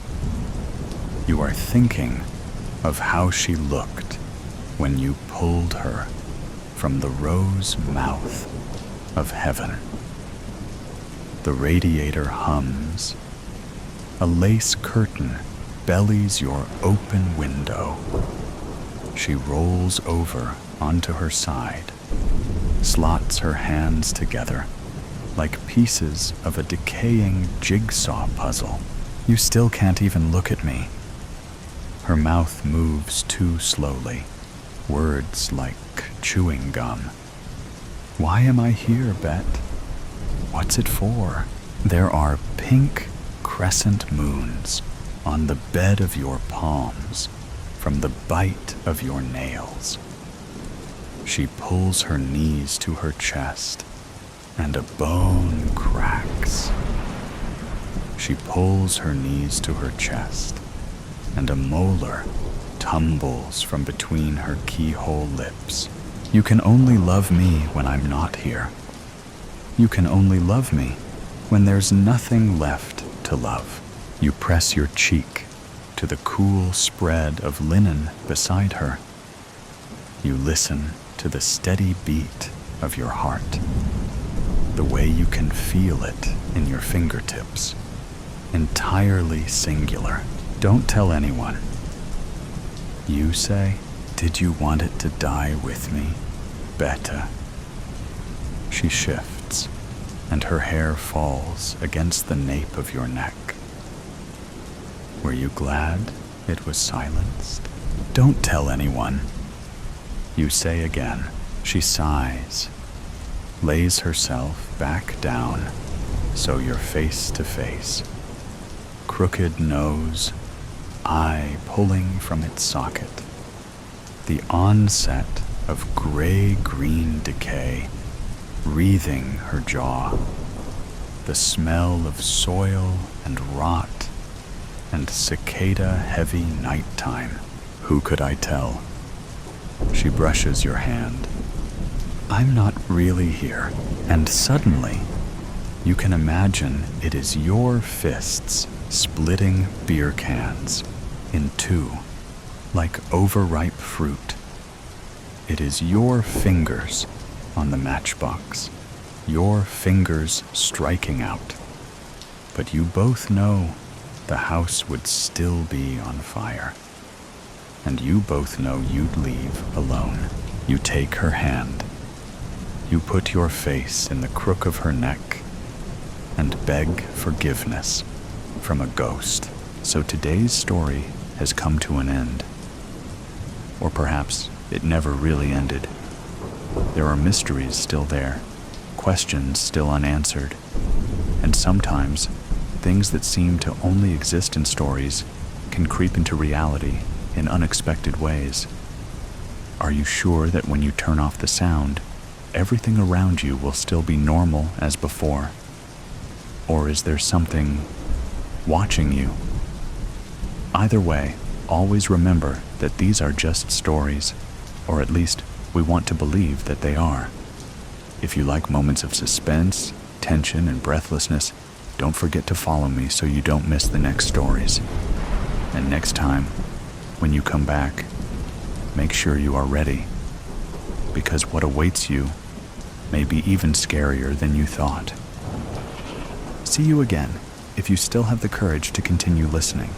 You are thinking of how she looked when you pulled her from the rose mouth of heaven. The radiator hums. A lace curtain bellies your open window. She rolls over onto her side, slots her hands together like pieces of a decaying jigsaw puzzle. You still can't even look at me. Her mouth moves too slowly, words like chewing gum. Why am I here, Bet? What's it for? There are pink crescent moons on the bed of your palms from the bite of your nails. She pulls her knees to her chest, and a bone cracks. She pulls her knees to her chest, and a molar tumbles from between her keyhole lips. You can only love me when I'm not here. You can only love me when there's nothing left to love. You press your cheek to the cool spread of linen beside her. You listen to the steady beat of your heart, the way you can feel it in your fingertips, entirely singular. Don't tell anyone. You say, did you want it to die with me, Beta? She shifts, and her hair falls against the nape of your neck. Were you glad it was silenced? Don't tell anyone. You say again. She sighs, lays herself back down, so you're face to face. Crooked nose, eye pulling from its socket. The onset of gray-green decay wreathing her jaw. The smell of soil and rot and cicada-heavy nighttime. Who could I tell? She brushes your hand. I'm not really here. And suddenly, you can imagine it is your fists splitting beer cans in two, like overripe fruit. It is your fingers on the matchbox, your fingers striking out. But you both know the house would still be on fire. And you both know you'd leave alone. You take her hand. You put your face in the crook of her neck and beg forgiveness from a ghost. So today's story has come to an end. Or perhaps it never really ended. There are mysteries still there, questions still unanswered, and sometimes things that seem to only exist in stories can creep into reality in unexpected ways. Are you sure that when you turn off the sound, everything around you will still be normal as before? Or is there something watching you? Either way, always remember that these are just stories, or at least we want to believe that they are. If you like moments of suspense, tension, and breathlessness, don't forget to follow me so you don't miss the next stories. And next time, when you come back, make sure you are ready, because what awaits you may be even scarier than you thought. See you again if you still have the courage to continue listening.